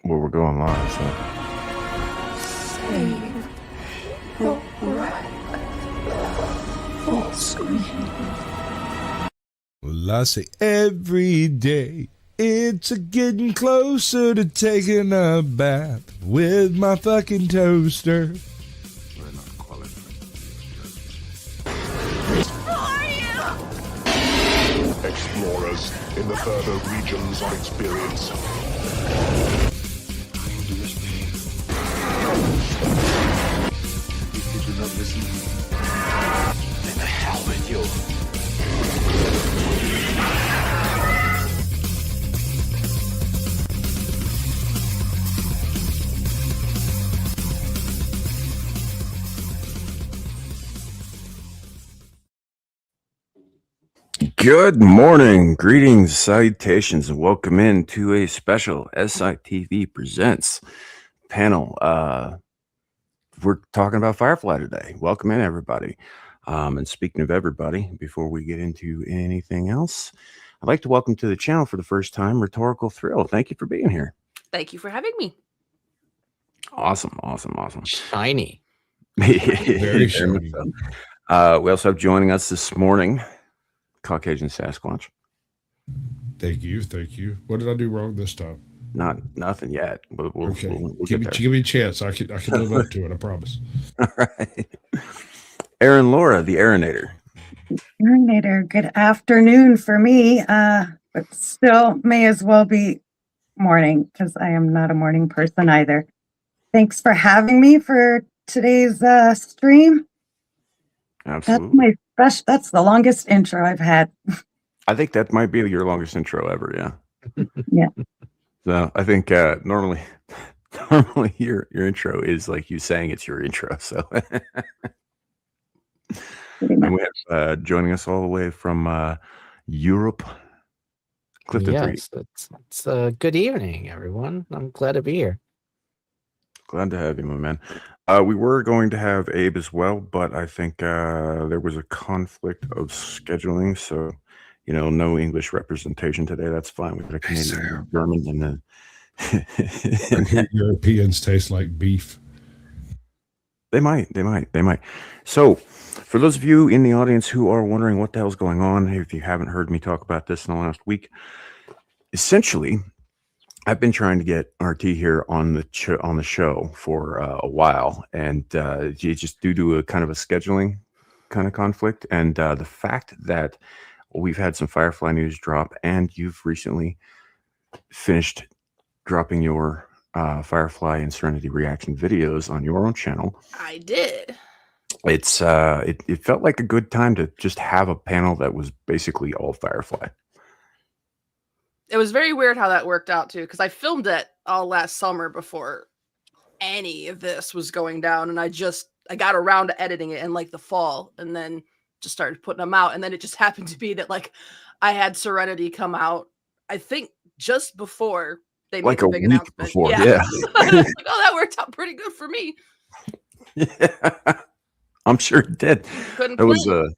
Well, we're going live, so. Save the right full screen. Well, I say every day it's a getting closer to taking a bath with my fucking toaster. We're not qualified. Who are you? Explorers in the further regions of experience. Did you not listen? Then the hell with you. Good morning, greetings, salutations, and welcome in to a special SITV Presents panel. We're talking about Firefly today. Welcome in, everybody. And speaking of everybody, before we get into anything else, I'd like to welcome to the channel for the first time, Rhetorical Thrill. Thank you for being here. Thank you for having me. Awesome. Shiny. Very shiny. We also have joining us this morning, Caucasian Sasquatch. Thank you. What did I do wrong this time? Nothing yet. But we'll give get there. me a chance. I can live up to it. I promise. All right. Aaron Laura, the Aaronator. Aaronator, good afternoon for me, but still may as well be morning because I am not a morning person either. Thanks for having me for today's stream. Absolutely. That's the longest intro I've had. I think that might be your longest intro ever. Yeah. Yeah. So I think normally your intro is like you saying it's your intro. So and we have joining us all the way from Europe, Clifton. Yes, it's good evening, everyone. I'm glad to be here. Glad to have you, my man. We were going to have Abe as well, but I think there was a conflict of scheduling, so no English representation today. That's fine. We got a Canadian, German, and then Europeans taste like beef. They might. So, for those of you in the audience who are wondering what the hell's going on, if you haven't heard me talk about this in the last week, essentially, I've been trying to get RT here on the show for a while, and just due to a kind of a scheduling kind of conflict, and the fact that we've had some Firefly news drop, and you've recently finished dropping your Firefly and Serenity reaction videos on your own channel. I did. It's it felt like a good time to just have a panel that was basically all Firefly. It was very weird how that worked out too, because I filmed it all last summer before any of this was going down, and I got around to editing it in like the fall, and then just started putting them out, and then it just happened to be that like I had Serenity come out, I think just before they made the big announcement. Before, yeah. I was like, oh, that worked out pretty good for me. Yeah, I'm sure it did. That was a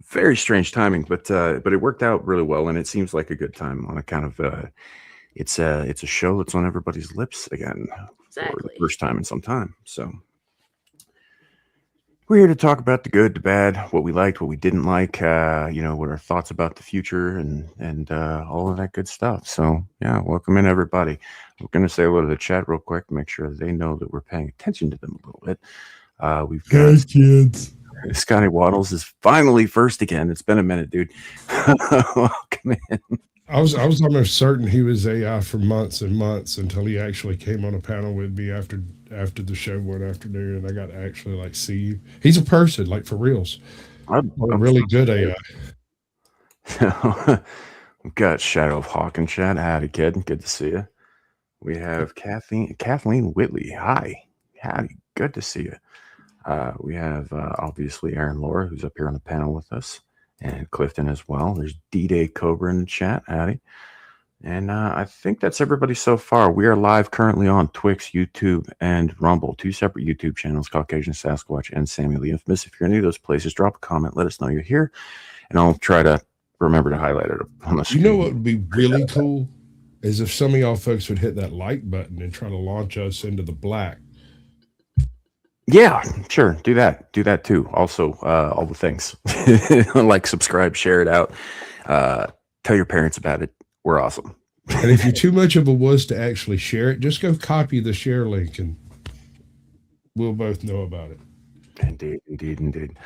very strange timing, but it worked out really well, and it seems like a good time on account of it's a show that's on everybody's lips again for the first time in some time. So we're here to talk about the good, the bad, what we liked, what we didn't like, what our thoughts about the future, and all of that good stuff. So yeah, welcome in, everybody. We're going to say hello to the chat real quick to make sure that they know that we're paying attention to them a little bit. We've got kids. Scotty Waddles is finally first again. It's been a minute, dude. Welcome in. I was almost certain he was AI for months and months until he actually came on a panel with me after the show one afternoon, and I got to actually like see him. He's a person, like for reals. I'm really good AI. We've got Shadow of Hawk in chat. Howdy, kid. Good to see you. We have Kathleen Whitley. Hi. Howdy. Good to see you. We have obviously Aaron Laura, who's up here on the panel with us, and Clifton as well. There's D-Day Cobra in the chat. Howdy. And I think that's everybody so far. We are live currently on Twix, YouTube, and Rumble, 2 separate YouTube channels, Caucasian Sasquatch and Samuel the Infamous. If you're in any of those places, drop a comment. Let us know you're here, and I'll try to remember to highlight it on the screen. You know what would be really cool? is if some of y'all folks would hit that like button and try to launch us into the black. Yeah, sure. Do that. Do that too. Also, all the things like, subscribe, share it out, tell your parents about it. We're awesome. And if you're too much of a wuss to actually share it, just go copy the share link and we'll both know about it. Indeed.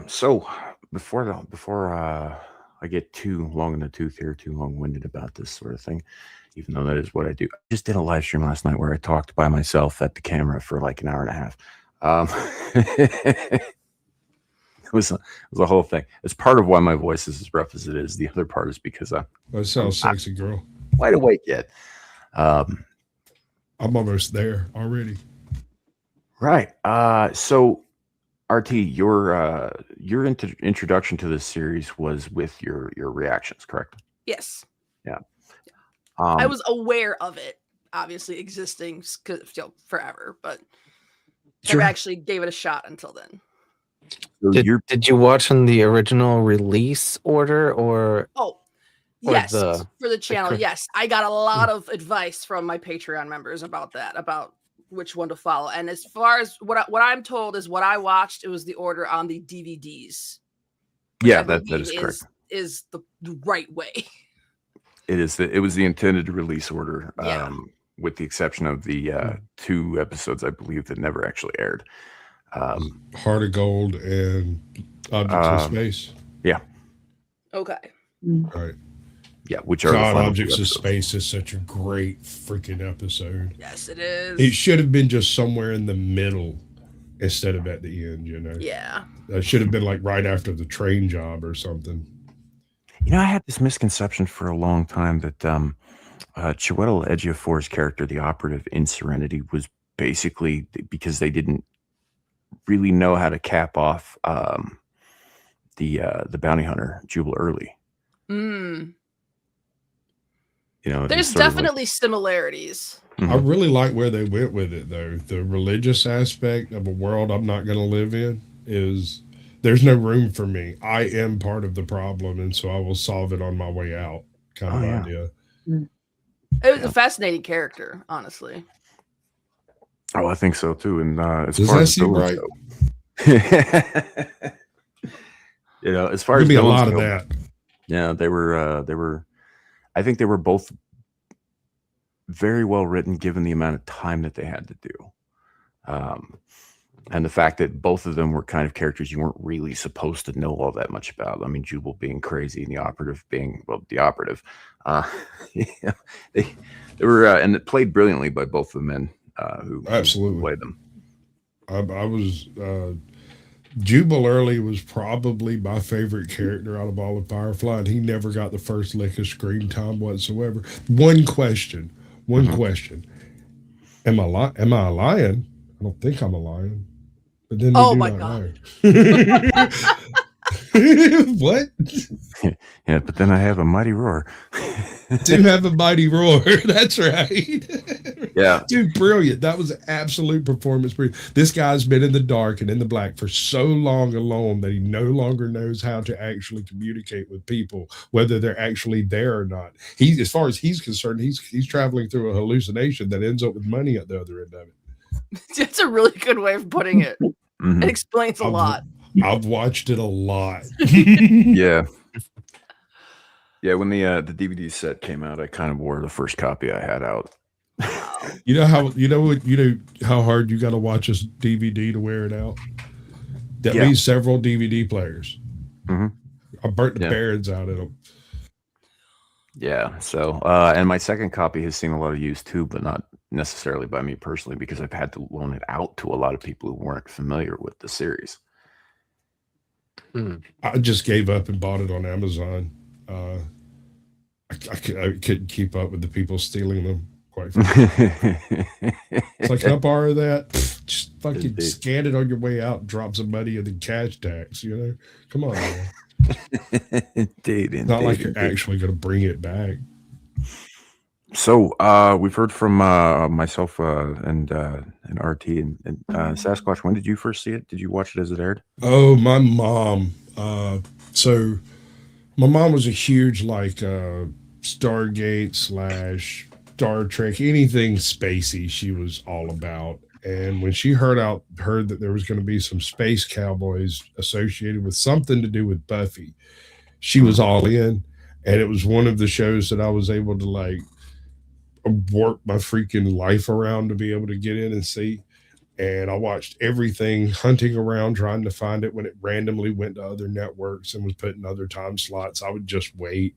So before I get too long in the tooth here, too long-winded about this sort of thing, even though that is what I do. I just did a live stream last night where I talked by myself at the camera for like an hour and a half. It was a whole thing. It's part of why my voice is as rough as it is. The other part is because I'm That sounds sexy, girl. wide awake yet. I'm almost there already. Right. So RT, your introduction to this series was with your reactions, correct? Yes. Yeah. I was aware of it, obviously existing forever, but never actually gave it a shot until then. So Did you watch in the original release order or? Oh, Or yes, the- for the channel. cur- Yes, I got a lot of advice from my Patreon members about that, about which one to follow. And as far as what I'm told is what I watched, it was the order on the DVDs. which Yeah, I that believe is correct. Is the right way. It is. It was the intended release order, Yeah. with the exception of the 2 episodes, I believe, that never actually aired. Heart of Gold and Objects in Space. Okay. Right. Yeah, which are the God, final 2 Objects of episodes. Space is such a great freaking episode. Yes, it is. It should have been just somewhere in the middle instead of at the end, you know? Yeah. That should have been like right after the train job or something. You know, I had this misconception for a long time that Chiwetel Ejiofor's character, the operative in Serenity, was basically because they didn't really know how to cap off the bounty hunter Jubal Early. Mm. You know, There's it's sort of like- definitely similarities. I really like where they went with it, though. The religious aspect of a world I'm not going to live in is there's no room for me. I am part of the problem, and so I will solve it on my way out kind of yeah. idea. It was a fascinating character, honestly. Oh, I think so too. And as Does far that as seem villains right? go- you know, as far There'll as be a villains lot of go, that. yeah, they were. I think they were both very well written, given the amount of time that they had to do, and the fact that both of them were kind of characters you weren't really supposed to know all that much about. I mean, Jubal being crazy and the operative being, well, the operative. Yeah, they were, and it played brilliantly by both the men who Absolutely. played them. I was Jubal Early was probably my favorite character out of all of Firefly, and he never got the first lick of screen time whatsoever. One question. Am I a lion? I don't think I'm a lion. But then they Oh do my not God. know. What? Yeah, but then I have a mighty roar. Do have a mighty roar. That's right. Yeah. Dude, brilliant. That was an absolute performance. This guy's been in the dark and in the black for so long alone that he no longer knows how to actually communicate with people, whether they're actually there or not. He, as far as he's concerned, he's traveling through a hallucination that ends up with money at the other end of it. That's a really good way of putting it. Mhm. It explains a lot. I've watched it a lot. Yeah. Yeah, when the DVD set came out, I kind of wore the first copy I had out. You know how hard you got to watch a DVD to wear it out. That Yeah. means several DVD players. Mhm. I burnt the Yeah. bearings out of them. Yeah. So, and my second copy has seen a lot of use too, but not necessarily by me personally, because I've had to loan it out to a lot of people who weren't familiar with the series. I just gave up and bought it on Amazon. I couldn't keep up with the people stealing them. Quite frankly. It's like, can I borrow that? Pfft, just fucking Indeed. scan it on your way out, and drop some money in the cash tax. You know, come on, man. Indeed, Not like you're indeed. actually going to bring it back. So we've heard from myself and RT and Sasquatch. When did you first see it? Did you watch it as it aired? Oh, my mom. So my mom was a huge Stargate / Star Trek, anything spacey, she was all about. And when she heard that there was going to be some space cowboys associated with something to do with Buffy, she was all in. And it was one of the shows that I was able to like work my freaking life around to be able to get in and see. And I watched everything, hunting around trying to find it when it randomly went to other networks and was put in other time slots. I would just wait.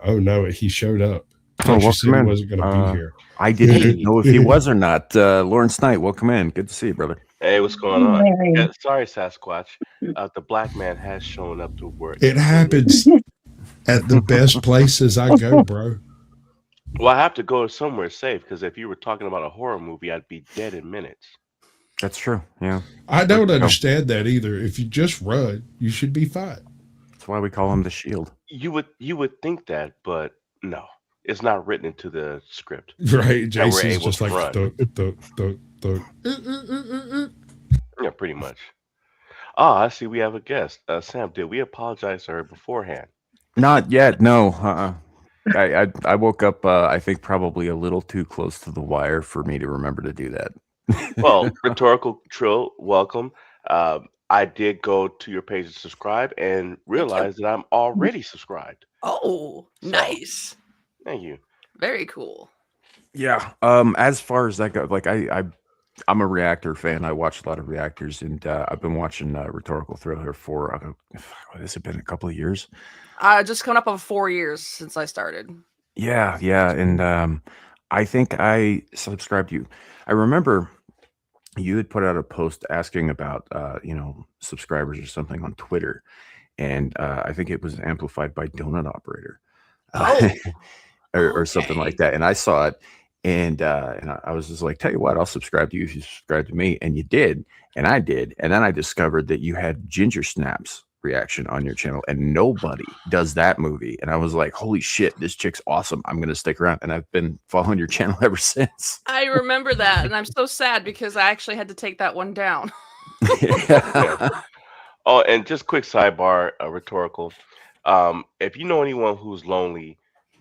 Oh no, he showed up. I thought you said he wasn't going to be here. I didn't know if he was or not. Lawrence Knight, welcome in. Good to see you, brother. Hey, what's going on? Larry. Yeah, sorry, Sasquatch. The black man has shown up to work. It happens at the best places I go, bro. Well, I have to go somewhere safe because if you were talking about a horror movie, I'd be dead in minutes. That's true. Yeah. I don't understand that either. If you just run, you should be fine. That's why we call him the Shield. You would think that, but no, it's not written into the script. Right. That we're Jason's able just to like run. the. Yeah, pretty much. Ah, I see. We have a guest. Sam, did we apologize to her beforehand? Not yet. No. I woke up, I think, probably a little too close to the wire for me to remember to do that. Well, Rhetorical Trill, welcome. I did go to your page and subscribe and realize that I'm already subscribed. Oh, So- nice. Thank you. Very cool. Yeah. As far as that goes, like I'm a reactor fan. I watch a lot of reactors, and I've been watching Rhetorical Thriller for what has it been, a couple of years? Just coming up on 4 years since I started. Yeah, and I think I subscribed to you. I remember you had put out a post asking about subscribers or something on Twitter, and I think it was amplified by Donut Operator, Oh, or something like that. And I saw it, and I was just like, tell you what, I'll subscribe to you if you subscribe to me, and you did, and I did, and then I discovered that you had Ginger Snaps reaction on your channel, and nobody does that movie. And I was like, holy shit, this chick's awesome, I'm gonna stick around. And I've been following your channel ever since. I remember that, and I'm so sad because I actually had to take that one down. Yeah. Oh, and just quick sidebar, Rhetorical. If you know anyone who's lonely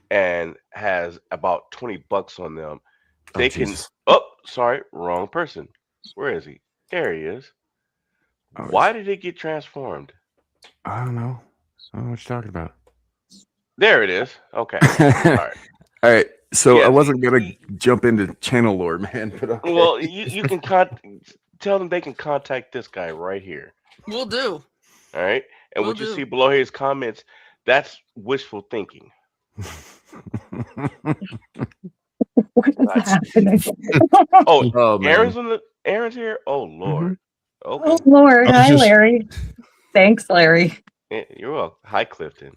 and has about $20 on them, they can. Jesus. Oh, sorry, wrong person. Where is he? There he is. Oh, Why did it get transformed? I don't know. I don't know what you're talking about. There it is. Okay. All right. So Yeah. I wasn't gonna jump into channel lore, man. But okay. Well, you can tell them they can contact this guy right here. Will do. All right. And Will what you do. see below his comments, that's wishful thinking. What is happening? Oh, Oh, man. Aaron's here. Oh Lord. Okay. Oh, Lord. I was Hi, just- Larry. Thanks, Larry. Yeah, you're welcome. Hi, Clifton.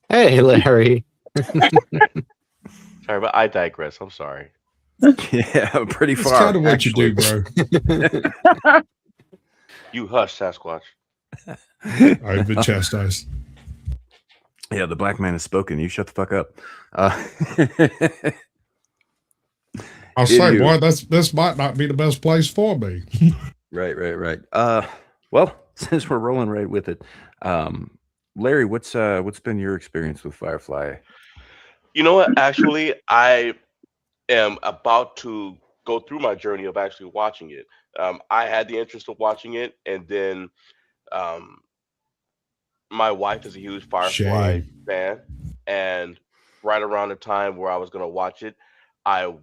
Hey, Larry. Sorry, but I digress. I'm sorry. Yeah, pretty It's far. kind of what you actually. do, bro. You hush, Sasquatch. I've been chastised. Yeah, the black man has spoken. You shut the fuck up. I'll Did say, you- boy, this might not be the best place for me. Right. Well, since we're rolling right with it, Larry, what's been your experience with Firefly? You know what? Actually, I am about to go through my journey of actually watching it. I had the interest of watching it, and then my wife is a huge Firefly fan, and right around the time where I was going to watch it, I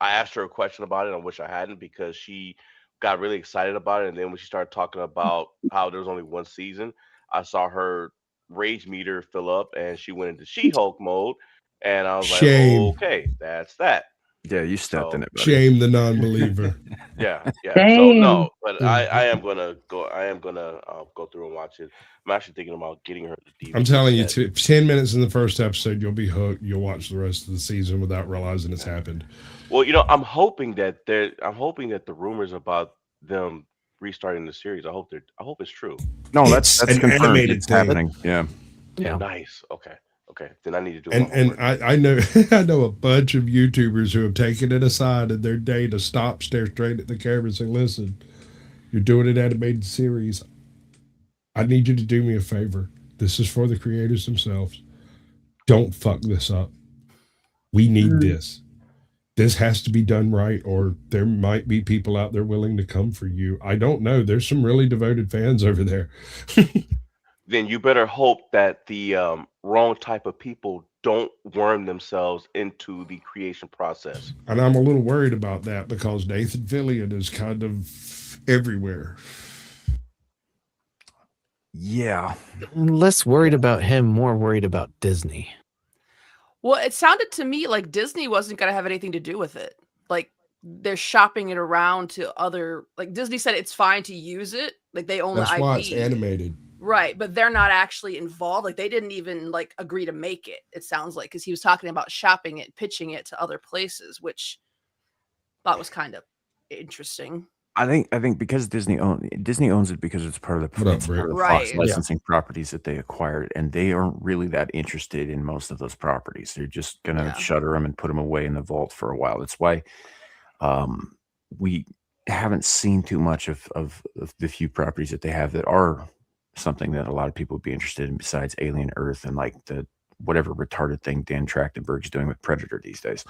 asked her a question about it. I wish I hadn't, because she got really excited about it. And then when she started talking about how there was only one season, I saw her rage meter fill up and she went into She-Hulk mode. And I was Shame. like, okay, that's that. Yeah, you stepped in it, buddy. Shame the non-believer. Yeah. So Dang. no, but I am gonna go through and watch it. I'm actually thinking about getting her the DVD. I'm telling you, set. 10 minutes in the first episode, you'll be hooked. You'll watch the rest of the season without realizing it's happened. Well, I'm hoping that the rumors about them restarting the series, I hope it's true. No, It's that's an confirmed. animated It's thing. happening. Yeah. Yeah. Nice. Okay. Then I need to do And my and homework. I know I know a bunch of YouTubers who have taken it aside in their day to stop, stare straight at the camera, and say, "Listen, you're doing an animated series. I need you to do me a favor. This is for the creators themselves. don't fuck this up. We need Mm. this. This has to be done right, or there might be people out there willing to come for you. I don't know. There's some really devoted fans over there. Then you better hope that the wrong type of people don't worm themselves into the creation process. And I'm a little worried about that because Nathan Fillion is kind of everywhere. Yeah. Less worried about him, more worried about Disney. Well, it sounded to me like Disney wasn't going to have anything to do with it. Like they're shopping it around to other. Like Disney said, it's fine to use it. Like they own That's the IP. why it's animated. Right, but they're not actually involved. Like they didn't even like agree to make it. It sounds like because he was talking about shopping it, pitching it to other places, which I thought was kind of interesting. I think because Disney owns it because it's part of the, What up, it's part of the Britt? Fox Right. licensing properties that they acquired, and they aren't really that interested in most of those properties. They're just gonna Yeah. shutter them and put them away in the vault for a while. That's why we haven't seen too much of the few properties that they have that are something that a lot of people would be interested in besides Alien Earth and like the whatever retarded thing Dan Trachtenberg's doing with Predator these days.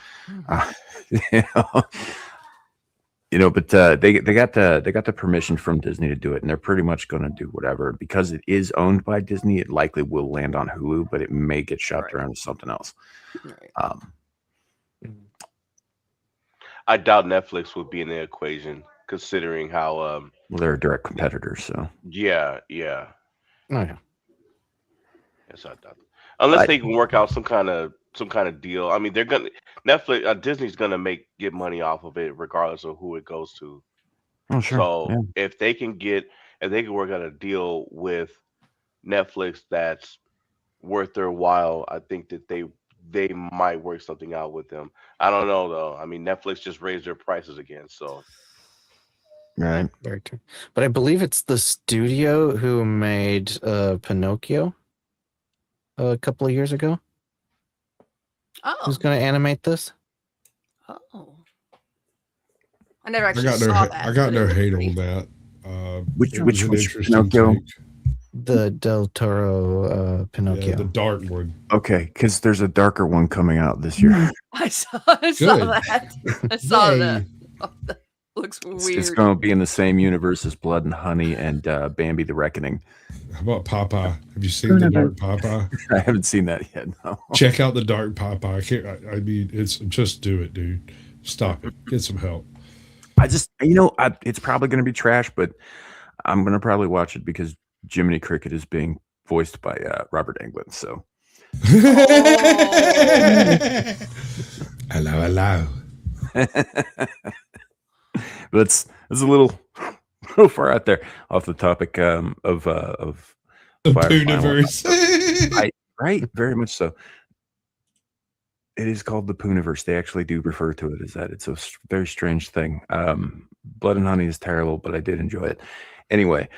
You know? But they got the permission from Disney to do it, and they're pretty much going to do whatever because it is owned by Disney. It likely will land on Hulu, but it may get shopped Right. around to something else. Right. I doubt Netflix would be in the equation, considering how. Well, they're a direct competitor, so Yeah. Oh yeah. Yes, I doubt. Unless I- they can work out some kind of deal. I mean, they're gonna Disney's gonna get money off of it regardless of who it goes to. oh sure, So yeah. if they can work out a deal with Netflix that's worth their while, I think that they might work something out with them. I don't know though. I mean, Netflix just raised their prices again, so Right. Very true. But I believe it's the studio who made Pinocchio a couple of years ago. Oh. Who's going to animate this? Oh. I never I actually got no, saw that. I got but no it looked hate pretty- on that. Which it was an which interesting Pinocchio? take. The Del Toro Pinocchio. Yeah, the dark one. Okay, because there's a darker one coming out this year. I saw Good. that. I saw Yay. that. That looks It's weird. going to be in the same universe as Blood and Honey and Bambi the Reckoning. How about Popeye? Have you seen the dark Popeye? I haven't seen that yet. No. Check out the dark Popeye. I mean, it's just do it, dude. Stop it. Get some help. I just, it's probably going to be trash, but I'm going to probably watch it because Jiminy Cricket is being voiced by Robert Englund. So, Hello. but it's a little far out there off the topic of The Firefly. Pooniverse. Right, very much so. It is called the Pooniverse. They actually do refer to it as that. It's a very strange thing. Blood and Honey is terrible, but I did enjoy it. Anyway,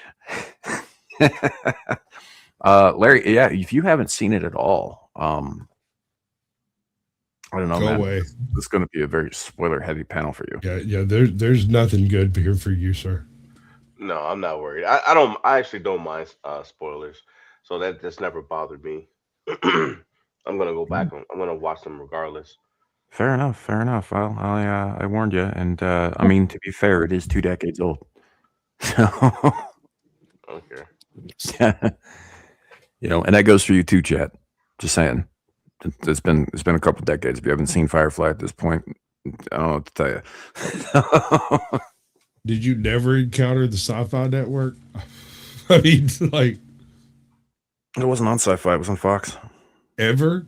Larry, yeah, if you haven't seen it at all, I don't know, Go man. away. It's going to be a very spoiler-heavy panel for you. Yeah. There's nothing good here for you, sir. no, I'm not worried. I actually don't mind spoilers, so that's never bothered me. I'm gonna go back. I'm gonna watch them regardless. Fair enough. Well, I warned you, and I mean, to be fair, it is 2 decades old. So, I don't care. and that goes for you too, chat. Just saying. It's been a couple decades. If you haven't seen Firefly at this point, I don't know what to tell you. Did you never encounter the Sci-Fi Network? I mean, like It wasn't on Sci-Fi. It was on Fox. ever?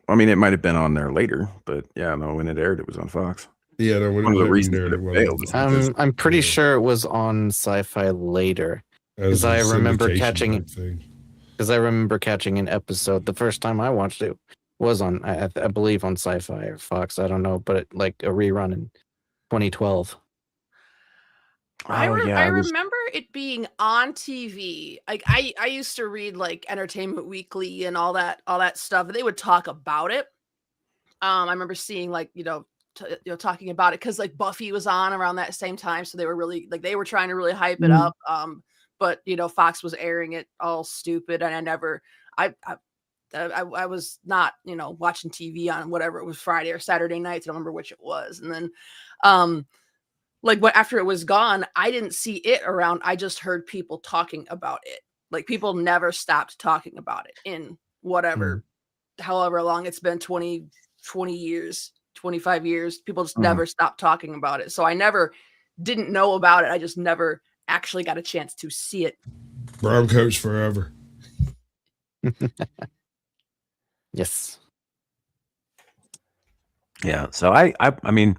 I mean, it might have been on there later, but yeah, no, when it aired, it was on Fox. Yeah, no, when One of the it reasons aired, that it it wasn't. failed is because I'm pretty Yeah. sure it was on Sci-Fi later As 'cause I a remember syndication catching type it. thing. because I remember catching an episode. The first time I watched it was on, I believe, on Sci-Fi or Fox. I don't know, but like a rerun in 2012. I it was remember it being on TV. Like I used to read like Entertainment Weekly and all that stuff, and they would talk about it. I remember seeing like talking about it because like Buffy was on around that same time, so they were really like they were trying to really hype it up. But Fox was airing it all stupid, and I I was not, watching TV on whatever it was, Friday or Saturday nights. I don't remember which it was. And then, like after it was gone, I didn't see it around. I just heard people talking about it. Like people never stopped talking about it in whatever, however long it's been, 20 years, 25 years. People just never stopped talking about it. So I didn't know about it. I just never actually got a chance to see it. Brown coats forever. Yes. Yeah. So I mean,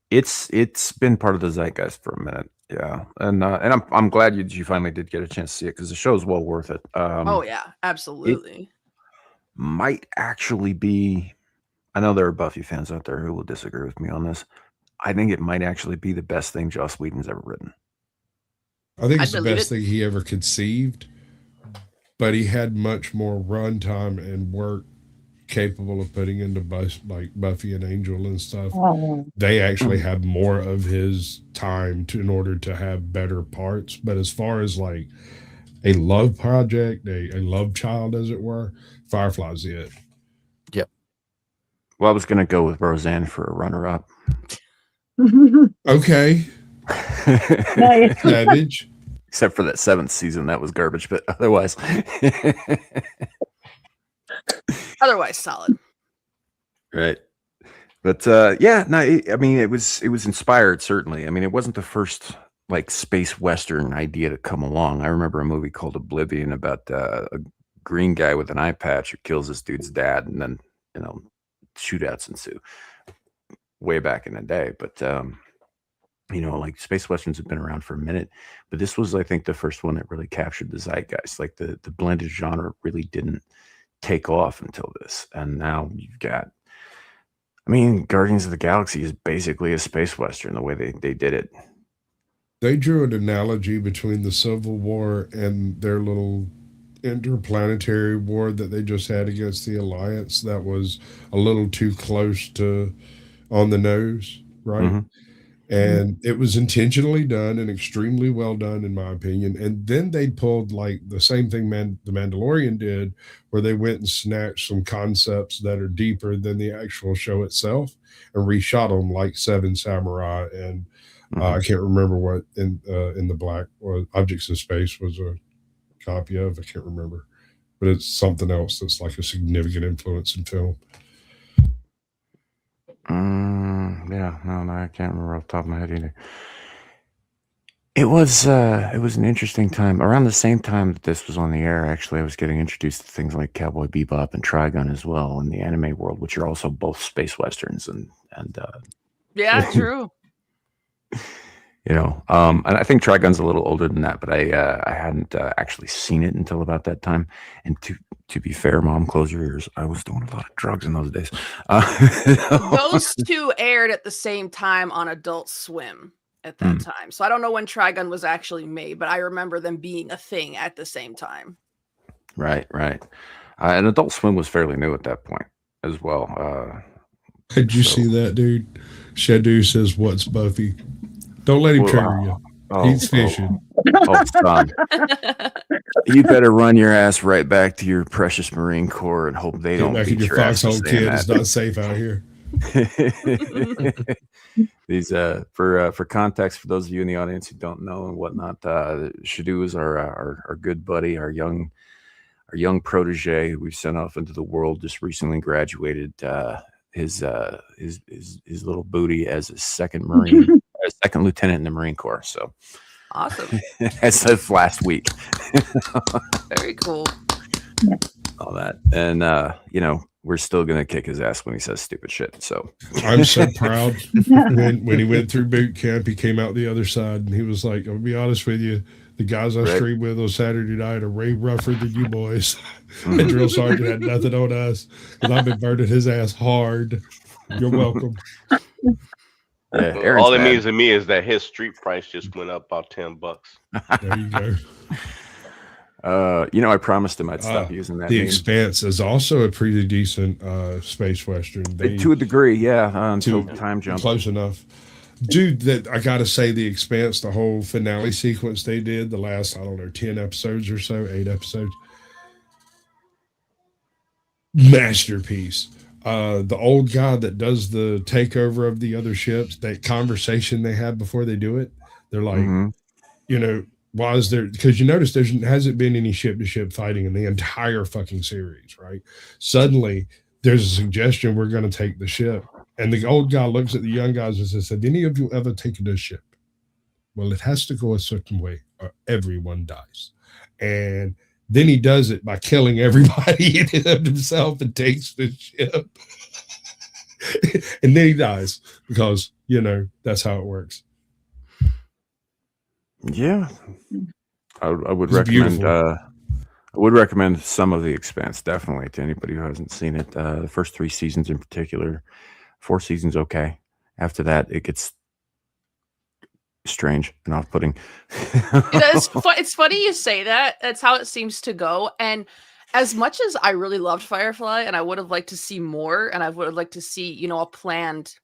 it's been part of the zeitgeist for a minute. Yeah. And I'm glad you finally did get a chance to see it because the show's well worth it. Oh yeah, absolutely. Might actually be, I know there are Buffy fans out there who will disagree with me on this. I think it might actually be the best thing Joss Whedon's ever written. I think it's the best thing he ever conceived, but he had much more runtime and work capable of putting into like Buffy and Angel and stuff. They actually had more of his time in order to have better parts. But as far as like a love project, a love child, as it were, Firefly's it. Yep. Well, I was going to go with Roseanne for a runner-up. Okay. Nice. Savage. Except for that 7th season, that was garbage. But otherwise, solid. Right. But yeah, no, I mean, it was inspired, certainly. I mean, it wasn't the first like space Western idea to come along. I remember a movie called Oblivion about a green guy with an eye patch who kills this dude's dad, and then, shootouts ensue way back in the day. But, like space Westerns have been around for a minute, but this was, I think, the first one that really captured the zeitgeist. Like the blended genre really didn't take off until this. And now you've got, Guardians of the Galaxy is basically a space Western, the way they did it. They drew an analogy between the Civil War and their little interplanetary war that they just had against the Alliance that was a little too close to on the nose, right? Mm-hmm. And it was intentionally done and extremely well done, in my opinion. And then they pulled like the same thing The Mandalorian did, where they went and snatched some concepts that are deeper than the actual show itself and reshot them, like Seven Samurai and I can't remember what in the Black or Objects in Space was a copy of. I can't remember, but it's something else that's like a significant influence in film. Yeah, no, I can't remember off the top of my head either. It was an interesting time. Around the same time that this was on the air, actually, I was getting introduced to things like Cowboy Bebop and Trigun as well in the anime world, which are also both space westerns and yeah, true. And I think Trigun's a little older than that, but I hadn't actually seen it until about that time. And to be fair, Mom, close your ears. I was doing a lot of drugs in those days. Those two aired at the same time on Adult Swim at that time. So I don't know when Trigun was actually made, but I remember them being a thing at the same time. Right. And Adult Swim was fairly new at that point as well. Did you see that, dude? Shadu says, "What's Buffy?" Don't let him trigger you. He's fishing. Oh, son. You better run your ass right back to your precious Marine Corps and hope they don't back in beat your your ass. foxhole, kid. It's not safe out here. These for context, for those of you in the audience who don't know and whatnot, Shadu is our good buddy, our young protege who we've sent off into the world. Just recently graduated his little booty as a second Marine, a second lieutenant in the Marine Corps. So awesome! As of last week. Very cool. All that, and we're still gonna kick his ass when he says stupid shit. So I'm so proud. When he went through boot camp, he came out the other side, and he was like, "I'll be honest with you, the guys I streamed with on Saturday night are way rougher than you boys." The drill sergeant had nothing on us because I've been burning his ass hard. You're welcome. Yeah, all it means to me is that his street price just went up about $10. There you go. I promised him I'd stop using that. The name. Expanse is also a pretty decent space western. To a degree, yeah. Until time jump. Close enough. Dude, that I gotta say, The Expanse, the whole finale sequence they did, the last, 10 episodes or so, 8 episodes. masterpiece. The old guy that does the takeover of the other ships, that conversation they have before they do it, they're like, Mm-hmm. you know, why is there? Because you notice there hasn't been any ship to ship fighting in the entire fucking series, right? Suddenly, there's a suggestion we're going to take the ship, and the old guy looks at the young guys and says, "Have any of you ever taken a ship? Well, it has to go a certain way, or everyone dies." And then he does it by killing everybody and himself and takes the ship. And then he dies because, you know, that's how it works. Yeah, I would It's recommend. beautiful. I would recommend some of The Expanse, definitely, to anybody who hasn't seen it. The first 3 seasons in particular, 4 seasons okay. After that, it gets strange and off-putting. It's funny you say that. That's how it seems to go. And as much as I really loved Firefly, and I would have liked to see more, and I would have liked to see, you know, a planned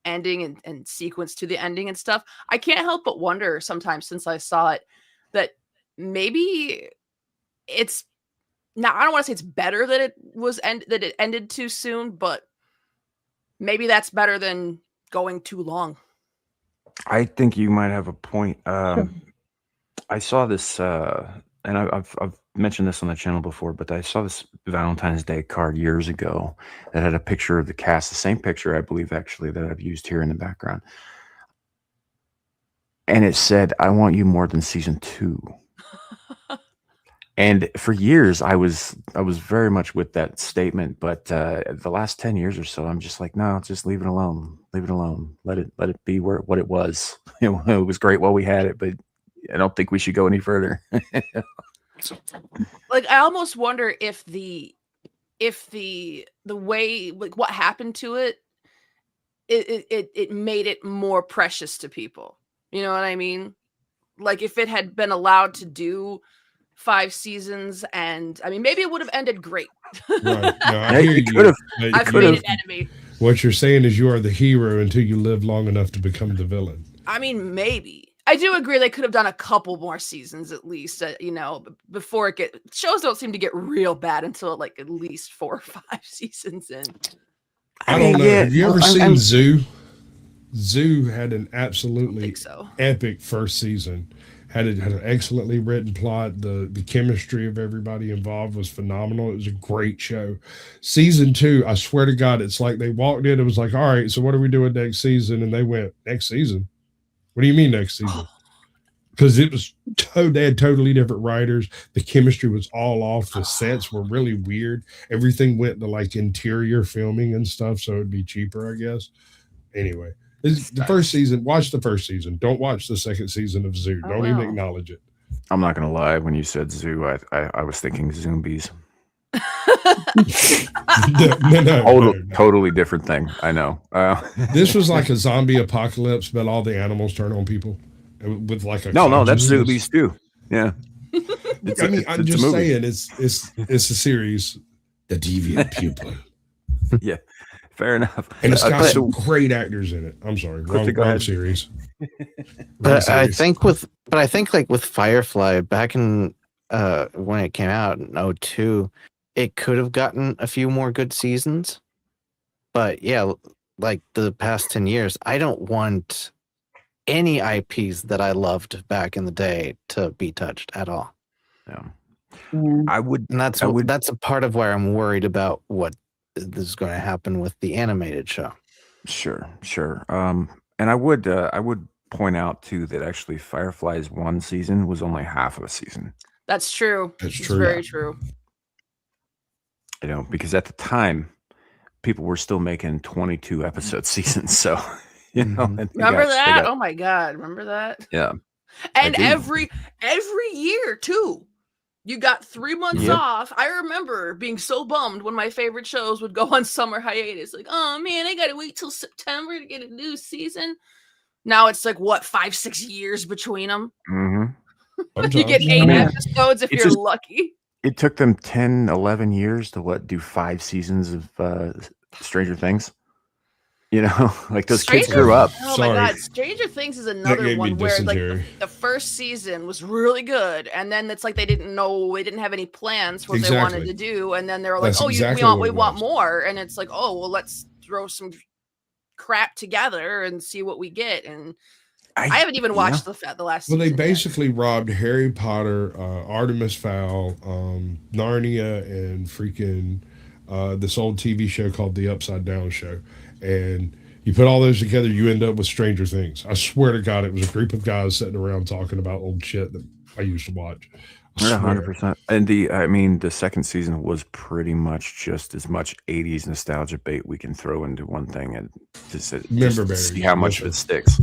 ending and sequence to the ending and stuff, I can't help but wonder sometimes since I saw it that maybe it's now, I don't want to say it's better that it ended too soon, but maybe that's better than going too long. I think you might have a point. I saw this, and I've mentioned this on the channel before, but I saw this Valentine's Day card years ago that had a picture of the cast, the same picture, I believe, actually, that I've used here in the background. And it said, "I want you more than season 2." And for years, I was very much with that statement, but the last 10 years or so, I'm just like, no, just leave it alone. Leave it alone. Let it be what it was. It was great while we had it, but I don't think we should go any further. Like, I almost wonder if the way, like, what happened to it made it more precious to people. You know what I mean? Like, if it had been allowed to do 5 seasons, and I mean, maybe it would have ended great. Right. No, I Yeah, hear you you. could have. but I've you made know, an enemy. what you're saying is you are the hero until you live long enough to become the villain. I mean, maybe. I do agree they could have done a couple more seasons at least, you know, before shows don't seem to get real bad until like at least 4 or 5 seasons in. I don't know. yeah, Have you ever I'm- seen I'm- Zoo? Zoo had an I absolutely think so. epic first season. Had an excellently written plot. The chemistry of everybody involved was phenomenal. It was a great show. Season 2, I swear to God, it's like they walked in. It was like, all right, so what are we doing next season? And they went, next season? What do you mean next season? Because it was they had totally different writers. The chemistry was all off. The sets were really weird. Everything went to like interior filming and stuff, so it'd be cheaper, I guess. Anyway. The first season, watch the first season. Don't watch the second season of Zoo. Don't even acknowledge it. I'm not gonna lie. When you said zoo, I was thinking zombies. No. Totally different thing. I know. This was like a zombie apocalypse, but all the animals turn on people with like a no, that's consciousness. zombies too. Yeah. I mean, I'm it's a just movie. saying, it's a series. The Deviant Pupil. Yeah, fair enough. And it's got but- some great actors in it. I'm sorry, Quickly, go wrong ahead. series. But I think like with Firefly back in when it came out in 2002, it could have gotten a few more good seasons. But yeah, like the past 10 years, I don't want any IPs that I loved back in the day to be touched at all. Yeah. Yeah. I would. And that's I would- that's a part of where I'm worried about what is going to happen with the animated show. Sure. And I would point out too that actually Firefly's 1 season was only half of a season. That's true. That's It's true. very true. You know, because at the time, people were still making 22 episode seasons. So, you know, Mhm. and they Remember got- they that? got- Oh my god, remember that? Yeah. And do. every year too. You got 3 months Yep. off. I remember being so bummed when my favorite shows would go on summer hiatus. Like, oh man, I gotta wait till September to get a new season. Now it's like what, 5-6 years between them. Mhm. You get Sometimes. 8 mean, episodes if it's you're just- lucky. It took them 10, 11 years to do 5 seasons of Stranger Things. You know, like those kids Stranger- grew up. Oh Sorry. my god, Stranger Things is That another gave me one where like dysentery. the first season was really good, and then it's like they didn't have any plans for what they wanted Exactly. to do, and then they're like, That's "Oh, exactly we what it want was. more," and it's like, "Oh, well, let's throw some crap together and see what we get." And I haven't even watched the last Well, season they yet. basically robbed Harry Potter, Artemis Fowl, Narnia, and freaking this old TV show called The Upside Down Show. And you put all those together, you end up with Stranger Things. I swear to God, it was a group of guys sitting around talking about old shit that I used to watch. I Yeah, swear. 100%. And the second season was pretty much just as much 80s nostalgia bait we can throw into one thing and just Member to see berries. how much Yes, of it sir. sticks.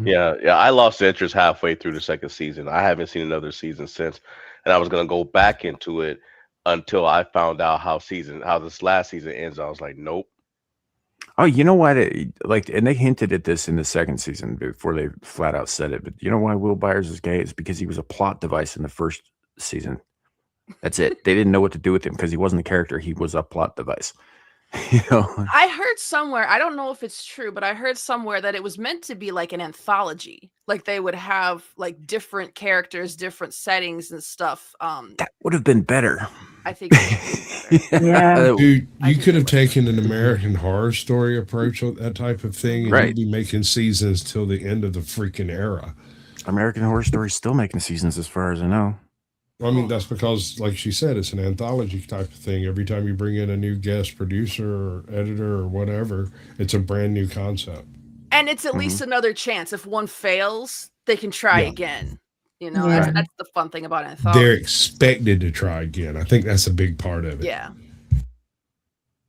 Yeah, I lost interest halfway through the second season. I haven't seen another season since, and I was gonna go back into it until I found out how this last season ends. I was like, nope. Oh, you know why and they hinted at this in the second season before they flat out said it, but you know why Will Byers is gay? It's because he was a plot device in the first season. That's it. They didn't know what to do with him because he wasn't a character. He was a plot device. You know? I heard somewhere, I don't know if it's true, but I heard somewhere that it was meant to be like an anthology. Like they would have like different characters, different settings and stuff. That would have been better. I think Yeah. Dude, I you think could it have was. taken an American Horror Story approach with that type of thing, and Right. you'd be making seasons till the end of the freaking era. American Horror Story is still making seasons as far as I know. I mean, that's because, like she said, it's an anthology type of thing. Every time you bring in a new guest producer or editor or whatever, it's a brand new concept. And it's at least another chance. If one fails, they can try Yeah. again. You know, Yeah. that's the fun thing about They're anthology. expected to try again. I think that's a big part of it. Yeah.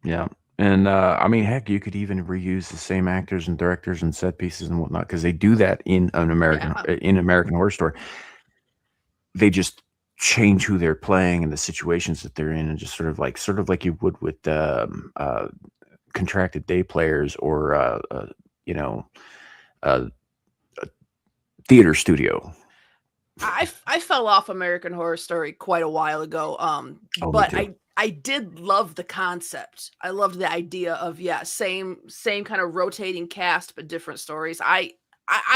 Yeah. And I mean, heck, you could even reuse the same actors and directors and set pieces and whatnot because they do that in American Horror Story. They just change who they're playing and the situations that they're in, and just sort of like you would with contracted day players or a theater studio. I fell off American Horror Story quite a while ago. me But too. I did love the concept. I loved the idea of same kind of rotating cast but different stories. I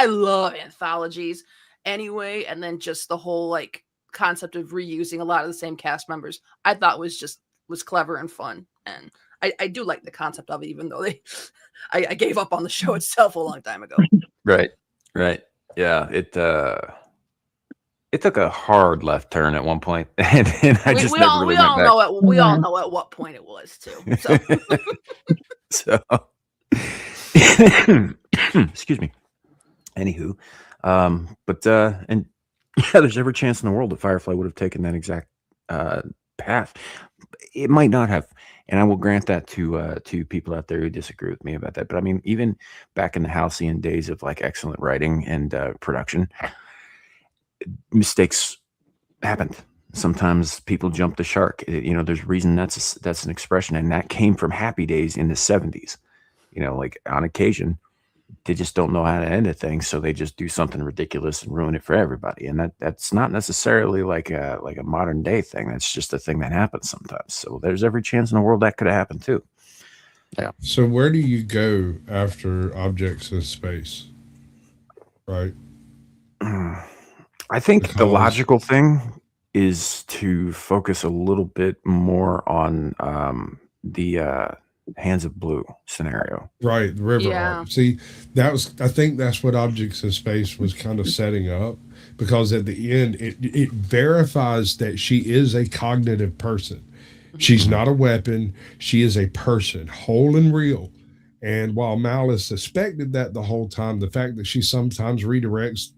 love anthologies anyway, and then just the whole like concept of reusing a lot of the same cast members I thought was clever and fun, and I do like the concept of it, even though I gave up on the show itself a long time ago. Right. Yeah. It took a hard left turn at one point, and I just we never all really went back. know at what point it was too. So. So, excuse me. Anywho, and yeah, there's every chance in the world that Firefly would have taken that exact path. It might not have, and I will grant that to people out there who disagree with me about that. But I mean, even back in the halcyon days of like excellent writing and production, mistakes happened. Sometimes people jump the shark. There's reason that's an expression, and that came from Happy Days in the 70s. Like on occasion, they just don't know how to end a thing, so they just do something ridiculous and ruin it for everybody. And that's not necessarily like a modern day thing. That's just a thing that happens sometimes. So there's every chance in the world that could have happened too. Yeah. So where do you go after Objects in Space? Right. I think the Because- logical thing is to focus a little bit more on the Hands of Blue scenario. Right, the river Yeah. arc. See, I think that's what Objects in Space was kind of setting up, because at the end it verifies that she is a cognitive person. She's not a weapon, she is a person, whole and real. And while Malice suspected that the whole time, the fact that she sometimes redecorates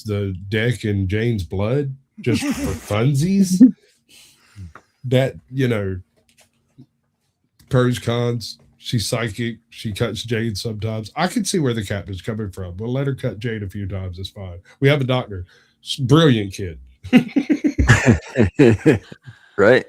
the deck in Jane's blood just for funsies, that, pros, cons. She's psychic. She cuts Jade sometimes. I can see where the captain's coming from. We'll let her cut Jade a few times. It's fine. We have a doctor. Brilliant kid. Right.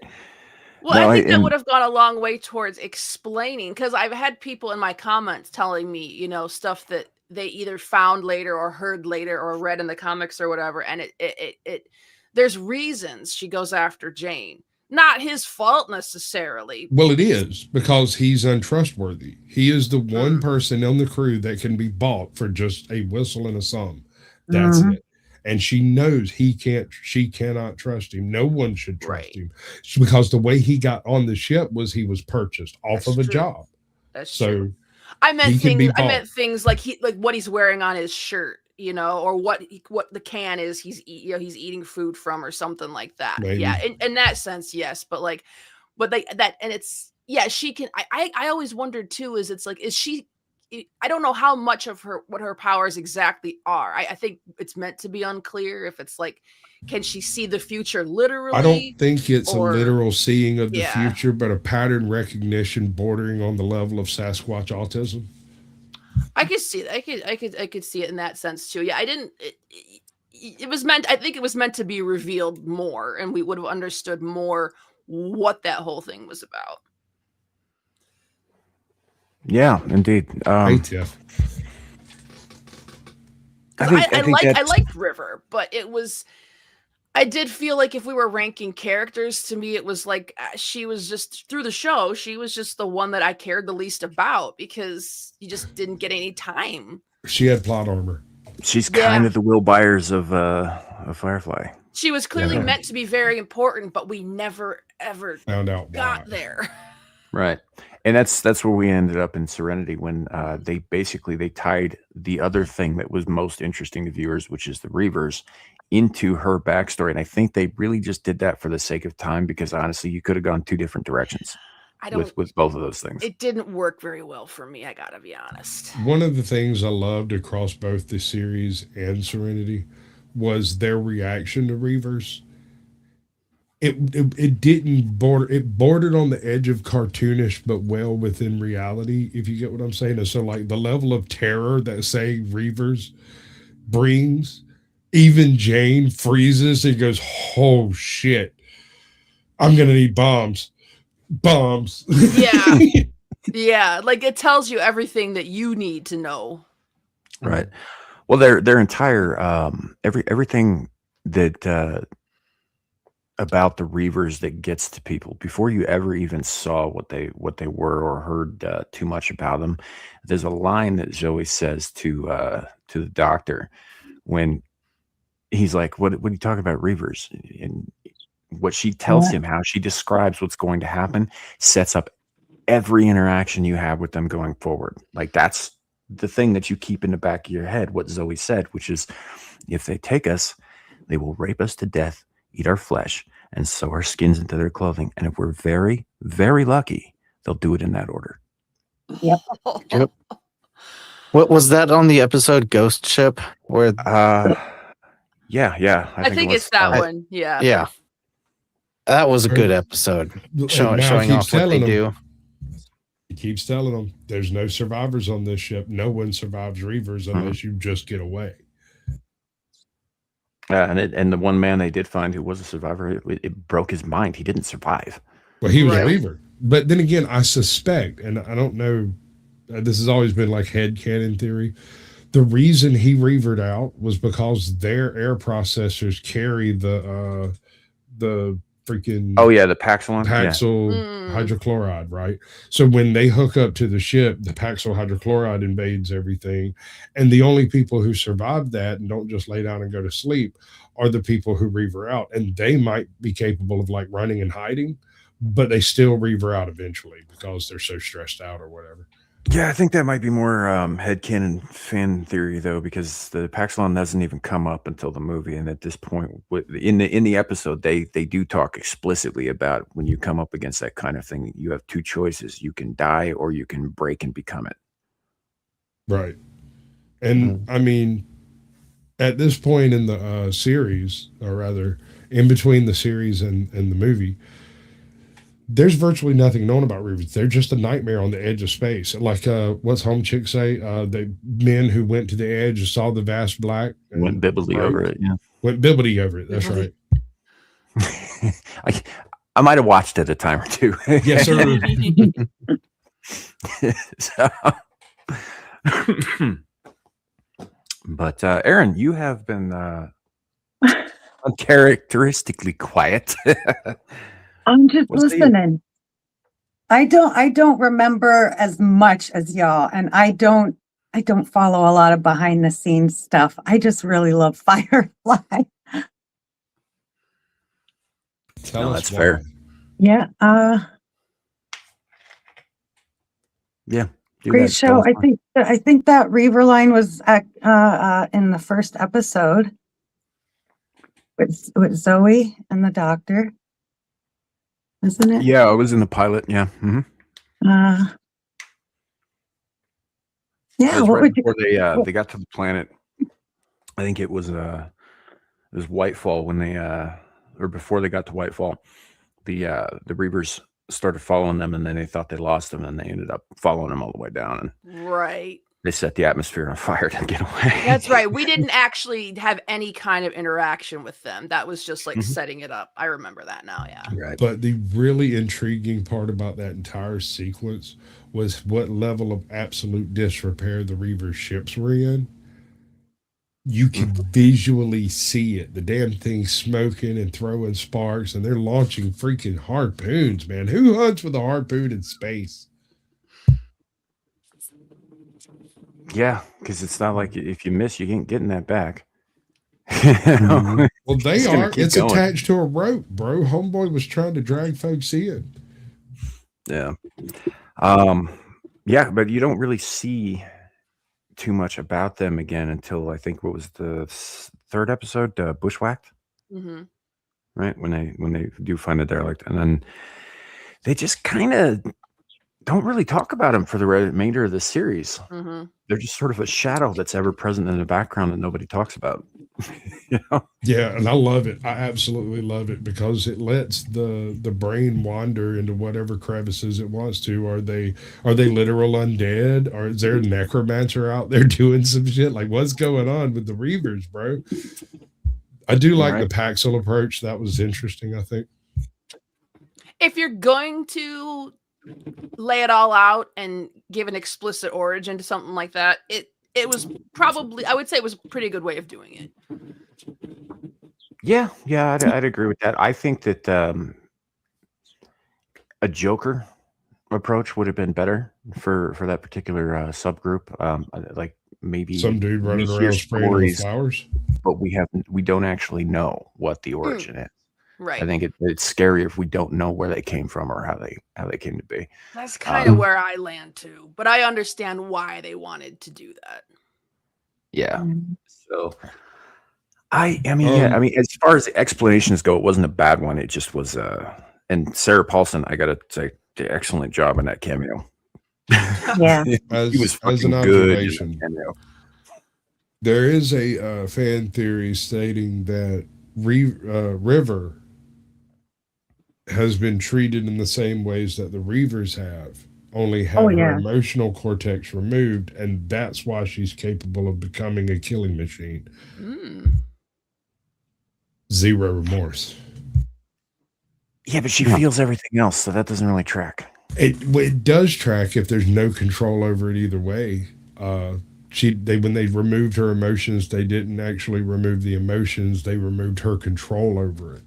Well, No, I think that and- would have gone a long way towards explaining, because I've had people in my comments telling me, stuff that they either found later or heard later or read in the comics or whatever, and it there's reasons she goes after Jane. not his fault necessarily. Well, it is, because he's untrustworthy. He is the one person on the crew that can be bought for just a whistle and a song. That's Mhm. it. And she knows she cannot trust him. No one should trust Right. him, because the way he got on the ship was he was purchased off That's of a true. job. That's So true. I meant he can be things. I bought. meant things like what he's wearing on his shirt, or what the can is he's eating food from, or something like that. Maybe. Yeah, in that sense, yes. But she can. I always wondered too. Is she? I don't know how much of what her powers exactly are. I think it's meant to be unclear. If it's like, can she see the future literally? I don't think it's a or- literal seeing of the Yeah. future, but a pattern recognition bordering on the level of Sasquatch autism. I could see that. I could see it in that sense too. Yeah, I didn't. It was meant. I think it was meant to be revealed more, and we would have understood more what that whole thing was about. Yeah, indeed. Hey, Tiff. I liked River, but it was. I did feel like if we were ranking characters, to me, it was like she was just through the show. She was just the one that I cared the least about, because you just didn't get any time. She had plot armor. She's kind of the Will Byers of Firefly. She was clearly meant to be very important, but we never ever Found out got why. there. Right. And that's where we ended up in Serenity, when they tied the other thing that was most interesting to viewers, which is the Reavers, into her backstory. And I think they really just did that for the sake of time, because honestly, you could have gone two different directions with both of those things. It didn't work very well for me, I gotta be honest. One of the things I loved across both the series and Serenity was their reaction to Reavers. It didn't bordered on the edge of cartoonish, but well within reality, if you get what I'm saying. And so, like, the level of terror that, say, Reavers brings, even Jane freezes and goes, "Oh shit, I'm gonna need bombs." Yeah. Yeah, like it tells you everything that you need to know. Right. Well, their entire everything that about the Reavers that gets to people before you ever even saw what they were or heard too much about them. There's a line that Zoe says to the doctor when he's like, "What are you talking about, Reavers?" And what she tells him, how she describes what's going to happen, sets up every interaction you have with them going forward. Like, that's the thing that you keep in the back of your head, what Zoe said, which is, if they take us, they will rape us to death, eat our flesh, and sew our skins into their clothing. And if we're very, very lucky, they'll do it in that order. Yep. Yep. What was that on the episode Ghost Ship? Where Yeah. I think it's that one. Yeah. Yeah. That was a good episode. Showing off what they do. He keeps telling them there's no survivors on this ship. No one survives Reavers unless you just get away. And the one man they did find who was a survivor, it broke his mind. He didn't survive. Well, he was a Reaver. But then again, I suspect, and I don't know, this has always been like headcanon theory, the reason he Reavered out was because their air processors carry the freaking the Paxil hydrochloride, right? So when they hook up to the ship, the Paxil hydrochloride invades everything, and the only people who survive that and don't just lay down and go to sleep are the people who Reaver out. And they might be capable of like running and hiding, but they still Reaver out eventually because they're so stressed out or whatever. Yeah, I think that might be more headcanon fan theory, though, because the Paxilon doesn't even come up until the movie, and at this point, in the episode, they do talk explicitly about when you come up against that kind of thing, you have two choices: you can die or you can break and become it. Right, and I mean, at this point in the series, or rather, in between the series and the movie, there's virtually nothing known about Reavers. They're just a nightmare on the edge of space. Like, what's Home Chick say? The men who went to the edge and saw the vast black. Went bibbity over it, yeah. Went bibbity over it, that's right. I might have watched it a time or two. Yes, sir. But, Aaron, you have been uncharacteristically quiet. I'm just What say you? listening. I don't remember as much as y'all, and I don't follow a lot of behind the scenes stuff. I just really love Firefly. Tell No, us that's why. fair. Yeah, Yeah. Do great that. Tell show. us why. I think that Reaver line was in the first episode with Zoe and the doctor, isn't it? Yeah, I was in the pilot. Yeah. Yeah. It was What right would you? before they got to the planet. I think it was Whitefall when they or before they got to Whitefall. The Reavers started following them, and then they thought they lost them, and they ended up following them all the way down, and Right. they set the atmosphere on fire to get away. That's right. We didn't actually have any kind of interaction with them. That was just like Mhm. setting it up. I remember that now. Yeah. Right. But the really intriguing part about that entire sequence was what level of absolute disrepair the Reaver's ships were in. You could visually see it. The damn thing's smoking and throwing sparks, and they're launching freaking harpoons, man. Who hunts with a harpoon in space? Yeah, because it's not like if you miss, you ain't getting that back. Well, they It's gonna are. keep It's going. attached to a rope, bro. Homeboy was trying to drag folks in. Yeah. Yeah, but you don't really see too much about them again until I think what was the third episode, Bushwhacked, Mm-hmm. right? When they do find a derelict, and then they just kind of don't really talk about them for the remainder of the series. Mm-hmm. They're just sort of a shadow that's ever present in the background that nobody talks about. You know? Yeah, and I love it. I absolutely love it because it lets the brain wander into whatever crevices it wants to. Are they literal undead? Or is there a necromancer out there doing some shit? Like, what's going on with the Reavers, bro? I do like Right. the Paxil approach. That was interesting, I think. If you're going to lay it all out and give an explicit origin to something like that, it was probably, I would say it was a pretty good way of doing it. Yeah, I'd agree with that. I think that a Joker approach would have been better for that particular subgroup. Like maybe Some dude we running hear around spraying with stories, flowers. but we don't actually know what the origin is. Right. I think it's scary if we don't know where they came from or how they came to be. That's kind of where I land too, but I understand why they wanted to do that. Yeah. So I mean, as far as the explanations go, it wasn't a bad one. It just was and Sarah Paulson, I gotta say, did an excellent job in that cameo. Yeah. He was As fucking an good in observation, that cameo. there is a fan theory stating that River has been treated in the same ways that the Reavers have, only had her emotional cortex removed, and that's why she's capable of becoming a killing machine. Zero remorse. Yeah, but she feels everything else, so that doesn't really track. It does track if there's no control over it either way. When they removed her emotions, they didn't actually remove the emotions, they removed her control over it.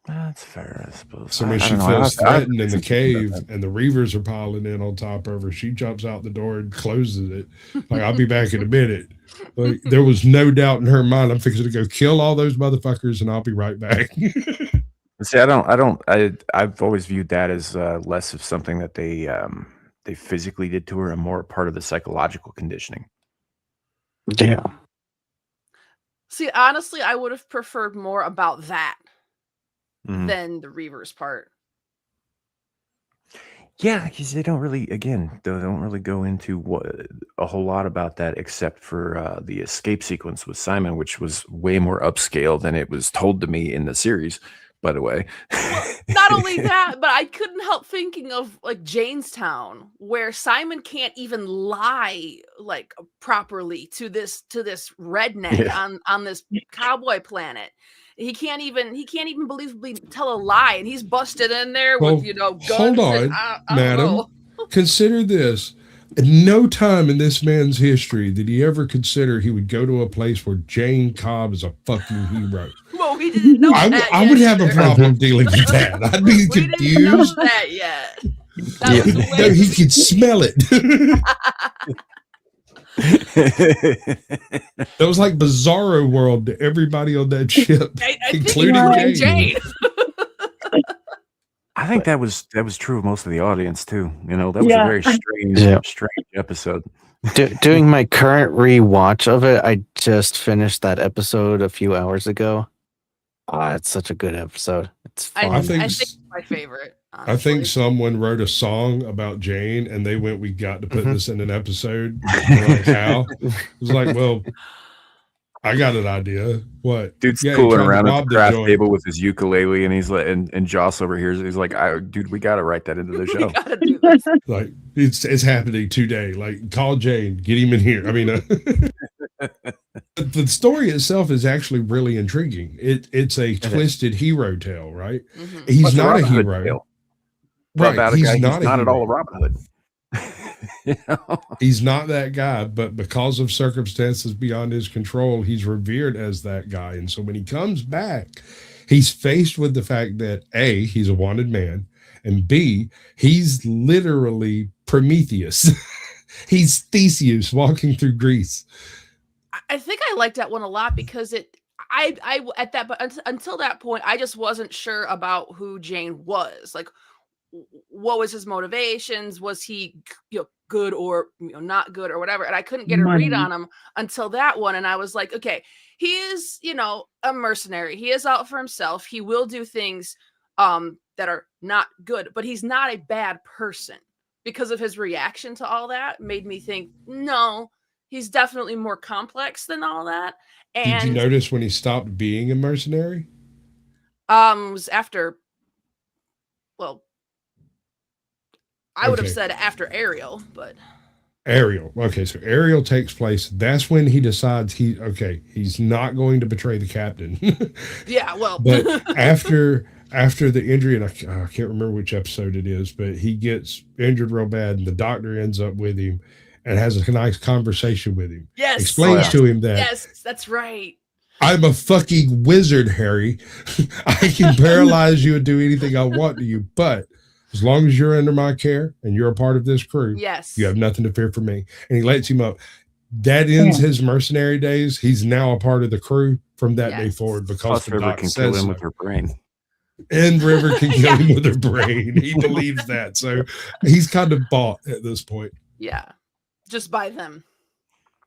That's fair, I suppose. So when she feels threatened in the cave and the Reavers are piling in on top of her, she jumps out the door and closes it. Like, I'll be back in a minute. Like, there was no doubt in her mind, I'm fixing to go kill all those motherfuckers and I'll be right back. See, I've always viewed that as less of something that they physically did to her and more part of the psychological conditioning. Yeah. See, honestly, I would have preferred more about that than the Reavers part. Yeah, because they don't really go into a whole lot about that except for the escape sequence with Simon, which was way more upscale than it was told to me in the series, by the way. Not only that, but I couldn't help thinking of like Janestown, where Simon can't even lie like properly to this redneck on this cowboy planet. He can't even believably tell a lie, and he's busted in there with guns. Hold on, I don't madam. know. Consider this: At no time in this man's history did he ever consider he would go to a place where Jane Cobb is a fucking hero. Well, we didn't know that I yet would have a either. problem dealing with that. I'd be We didn't know confused. that yet. Yeah. That was No, way he could smell it. That was like Bizarro World to everybody on that ship, I including think Jane. I think that was true of most of the audience too. You know, that was Yeah. a very strange, Yeah. strange episode. Doing my current rewatch of it, I just finished that episode a few hours ago. It's such a good episode. It's fun. I I think think it's my favorite. I think honestly. someone wrote a song about Jane and they went, we got to put this in an episode. They're like, how? It was like, well, I got an idea. What? Dude's Yeah, he fooling tried to around at rob the the craft joint. table with his ukulele, and he's like, and Joss over here, he's like, dude, we got to write that into the We show. gotta do this. Like, it's happening today. Like, call Jane, get him in here. I mean, the story itself is actually really intriguing. It's a twisted hero tale, right? Mhm. He's What's not a Robin Hood hero. tale? Right. About a He's guy, not he's a not at all a hero. Robin Hood. You know? He's not that guy, but because of circumstances beyond his control, he's revered as that guy. And so when he comes back, he's faced with the fact that A, he's a wanted man, and B, he's literally Prometheus. He's Theseus walking through Greece. I think I liked that one a lot because I at that but until that point I just wasn't sure about who Jane was. Like, what was his motivations? Was he good or not good or whatever? And I couldn't get a read Money. on him until that one. And I was like, okay, he is a mercenary. He is out for himself. He will do things that are not good, but he's not a bad person. Because of his reaction to all that made me think, no, he's definitely more complex than all that. Did you And notice when he stopped being a mercenary? was after, well, I would have Okay. said after Ariel, but Ariel. Okay, so Ariel takes place. That's when he decides he's not going to betray the captain. yeah, well, But after the injury, and I can't remember which episode it is, but he gets injured real bad, and the doctor ends up with him and has a nice conversation with him. yes, Explains to him that yes, that's right. I'm a fucking wizard, Harry. I can paralyze you and do anything I want to you, but as long as you're under my care and you're a part of this crew, Yes, you have nothing to fear from me. And he lets him up. That ends his mercenary days. He's now a part of the crew from that day Yes. forward because Plus, the River doc can kill says him so. with her brain. And River can kill Yeah. him with her brain. He believes that. So he's kind of bought at this point. yeah, just by them.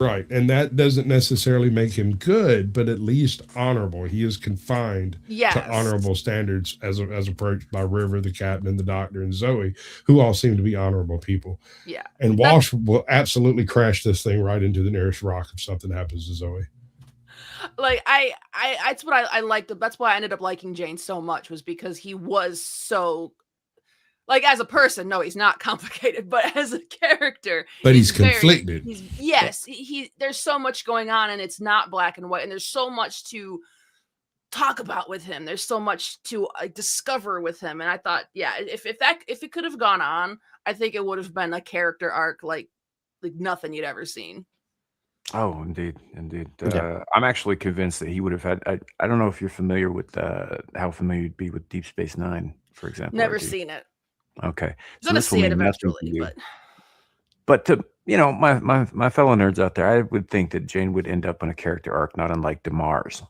Right. And that doesn't necessarily make him good, but at least honorable. He is confined Yes, to honorable standards as approached by River, the captain, the doctor, and Zoe, who all seem to be honorable people. yeah. And Walsh will absolutely crash this thing right into the nearest rock if something happens to Zoe. Like I that's what I liked. That's why I ended up liking Jane so much, was because he was so, like, as a person, no, he's not complicated, but as a character, But he's very- conflicted. yes, he there's so much going on, and it's not black and white, and there's so much to talk about with him. There's so much to discover with him, and I thought, yeah, if it could have gone on, I think it would have been a character arc like nothing you'd ever seen. Oh, indeed. Yeah. I'm actually convinced that he would have had. I don't know if you're familiar with how familiar you'd be with Deep Space Nine, for example. Never RG. seen it. Okay, Gonna this will see it mean nothing to eventually, you. but But to my fellow nerds out there, I would think that Jane would end up in a character arc not unlike Damar's.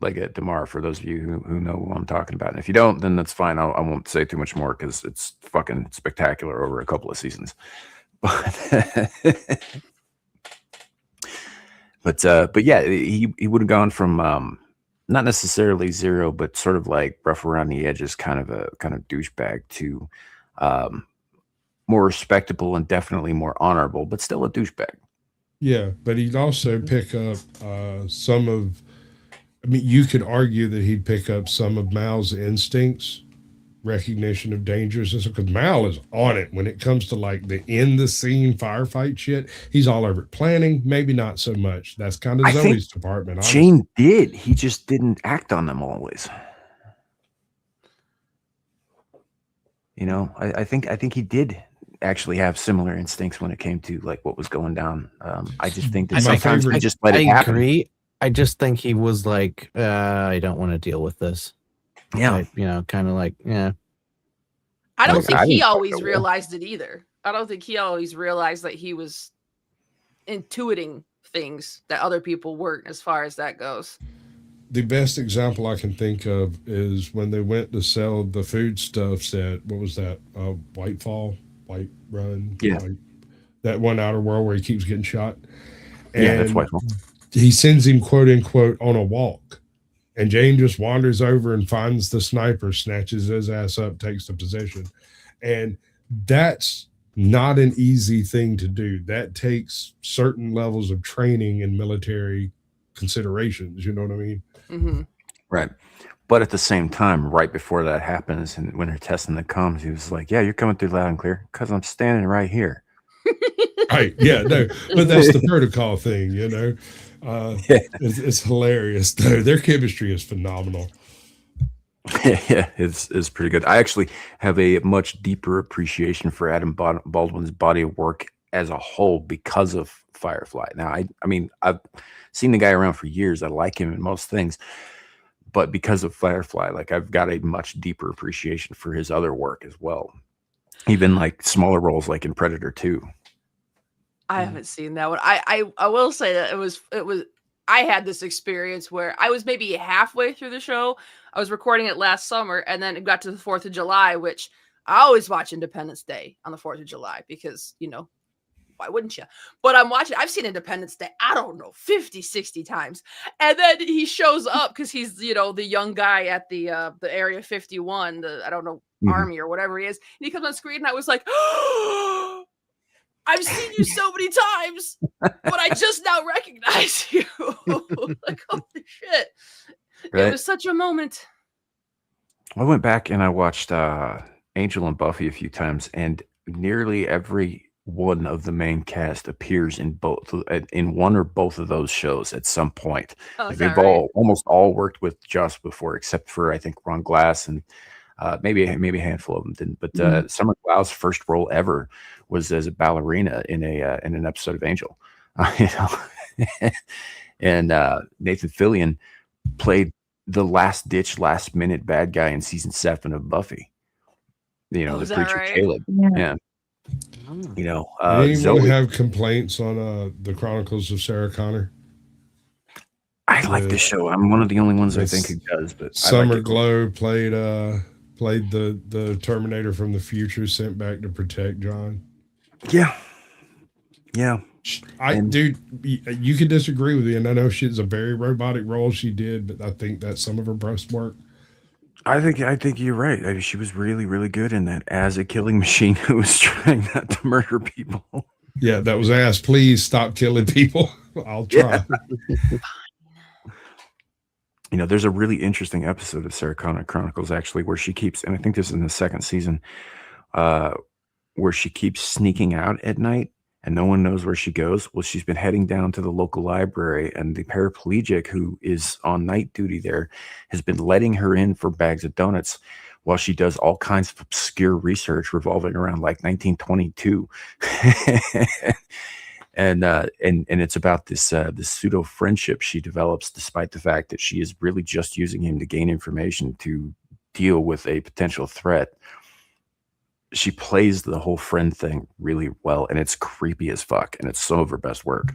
Like a Damar, for those of you who know who I'm talking about. And if you don't, then that's fine. I won't say too much more because it's fucking spectacular over a couple of seasons. But yeah, he would have gone from not necessarily zero, but sort of like rough around the edges, kind of douchebag, to more respectable and definitely more honorable, but still a douchebag. Yeah, but he'd also pick up some of, I mean, you could argue that he'd pick up some of Mal's instincts, recognition of dangers, because Mal is on it when it comes to like the in the scene firefight shit. He's all over it. Planning, maybe not so much. That's kind of I think Zoe's department. honestly. Jane did. He just didn't act on them always. You know, I think he did actually have similar instincts when it came to like what was going down. I just think that My sometimes favorite- we just let it I happen. agree. I just think he was like, I don't want to deal with this. Yeah. Type, kind of like, yeah. I don't Like, think I he didn't fucking always know. realized it either. I don't think he always realized that he was intuiting things that other people weren't, as far as that goes. The best example I can think of is when they went to sell the foodstuffs at, what was that? White Run. Yeah. That one Outer World where he keeps getting shot. Yeah, that's And why. he sends him, quote unquote, on a walk. And Jane just wanders over and finds the sniper, snatches his ass up, takes the position. And that's not an easy thing to do. That takes certain levels of training and military considerations. You know what I mean? Mm-hmm. Right. But at the same time, right before that happens, and when her testing comes, he was like, "Yeah, you're coming through loud and clear because I'm standing right here." Right. Yeah. No, but that's the protocol thing, It's hilarious, though. Their chemistry is phenomenal. Yeah, it's pretty good. I actually have a much deeper appreciation for Adam Baldwin's body of work as a whole because of Firefly. Now, I mean, I've seen the guy around for years. I like him in most things, but because of Firefly, like I've got a much deeper appreciation for his other work as well. Even like smaller roles, like in Predator 2. I haven't seen that one. I will say that it was I had this experience where I was maybe halfway through the show. I was recording it last summer, and then it got to the 4th of July, which I always watch Independence Day on the 4th of July because, why wouldn't you? But I've seen Independence Day, I don't know, 50, 60 times. And then he shows up because he's, the young guy at the Area 51, I don't know, army or whatever he is. And he comes on screen, and I was like, oh, I've seen you so many times, but I just now recognize you. Like, holy shit. Right? It was such a moment. I went back and I watched Angel and Buffy a few times, and nearly every one of the main cast appears in one or both of those shows at some point. Oh, Like is that they've right? almost all worked with Joss before, except for I think Ron Glass and maybe a handful of them didn't. But Summer Glau's first role ever was as a ballerina in an episode of Angel. And Nathan Fillion played the last minute bad guy in season 7 of Buffy. The is that preacher right? Caleb. Yeah. Yeah. Anyone Zoe, have complaints on the Chronicles of Sarah Connor? I like this show. I'm one of the only ones I It's think who does. But Summer I like it. Glow played the Terminator from the future sent back to protect John. Yeah. Dude, you can disagree with me, and I know she's a very robotic role she did, but I think that's some of her best work. I think you're right. I mean, she was really, really good in that as a killing machine who was trying not to murder people. Yeah, that was asked. Please stop killing people. I'll try. Yeah. There's a really interesting episode of Sarah Connor Chronicles actually where she keeps, and I think this is in the second season, where she keeps sneaking out at night and no one knows where she goes. Well, she's been heading down to the local library, and the paraplegic who is on night duty there has been letting her in for bags of donuts while she does all kinds of obscure research revolving around like 1922. And it's about this pseudo friendship she develops, despite the fact that she is really just using him to gain information to deal with a potential threat. She plays the whole friend thing really well, and it's creepy as fuck, and it's some of her best work.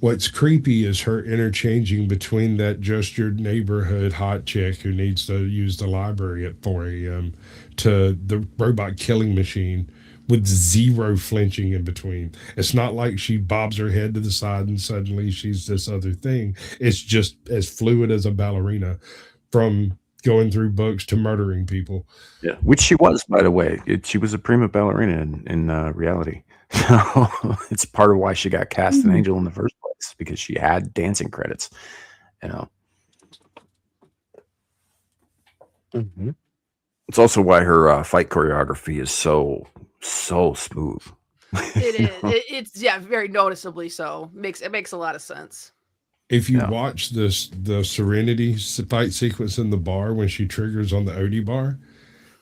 What's creepy is her interchanging between that just your neighborhood hot chick who needs to use the library at 4 a.m. to the robot killing machine with zero flinching in between. It's not like she bobs her head to the side and suddenly she's this other thing. It's just as fluid as a ballerina, from going through books to murdering people. Yeah, which she was, by the way. She was a prima ballerina in reality. So it's part of why she got cast in Angel in the first place, because she had dancing credits. It's also why her fight choreography is so smooth. It is. It's very noticeably so. It makes a lot of sense. If you watch the Serenity fight sequence in the bar when she triggers on the Odie bar,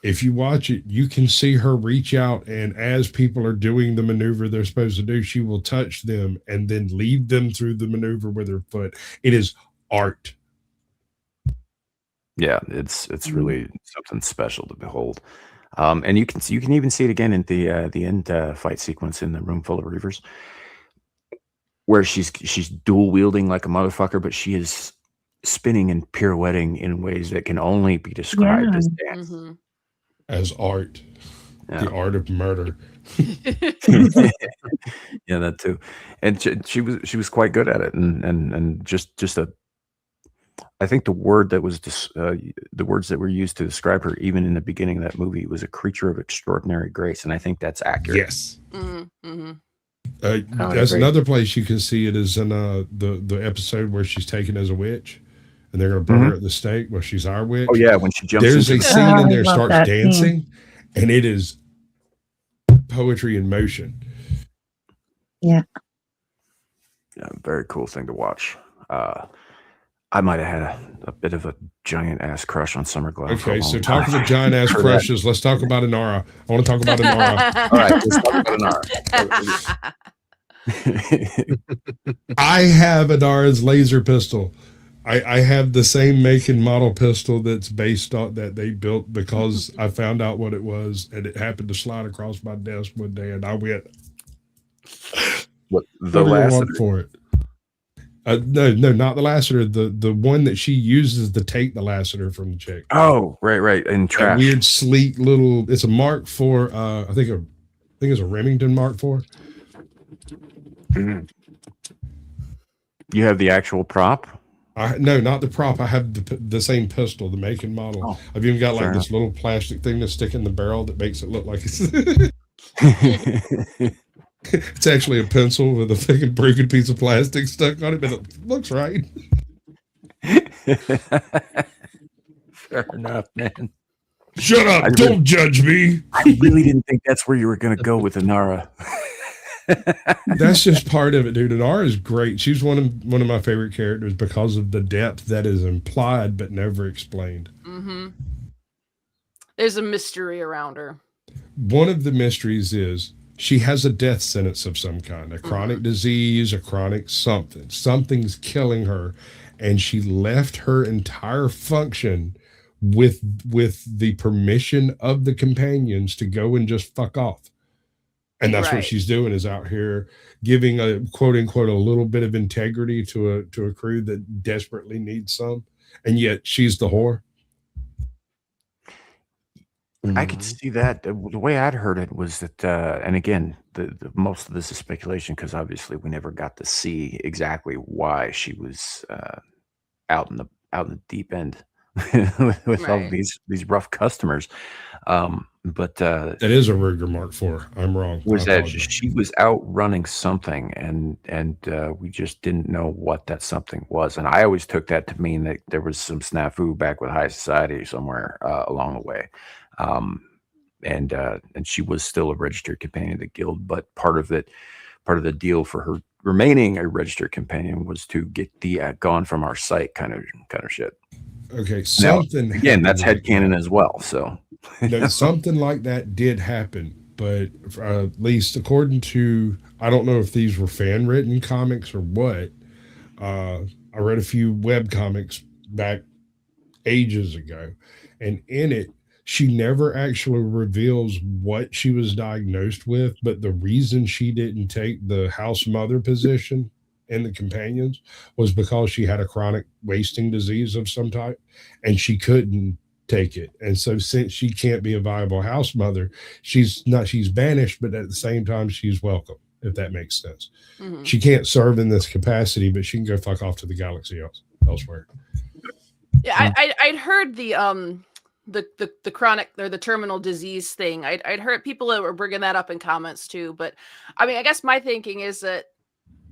if you watch it, you can see her reach out, and as people are doing the maneuver they're supposed to do, she will touch them and then lead them through the maneuver with her foot. It is art. Yeah, it's really something special to behold. And you can even see it again in the end fight sequence in the room full of Reavers, where she's dual wielding like a motherfucker, but she is spinning and pirouetting in ways that can only be described as dance. Mhm. As art. Yeah. The art of murder. Yeah, that too. And she was quite good at it, and just a. I think the word that was the words that were used to describe her, even in the beginning of that movie, was a creature of extraordinary grace, and I think that's accurate. Yes. Mm-hmm. That's another place you can see it is in the episode where she's taken as a witch, and they're going to burn her at the stake where she's our witch. Oh yeah, when she jumps. There's into a scene in there starts dancing, and it is poetry in motion. Yeah. Yeah, very cool thing to watch. I might have had a bit of a giant ass crush on Summer Glau. Okay, so talking about giant ass crushes, let's talk about Inara. I want to talk about Inara. All right, let's talk about Inara. I have Inara's laser pistol. I have the same make and model pistol that's based on that they built because I found out what it was, and it happened to slide across my desk one day, and I went. What the last for it? No, not the Lassiter. The one that she uses to take the Lassiter from the chick. Oh, right, and trash. That weird, sleek little. It's a Mark IV. I think it's a Remington Mark IV. Mm-hmm. You have the actual prop? No, not the prop. I have the same pistol, the make and model. Oh, I've even got like this little plastic thing to stick in the barrel that makes it look like it's. It's actually a pencil with a fucking broken piece of plastic stuck on it, but it looks right. Fair enough, man. Shut up! Don't judge me. I really didn't think that's where you were going to go with Inara. That's just part of it, dude. Inara is great. She's one of my favorite characters because of the depth that is implied but never explained. Mm-hmm. There's a mystery around her. One of the mysteries is she has a death sentence of some kind, a chronic disease, a chronic something. Something's killing her, and she left her entire function with the permission of the companions to go and just fuck off. And that's what she's doing, is out here giving a quote unquote a little bit of integrity to a crew that desperately needs some, and yet she's the whore. I could see that. The way I'd heard it was that, and again, the most of this is speculation because obviously we never got to see exactly why she was out in the deep end with all these rough customers. But that is a Ruger Mark IV. I'm wrong. Was that she was out running something, and we just didn't know what that something was. And I always took that to mean that there was some snafu back with high society somewhere along the way. And she was still a registered companion of the guild, but part of the deal for her remaining a registered companion was to get the gone from our site kind of shit. Okay, something now, again, that's headcanon as well. So no, something like that did happen, but at least according to, I don't know if these were fan written comics or what. I read a few web comics back ages ago, and in it, she never actually reveals what she was diagnosed with, but the reason she didn't take the house mother position in the companions was because she had a chronic wasting disease of some type, and she couldn't take it. And so since she can't be a viable house mother, she's banished, but at the same time, she's welcome, if that makes sense. Mm-hmm. She can't serve in this capacity, but she can go fuck off to the galaxy elsewhere. Yeah, I'd heard the chronic or the terminal disease thing. I'd heard people that were bringing that up in comments too. But I mean, I guess my thinking is that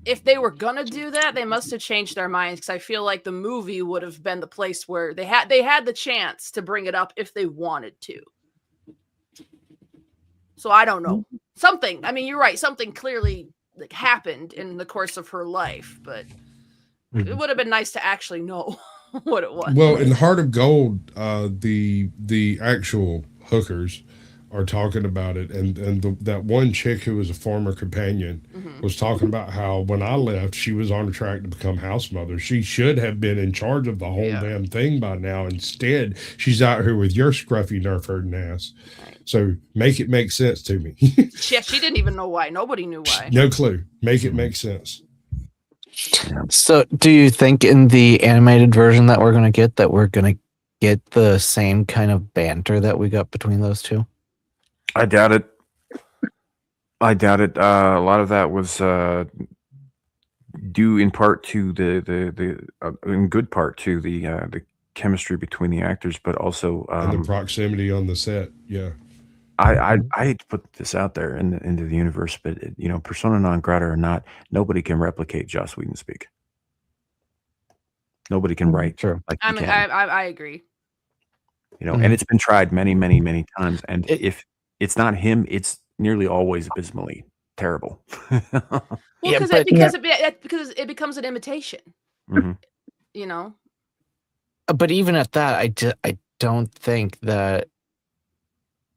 if they were gonna do that, they must have changed their minds, because I feel like the movie would have been the place where they had the chance to bring it up if they wanted to. So I don't know. Something. I mean, you're right. Something clearly happened in the course of her life, but it would have been nice to actually know what it was. Well, in Heart of Gold, the actual hookers are talking about it, and that one chick who was a former companion was talking about how when I left, she was on track to become house mother. She should have been in charge of the whole damn thing by now. Instead, she's out here with your scruffy nerf herding ass. Right. So make it make sense to me. Yeah, she didn't even know why. Nobody knew why. No clue. Make it make sense. So, do you think in the animated version that we're going to get the same kind of banter that we got between those two? I doubt it. A lot of that was due in part to in good part to the chemistry between the actors, but also and the proximity on the set. Yeah. I hate to put this out there into the universe, but persona non grata or not, nobody can replicate Joss Whedon speak. Nobody can write. Sure. Like I mean, I agree. And it's been tried many, many, many times. And if it's not him, it's nearly always abysmally terrible. Well, Yeah, because it becomes an imitation. Mhm. But even at that, I don't think that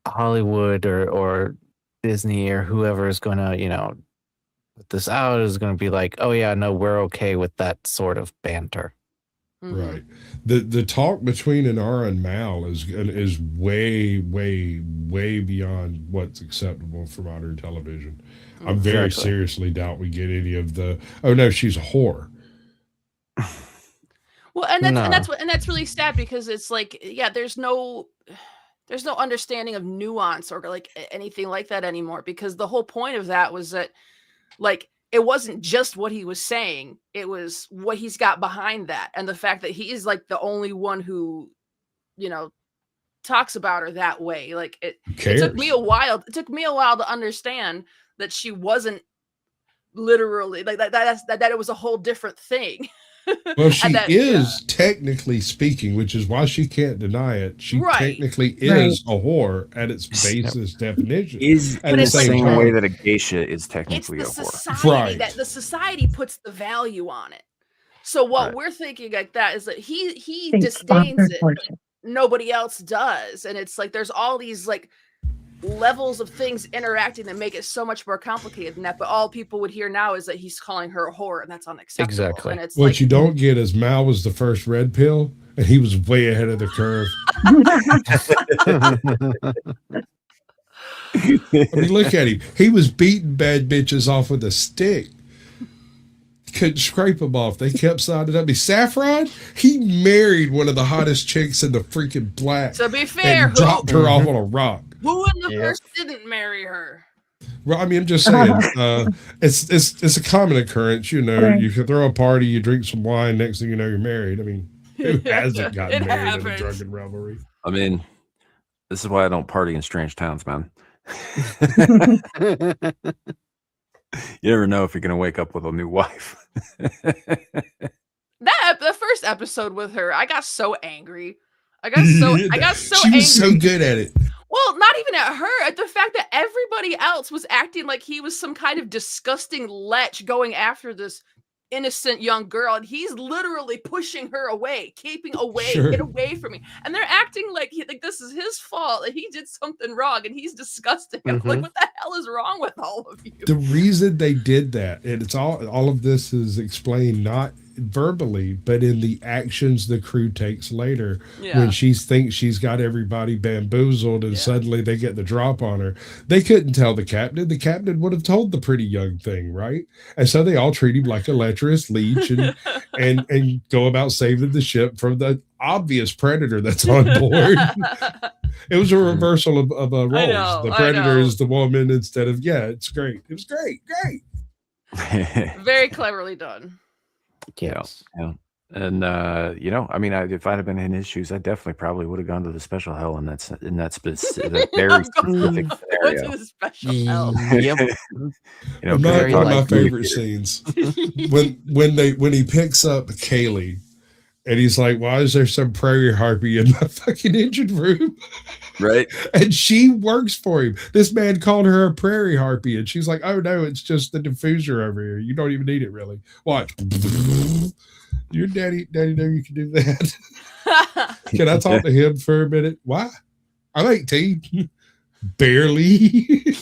Hollywood or Disney or whoever is going to, put this out is going to be like, oh yeah, no, we're okay with that sort of banter. Right. The talk between Inara and Mal is way, way, way beyond what's acceptable for modern television. I very seriously doubt we get any of the, oh no, she's a whore. Well, and that's really sad, because it's like, yeah, there's no understanding of nuance or like anything like that anymore, because the whole point of that was that, like, it wasn't just what he was saying, it was what he's got behind that, and the fact that he is like the only one who talks about her that way. Like, it took me a while to understand that she wasn't literally like that it was a whole different thing. Well, she is technically speaking, which is why she can't deny it. She technically is a whore at its basis definition. Is in the same way that a geisha is technically a whore. Society, that the society puts the value on it. So what we're thinking like that is that he disdains it. Nobody else does. And it's like there's all these like levels of things interacting that make it so much more complicated than that, but all people would hear now is that he's calling her a whore, and that's unacceptable. Exactly. And it's what you don't get is Mal was the first red pill, and he was way ahead of the curve. I mean, look at him. He was beating bad bitches off with a stick. Couldn't scrape them off. They kept signing up. Saffron, he married one of the hottest chicks in the freaking black. To be fair, and dropped her off on a rock. Who in the verse didn't marry her? Well, I mean, I'm just saying, it's a common occurrence. You can throw a party, you drink some wine, next thing you know, you're married. I mean, who hasn't gotten married in a drunken revelry? I mean, this is why I don't party in strange towns, man. You never know if you're gonna wake up with a new wife. The first episode with her, I got so angry. I got so she angry. was so good at it. Well, not even at her, at the fact that everybody else was acting like he was some kind of disgusting lech going after this innocent young girl, and he's literally pushing her away, keeping away, get away from me. And they're acting like this is his fault, that he did something wrong, and he's disgusting. I'm like, what the hell is wrong with all of you? The reason they did that, and it's all of this is explained not verbally, but in the actions the crew takes later, when she thinks she's got everybody bamboozled, and suddenly they get the drop on her. They couldn't tell the captain. The captain would have told the pretty young thing, right? And so they all treat him like a lecherous leech and go about saving the ship from the obvious predator that's on board. It was a reversal of roles. The predator is the woman instead of it's great. It was great. Very cleverly done. Yes. Yeah. And I mean, if I'd have been in his shoes, I definitely probably would have gone to the special hell in that specific, very specific scenario. Go to the special hell. Yep. One of my favorite scenes when he picks up Kaylee, and he's like, "Why is there some prairie harpy in my fucking engine room?" Right. And she works for him. This man called her a prairie harpy, and she's like, "Oh no, it's just the diffuser over here. You don't even need it, really. Watch." Your daddy know you can do that. Can I talk to him for a minute? Why? I'm 18. Barely.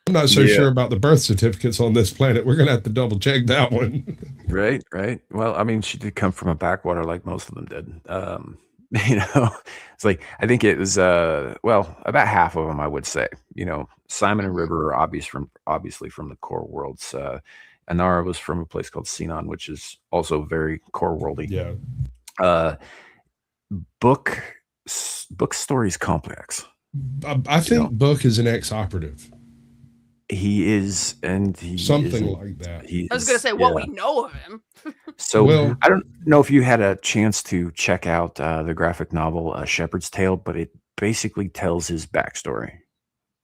I'm not so sure about the birth certificates on this planet. We're gonna have to double check that one. Right, right. Well, I mean, she did come from a backwater like most of them did. It's like I think it was well, about half of them I would say. Simon and River are obviously from the core worlds. Anara was from a place called Sinon, which is also very core worldy. Yeah. Book story's complex. I think Book is an ex-operative. He is, and he something isn't. like that. I was gonna say what we know of him. So I don't know if you had a chance to check out the graphic novel Shepherd's Tale, but it basically tells his backstory.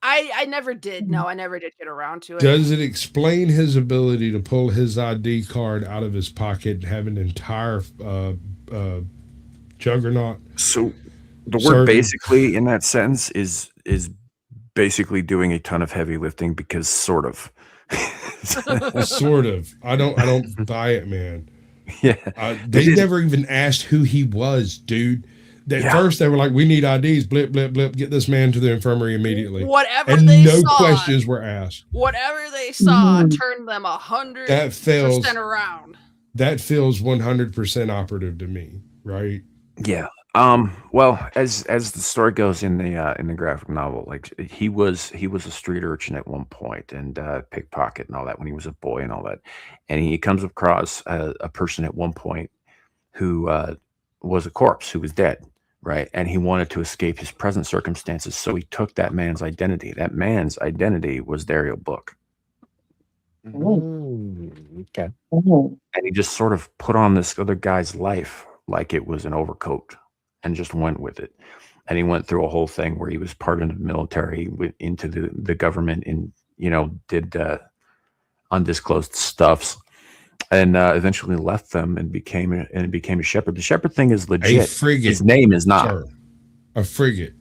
I never did. No, I never did get around to it. Does it explain his ability to pull his ID card out of his pocket and have an entire juggernaut? So the word basically in that sentence is basically doing a ton of heavy lifting because sort of. Sort of. I don't buy it, man. Yeah. They never even asked who he was, dude. At first, they were like, "We need IDs. Blip, blip, blip. Get this man to the infirmary immediately." Whatever they saw, questions were asked. Whatever they saw turned them 100% around. That feels 100% operative to me, right? Yeah. Well, as the story goes in the graphic novel, like he was a street urchin at one point and pickpocket and all that when he was a boy and all that, and he comes across a person at one point who was a corpse, who was dead, right? And he wanted to escape his present circumstances, so he took that man's identity. That man's identity was Dario Book. Okay. And he just sort of put on this other guy's life like it was an overcoat. And just went with it. And he went through a whole thing where he was part of the military, into the government, and did undisclosed stuffs, and eventually left them and became a shepherd. The shepherd thing is legit. A frigate. His name is not. Sir, a frigate.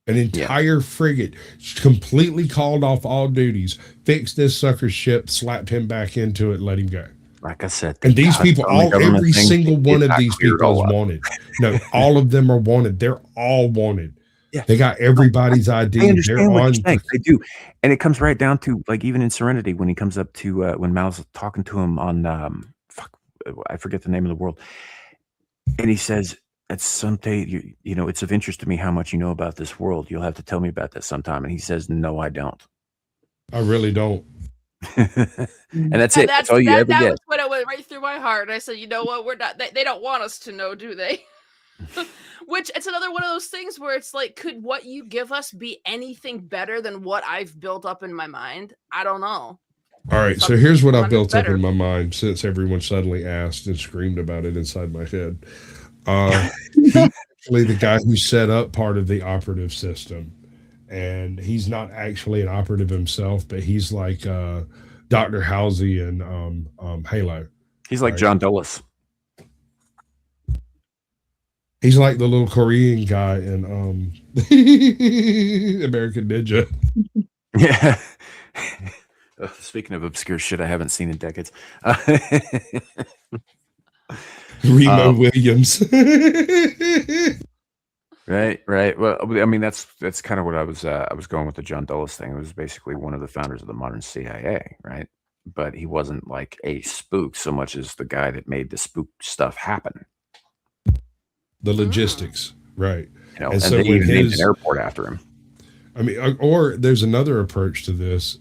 An entire frigate, completely called off all duties, fixed this sucker's ship, slapped him back into it, let him go. Like I said, and these people, every single one of these people is wanted. No, all of them are wanted. They're all wanted. Yeah. They got everybody's ID. I understand what you're saying. They do. And it comes right down to, like, even in Serenity, when he comes up to, when Mal's talking to him on, I forget the name of the world. And he says, at some day, it's of interest to me how much you know about this world. You'll have to tell me about that sometime. And he says, no, I don't. I really don't. And that's it. That's all you ever get. That was what it went right through my heart. I said, you know what? We're not. They don't want us to know, do they? Which it's another one of those things where it's like, could what you give us be anything better than what I've built up in my mind? I don't know. All right, so here's what I've built up in my mind since everyone suddenly asked and screamed about it inside my head. He's actually the guy who set up part of the operative system. And he's not actually an operative himself, but he's like Dr. Halsey and Halo. He's like John Dulles. He's like the little Korean guy in American Ninja. Yeah. Speaking of obscure shit I haven't seen in decades. Remo Williams. Right. Well, I mean, that's kind of what I was going with the John Dulles thing. It was basically one of the founders of the modern CIA, right? But he wasn't like a spook so much as the guy that made the spook stuff happen. The logistics, right? And so they even named an airport after him. I mean, or there's another approach to this.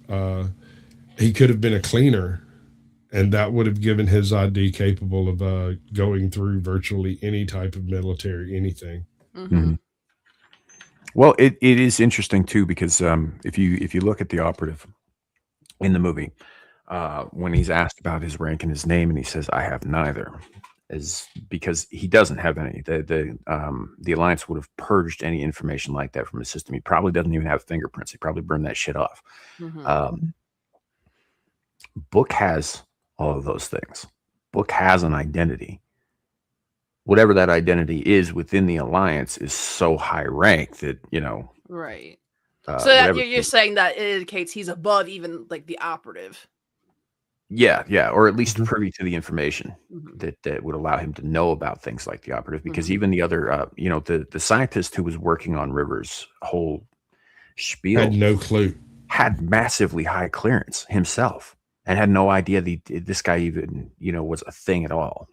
He could have been a cleaner, and that would have given his ID capable of going through virtually any type of military anything. Mm-hmm. Well, it is interesting too, because if you look at the operative in the movie, when he's asked about his rank and his name, and he says, "I have neither," is because he doesn't have any. The Alliance would have purged any information like that from his system. He probably doesn't even have fingerprints. He probably burned that shit off. Mm-hmm. Book has all of those things. Book has an identity. Whatever that identity is within the Alliance is so high rank that, right. So that you're saying that it indicates he's above even like the operative. Yeah, or at least Mhm. privy to the information Mhm. that would allow him to know about things like the operative. Because Mhm. even the other, the scientist who was working on Rivers' whole Had spiel no clue. had massively high clearance himself and had no idea this guy even was a thing at all.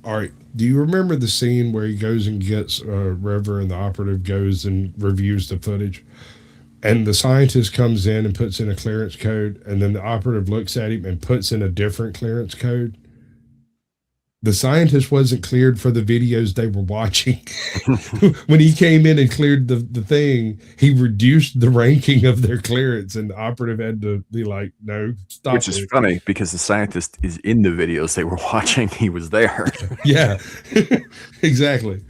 All right. Do you remember the scene where he goes and gets River and the operative goes and reviews the footage? And the scientist comes in and puts in a clearance code, and then the operative looks at him and puts in a different clearance code. The scientist wasn't cleared for the videos they were watching. When he came in and cleared the thing, he reduced the ranking of their clearance, and the operative had to be like, no, stop Which is it. funny because the scientist is in the videos they were watching. He was there. Yeah, exactly.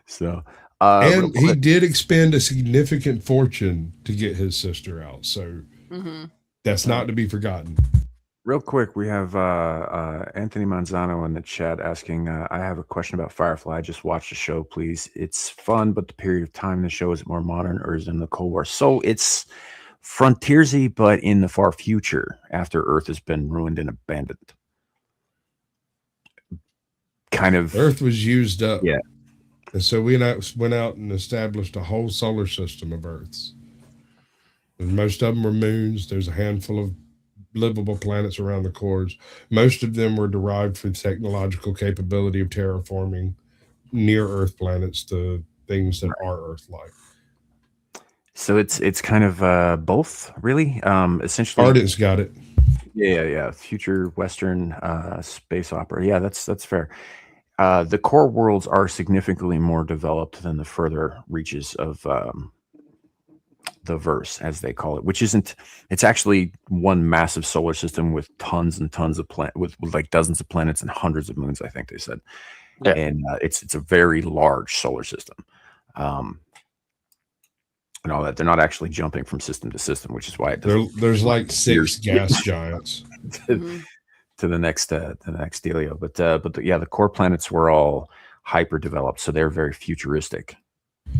So, And he did expend a significant fortune to get his sister out. So that's not to be forgotten. real quick, we have Anthony Manzano in the chat asking, I have a question about Firefly. I just watched the show, please. It's fun, but the period of time in the show, is it more modern or is it in the Cold War? So it's frontiersy, but in the far future, after Earth has been ruined and abandoned. Kind of. Earth was used up. Yeah. And so we went out and established a whole solar system of Earths. And most of them were moons. There's a handful of livable planets around the cores. Most of them were derived from technological capability of terraforming near Earth planets to things that are Earth-like. So it's kind of both, really. Essentially, Ardent's got it. Yeah. Future Western space opera. Yeah, that's fair. The core worlds are significantly more developed than the further reaches of the verse, as they call it, which isn't. It's actually one massive solar system with tons and tons of with like dozens of planets and hundreds of moons, I think they said. Yeah. And it's a very large solar system. And all that. They're not actually jumping from system to system, which is why it doesn't. There's like 6 gas giants to the next dealio. But the core planets were all hyper developed, so they're very futuristic.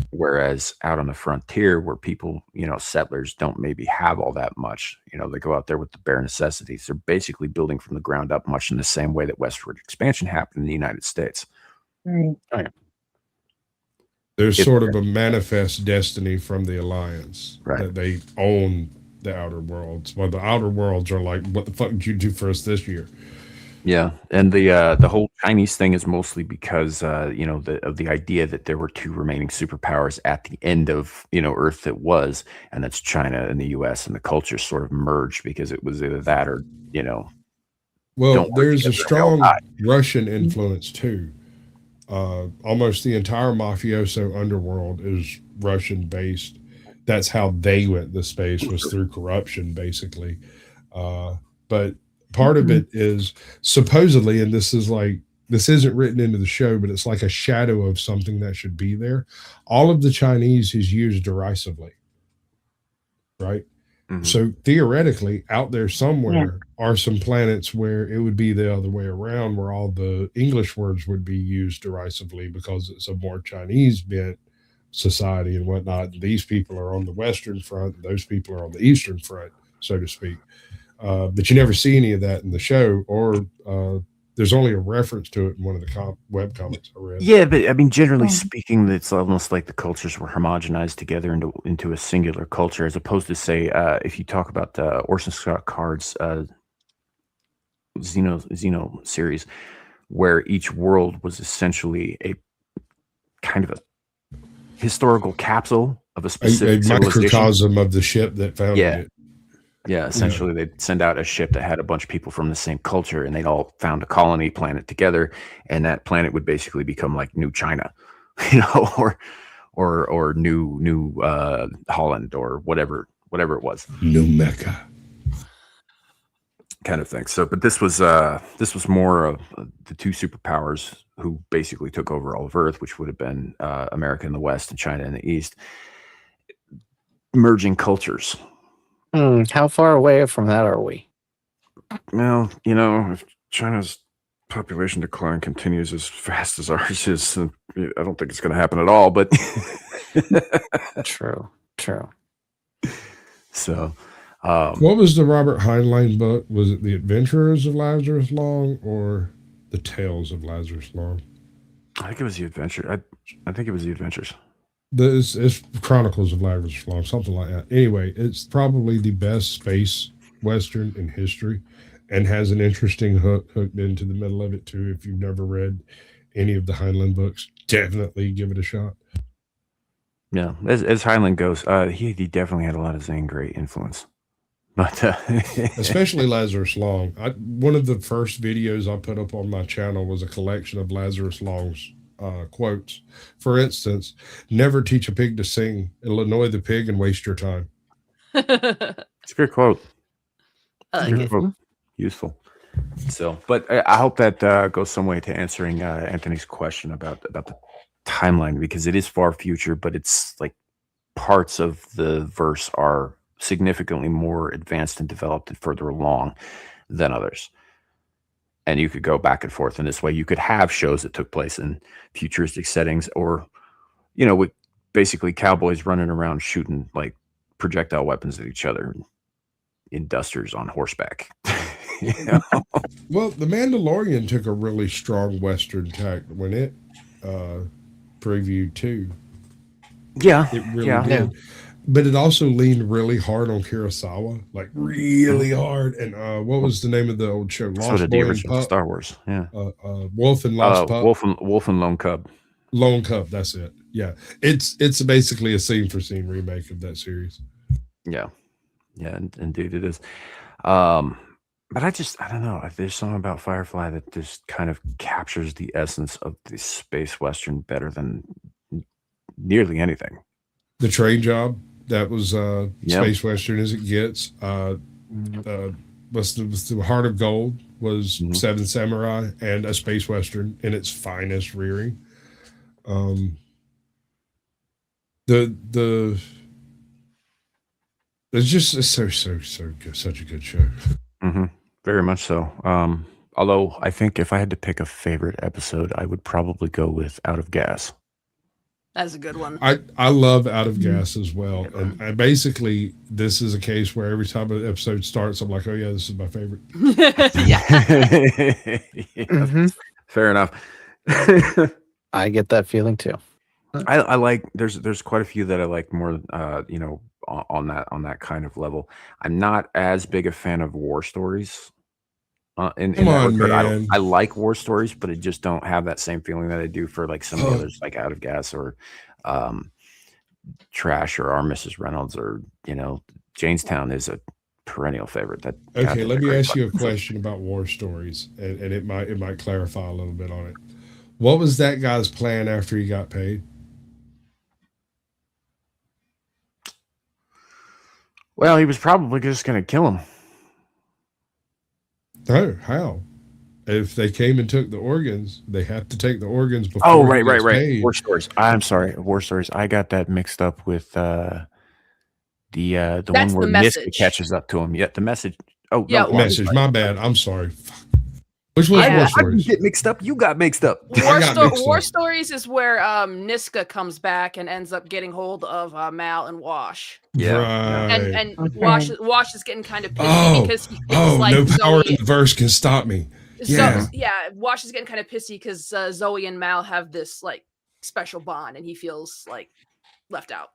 Whereas out on the frontier, where people, settlers don't maybe have all that much, they go out there with the bare necessities. They're basically building from the ground up, much in the same way that westward expansion happened in the United States. Right. There's sort of a manifest destiny from the Alliance that they own the outer worlds. Well, the outer worlds are like, what the fuck did you do for us this year? Yeah, and the whole Chinese thing is mostly because of the idea that there were 2 remaining superpowers at the end of Earth that was, and that's China and the U.S. and the cultures sort of merged because it was either that or Well, there's a strong Russian influence too. Almost the entire mafioso underworld is Russian based. That's how they went to space, was through corruption, basically. But part of it is supposedly, and this isn't written into the show, but it's like a shadow of something that should be there. All of the Chinese is used derisively, right? Mm-hmm. So theoretically, out there somewhere are some planets where it would be the other way around, where all the English words would be used derisively because it's a more Chinese bent society and whatnot. These people are on the Western front, and those people are on the Eastern front, so to speak. But you never see any of that in the show, or there's only a reference to it in one of the web comics I read. Yeah, but I mean, generally speaking, it's almost like the cultures were homogenized together into a singular culture, as opposed to, say, if you talk about Orson Scott Card's Xeno series, where each world was essentially a kind of a historical capsule of a specific microcosm of the ship that founded it. Yeah, essentially they'd send out a ship that had a bunch of people from the same culture, and they'd all found a colony planet together, and that planet would basically become like New China, or New Holland, or whatever it was. New Mecca. Kind of thing. So, but this was more of the 2 superpowers who basically took over all of Earth, which would have been America in the West and China in the East, merging cultures. How far away from that are we? Well, if China's population decline continues as fast as ours is, I don't think it's going to happen at all. But True. So, What was the Robert Heinlein book? Was it The Adventurers of Lazarus Long or The Tales of Lazarus Long? I think it was the Adventure. I think it was the Adventures. It's Chronicles of Lazarus Long, something like that. Anyway, it's probably the best space western in history, and has an interesting hooked into the middle of it too. If you've never read any of the Heinlein books, definitely give it a shot. Yeah, as Heinlein goes, he definitely had a lot of Zane Grey influence, but especially Lazarus Long. One of the first videos I put up on my channel was a collection of Lazarus Long's quotes. For instance, never teach a pig to sing. It'll annoy the pig and waste your time. It's a good quote. Good quote. Useful. So, but I hope that goes some way to answering Anthony's question about the timeline, because it is far future, but it's like parts of the verse are significantly more advanced and developed and further along than others. And you could go back and forth in this way. You could have shows that took place in futuristic settings, or, with basically cowboys running around shooting like projectile weapons at each other in dusters on horseback. Well, The Mandalorian took a really strong Western tack when it previewed too. Yeah, it really did. But it also leaned really hard on Kurosawa, like really hard. And what was the name of the old show? So did the original Star Wars. Yeah, Wolf and Lost Pup. Wolf and Lone Cub. Lone Cub. That's it. Yeah, it's basically a scene for scene remake of that series. Yeah, indeed it is. But I don't know. There's something about Firefly that just kind of captures the essence of the space western better than nearly anything. The Train Job, that was space western as it gets. Was the Heart of Gold was Seven Samurai and a space western in its finest rearing. It's so good, such a good show. Mm-hmm. Very much so. Although I think if I had to pick a favorite episode, I would probably go with Out of Gas. That's a good one. I love Out of Gas as well. And I basically, this is a case where every time an episode starts, I'm like, oh yeah, this is my favorite. Fair enough. I get that feeling too. I like, there's quite a few that I like more, on that kind of level. I'm not as big a fan of war stories. I like war stories, but I just don't have that same feeling that I do for like some of the others, like Out of Gas or Trash or Our Mrs. Reynolds, or Janestown is a perennial favorite. Okay, let me ask you a question about war stories, and it might clarify a little bit on it. What was that guy's plan after he got paid? Well, he was probably just going to kill him. No, how? If they came and took the organs, they have to take the organs before. Oh, right. War Stories. I'm sorry, War Stories. I got that mixed up with the one where Niska catches up to him. Yeah, The Message. Oh, yeah, no, Message. My bad. I'm sorry. Which was War Stories? I get mixed up. You got mixed up. War Stories is where Niska comes back and ends up getting hold of Mal and Wash. Yeah, right. And Wash is getting kind of pissy because he thinks like no power Zoe, in the verse can stop me. Yeah, Wash is getting kind of pissy because Zoe and Mal have this like special bond, and he feels like left out.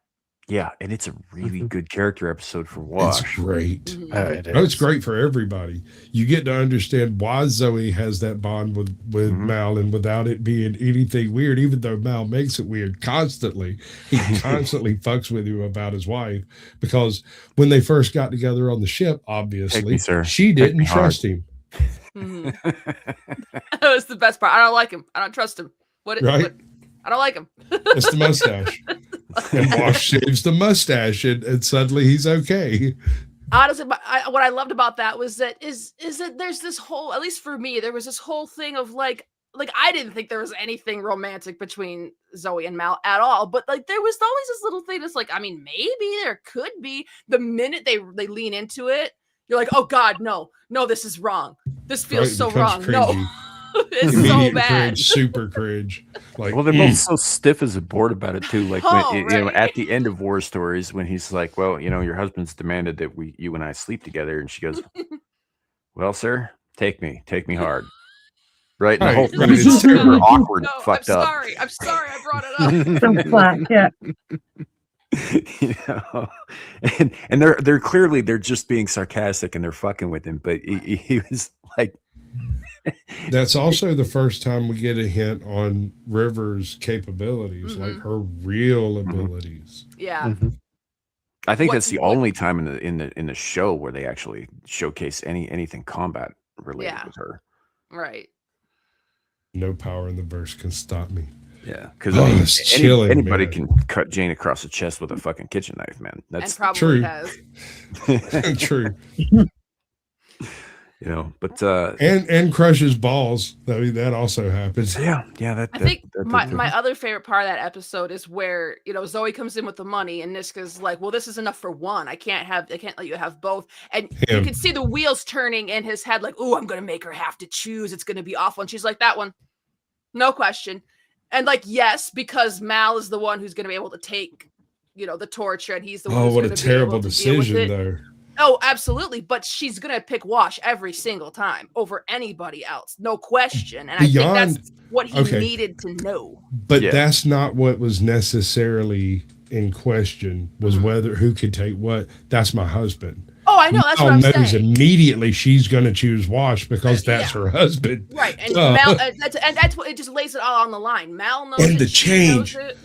Yeah, and it's a really good character episode for Wash. It's great. It's great for everybody. You get to understand why Zoe has that bond with Mal, and without it being anything weird, even though Mal makes it weird constantly, he constantly fucks with you about his wife, because when they first got together on the ship, obviously, she didn't trust him. That was the best part. I don't like him. I don't trust him. What I don't like him. It's the mustache. And Wash shaves the mustache, and suddenly he's okay. Honestly, what I loved about that was that is that there's this whole, at least for me, there was this whole thing of like I didn't think there was anything romantic between Zoe and Mal at all, but like there was always this little thing that's like, I mean, maybe there could be. The minute they lean into it, you're like, oh God, no, this is wrong. This feels so wrong. Cringy. No. It's so Immediate bad. cringe, super cringe. Like, Well, they're both so stiff as a board about it too. Like Oh, when, you know, right. at the end of War Stories, when he's like, "Well, you know, your husband's demanded that you and I sleep together," and she goes, "Well, sir, take me hard." Right, and the whole Right, thing right. is It's super terrible. awkward, No, and fucked up. I'm sorry I brought it up. So flat, yeah. You know, and they're clearly they're just being sarcastic and they're fucking with him, but he was like, That's also the first time we get a hint on River's capabilities, like her real abilities. Yeah. I think What- that's the what- only time in the show where they actually showcase anything combat related Yeah. with her. Right. No power in the verse can stop me. Yeah, because Oh, it's chilling, anybody man. can cut Jane across the chest with a fucking kitchen knife, man. And That's probably true. has. True. you know, but And crushes balls. I mean, that also happens. yeah, that. I think that- my other favorite part of that episode is where, you know, Zoe comes in with the money and Niska's like, well, this is enough for one. I can't let you have both. And you Him. can see the wheels turning in his head, like, oh, I'm gonna make her have to choose. It's gonna be awful. And she's like, that one. No question. And like, yes, because Mal is the one who's gonna be able to take, you know, the torture, and he's the one Oh, who's what a gonna be able terrible to deal with decision, it. though. Oh, absolutely. But she's going to pick Wash every single time over anybody else. No question. And I think that's what he needed to know. But Yeah. that's not what was necessarily in question, was whether who could take what. That's my husband. Oh, I know. That's what Mal I'm knows saying. immediately she's going to choose Wash because that's her husband. Right. And Duh. Mal, that's what it just lays it all on the line. Mal knows And it, the she knows change. it.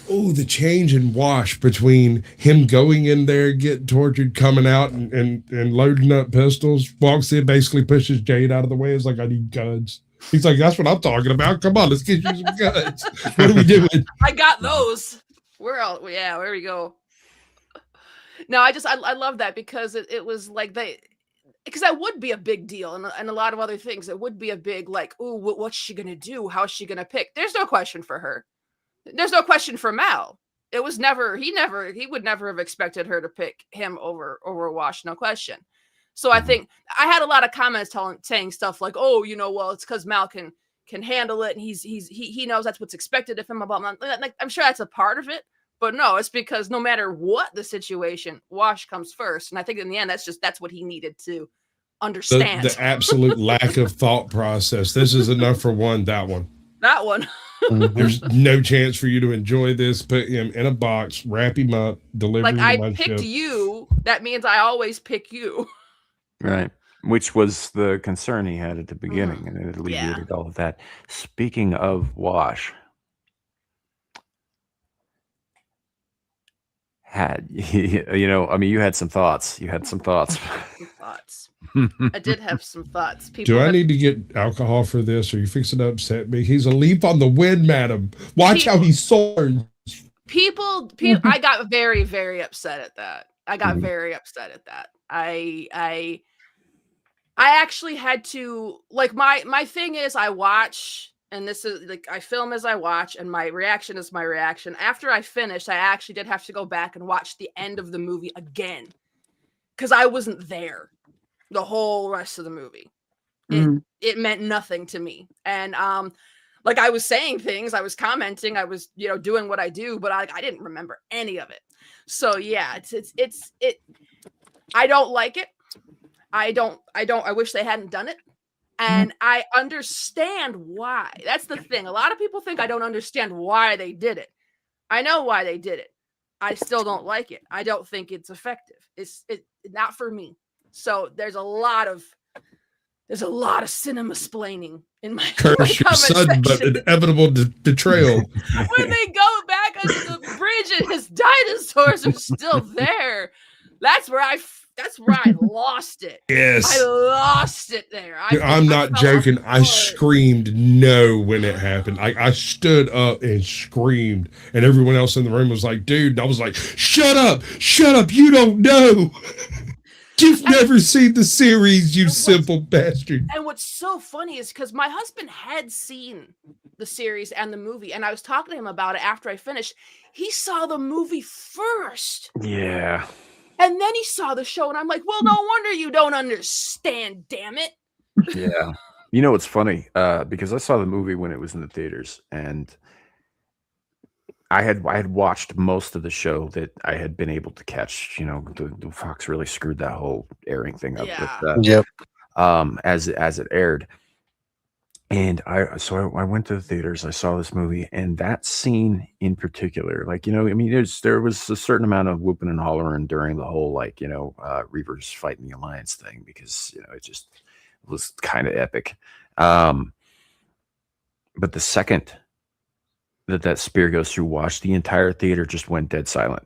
Oh, the change in Wash between him going in there, getting tortured, coming out and loading up pistols, walks in, basically pushes Jade out of the way. It's like, I need guns. He's like, that's what I'm talking about. Come on, let's get you some guns. What are we doing? I got those. Where we go. No, I love that because it was like because that would be a big deal, and a lot of other things. It would be a big, like, ooh, what's she gonna do? How's she gonna pick? There's no question for her. There's no question for Mal. It was he would never have expected her to pick him over Wash, no question. So I think I had a lot of comments saying stuff like, oh, you know, well, it's because Mal can handle it, and he knows that's what's expected of him. Like, I'm sure that's a part of it, but no, it's because no matter what the situation, Wash comes first, and I think in the end that's what he needed to understand. The absolute lack of thought process. This is enough for one. That one. That one. There's no chance for you to enjoy this. Put him in a box, wrap him up, deliver Like, him to I my picked ship. you. That means I always pick you. Right. Which was the concern he had at the beginning, and it alleviated all of that. Speaking of Wash, you had some thoughts. You had some thoughts. I did have some thoughts. Do I need to get alcohol for this? Are you fixing to upset me? He's a leap on the wind, madam. Watch how he soars. People, I got very, very upset at that. I got very upset at that. I actually had to, like, my thing is I watch, and this is like, I film as I watch, and my reaction is my reaction. After I finished, I actually did have to go back and watch the end of the movie again because I wasn't there the whole rest of the movie. It meant nothing to me. And like, I was saying things, I was commenting, I was, you know, doing what I do, but I didn't remember any of it. So yeah, it's I don't like it. I wish they hadn't done it. And I understand why. That's the thing. A lot of people think I don't understand why they did it. I know why they did it. I still don't like it. I don't think it's effective. It's not for me. So there's a lot of cinema splaining in my Curse your son, but inevitable betrayal. When they go back under the bridge and his dinosaurs are still there, that's where I lost it. Yes. I lost it there. I'm not joking. I screamed no when it happened. I stood up and screamed, and everyone else in the room was like, dude. And I was like, shut up. You don't know. You've never seen the series, you simple bastard. And what's so funny is because my husband had seen the series and the movie, and I was talking to him about it after I finished. He saw the movie first. Yeah. And then he saw the show, and I'm like, well, no wonder you don't understand, damn it. Yeah. You know, it's funny because I saw the movie when it was in the theaters, and I had watched most of the show that I had been able to catch. You know, the Fox really screwed that whole airing thing up Yeah. Yep. as it aired. And I went to the theaters. I saw this movie, and that scene in particular, like, you know, I mean, there was a certain amount of whooping and hollering during the whole, like, you know, Reavers fighting the Alliance thing, because, you know, it just was kind of epic. But the second that spear goes through Wash, the entire theater just went dead silent.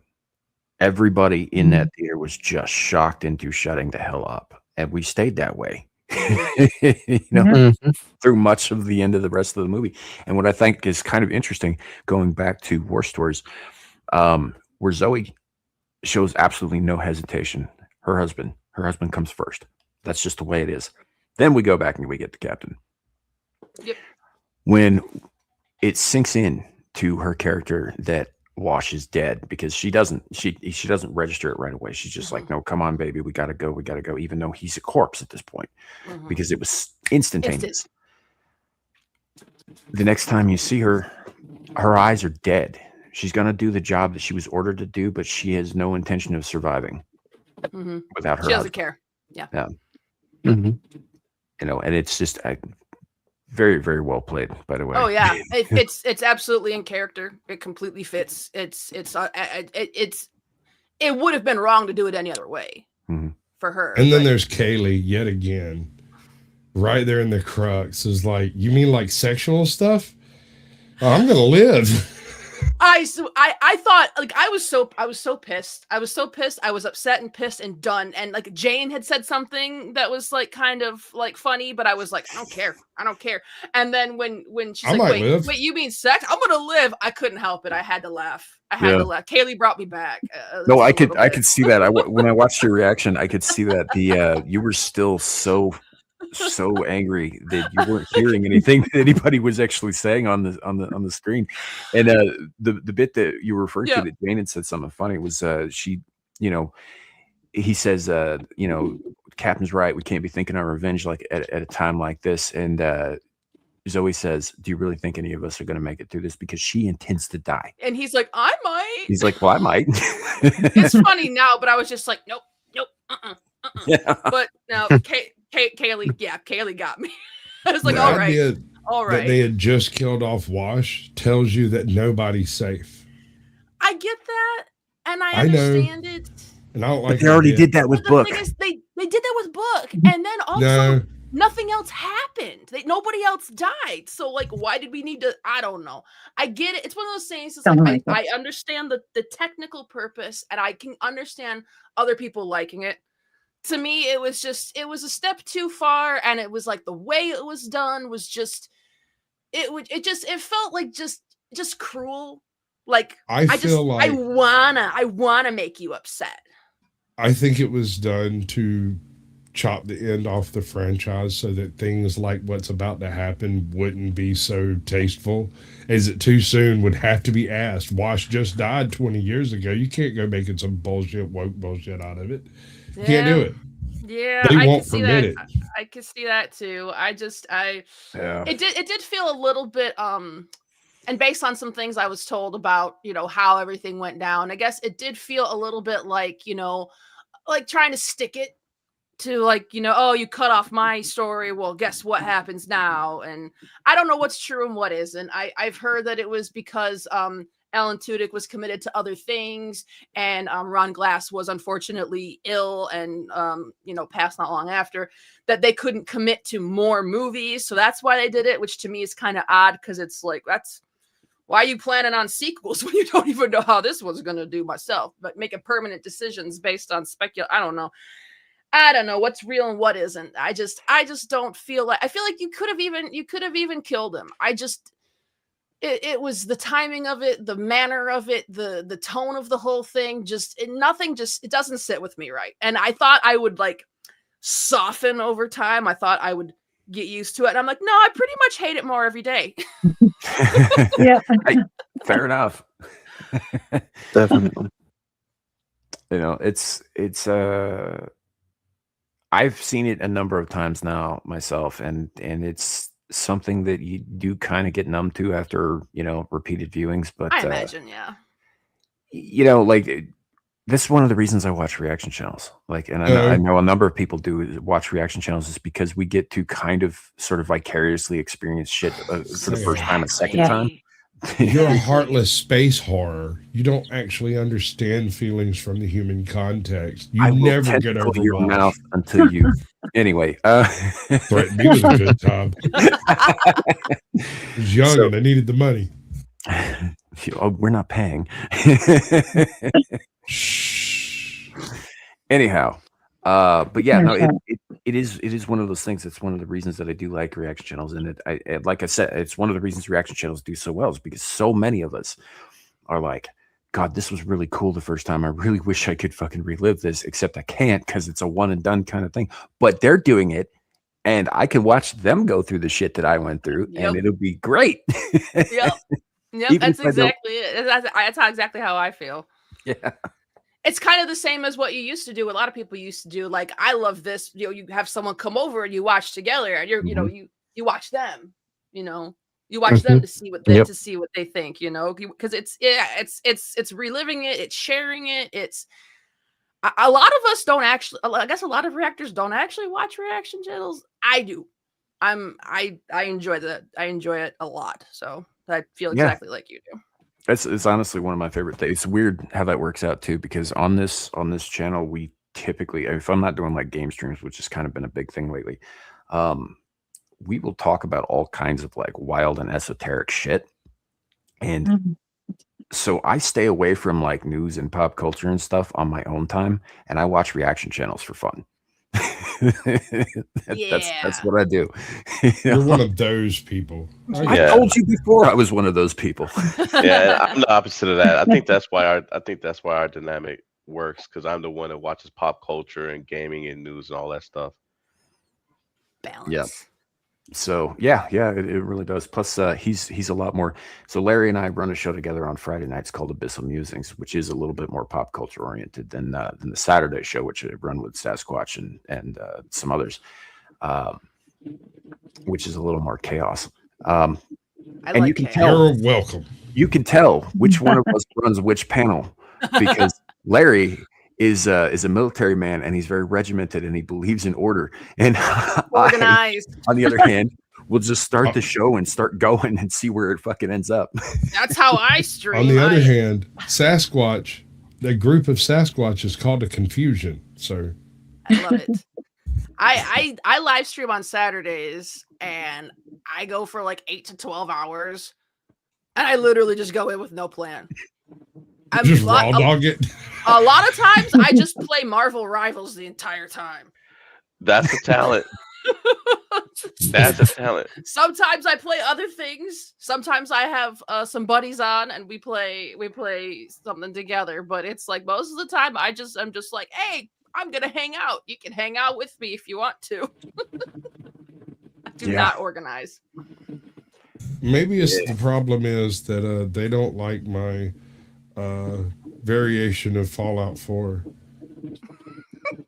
Everybody in that theater was just shocked into shutting the hell up, and we stayed that way. You know, Mhm. through much of the end of the rest of the movie. And what I think is kind of interesting, going back to War Stories, where Zoe shows absolutely no hesitation. Her husband comes first. That's just the way it is. Then we go back and we get the captain. Yep. When it sinks in to her character that Wash is dead, because she doesn't register it right away. She's just like, no, come on, baby, we gotta go, even though he's a corpse at this point, because it was instantaneous. The next time you see her, her eyes are dead. She's gonna do the job that she was ordered to do, but she has no intention of surviving without her. She doesn't care. Yeah. Mhm. You know, and it's just very, very well played, by the way. Oh yeah, it's absolutely in character. It completely fits. It would have been wrong to do it any other way for her. And then there's Kaylee yet again, right there in the crux. Is like, you mean like sexual stuff? Oh, I'm gonna live. I thought, like, I was so pissed. I was so pissed. I was upset and pissed and done. And like Jane had said something that was like kind of like funny, but I was like, I don't care. And then when she's I like, might live. wait, you mean sex? I'm gonna live. I couldn't help it. I had to laugh. To laugh. Kaylee brought me back. No, I could see that. When I watched your reaction, I could see that you were still so angry that you weren't hearing anything that anybody was actually saying on the screen. And the bit that you were referring to, that Jane had said something funny, was she, you know, he says, you know, Captain's right, we can't be thinking on revenge like at a time like this. And Zoe says, do you really think any of us are going to make it through this? Because she intends to die. And he's like, I might. He's like, well, I might. It's funny now, but I was just like, nope. Yeah. But no, Kaylee got me. I was like, all right. That they had just killed off Wash tells you that nobody's safe. I get that, and I understand it. And I don't like. But they already did that with Book. The thing is, they did that with Book, and then also nothing else happened. Nobody else died. So like, why did we need to? I don't know. I get it. It's one of those things. It's like I understand the technical purpose, and I can understand other people liking it. To me, it was a step too far, and it was like the way it was done was just it felt like just cruel. Like I wanna make you upset. I think it was done to chop the end off the franchise so that things like what's about to happen wouldn't be so tasteful. Is it too soon would have to be asked. Wash just died 20 years ago. You can't go making some woke bullshit out of it. You can't do it. Yeah, they won't permit it. I could see that too. It did feel a little bit and based on some things I was told about, you know, how everything went down, I guess it did feel a little bit like, you know, like trying to stick it to like, you know, oh, you cut off my story. Well, guess what happens now? And I don't know what's true and what isn't. I've heard that it was because Alan Tudyk was committed to other things, and Ron Glass was unfortunately ill and you know, passed not long after, that they couldn't commit to more movies. So that's why they did it, which to me is kind of odd, because it's like, that's why are you planning on sequels when you don't even know how this was going to do myself, but making permanent decisions based on I don't know what's real and what isn't. I just don't feel like, I feel like you could have even killed him. It was the timing of it, the manner of it, the tone of the whole thing. It doesn't sit with me right. And I thought I would like soften over time. I thought I would get used to it. And I'm like, no, I pretty much hate it more every day. Yeah. Fair enough. Definitely. You know, it's I've seen it a number of times now myself, and it's something that you do kind of get numb to after, repeated viewings. But I imagine, yeah. like this is one of the reasons I watch reaction channels. Like, and I know a number of people do watch reaction channels is because we get to kind of sort of vicariously experience shit for the first time, a second time. You're a heartless space horror. You don't actually understand feelings from the human context. You never get over your mouth until you. Anyway, threatened me with a good time. I was young and I needed the money. We're not paying. Anyhow, but yeah, no, it is one of those things. It's one of the reasons that I do like reaction channels, and like I said, it's one of the reasons reaction channels do so well is because so many of us are like, God, this was really cool the first time. I really wish I could fucking relive this, except I can't because it's a one and done kind of thing. But they're doing it, and I can watch them go through the shit that I went through, and it'll be great. Yep, that's exactly it. That's exactly how I feel. Yeah. It's kind of the same as what you used to do. A lot of people used to do. Like, I love this. You have someone come over and you watch together, and you're, you watch them. You watch them to see what they think. Because it's reliving it. It's sharing it. It's a lot of us don't actually. I guess a lot of reactors don't actually watch reaction channels. I do. I enjoy that. I enjoy it a lot. So I feel exactly like you do. It's honestly one of my favorite things. It's weird how that works out too, because on this channel, we typically, if I'm not doing like game streams, which has kind of been a big thing lately, we will talk about all kinds of like wild and esoteric shit. And so I stay away from like news and pop culture and stuff on my own time, and I watch reaction channels for fun. That's what I do. You're one of those people. I told you before I was one of those people. Yeah, I'm the opposite of that. I think that's why our dynamic works, because I'm the one that watches pop culture and gaming and news and all that stuff. Balance. Yeah. So it really does. Plus, he's a lot more. So Larry and I run a show together on Friday nights called Abyssal Musings, which is a little bit more pop culture oriented than the Saturday show, which I run with Sasquatch and some others, which is a little more chaos. And you can tell. You're welcome. You can tell which one of us runs which panel, because Larry is a military man, and he's very regimented, and he believes in order. And organized. On the other hand, we'll just start the show and start going and see where it fucking ends up. That's how I stream. On the other hand, Sasquatch, the group of Sasquatch is called a confusion. So I love it. I live stream on Saturdays, and I go for like 8 to 12 hours, and I literally just go in with no plan. Just raw dog it. A lot of times I just play Marvel Rivals the entire time. That's a talent. That's a talent. Sometimes I play other things. Sometimes I have some buddies on, and we play something together. But it's like most of the time I'm just like, hey, I'm gonna hang out. You can hang out with me if you want to. I do not organize. Maybe the problem is that they don't like my variation of Fallout 4.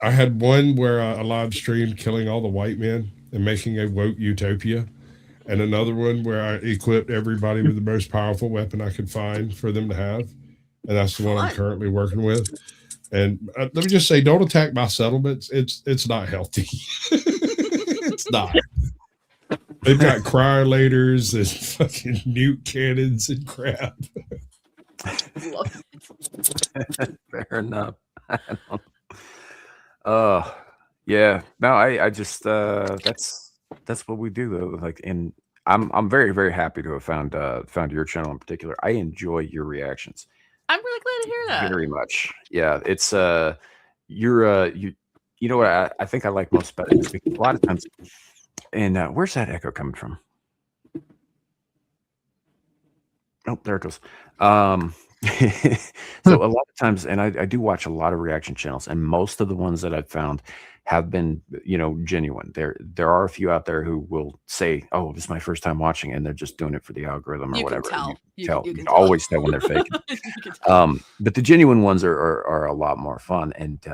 I had one where I live streamed killing all the white men and making a woke utopia, and another one where I equipped everybody with the most powerful weapon I could find for them to have, and that's the one I'm currently working with. And let me just say, don't attack my settlements. It's not healthy. It's not. They've got cryolators and fucking nuke cannons and crap. Fair enough. Yeah. No, I just that's what we do though. Like, and I'm very, very happy to have found your channel in particular. I enjoy your reactions. I'm really glad to hear that. Very much. Yeah. It's you know what I think I like most about it is because a lot of times, and where's that echo coming from? Oh, there it goes. So a lot of times, and I do watch a lot of reaction channels, and most of the ones that I've found have been, genuine. There are a few out there who will say, "Oh, this is my first time watching," and they're just doing it for the algorithm or whatever. You can always tell when they're fake. But the genuine ones are a lot more fun, and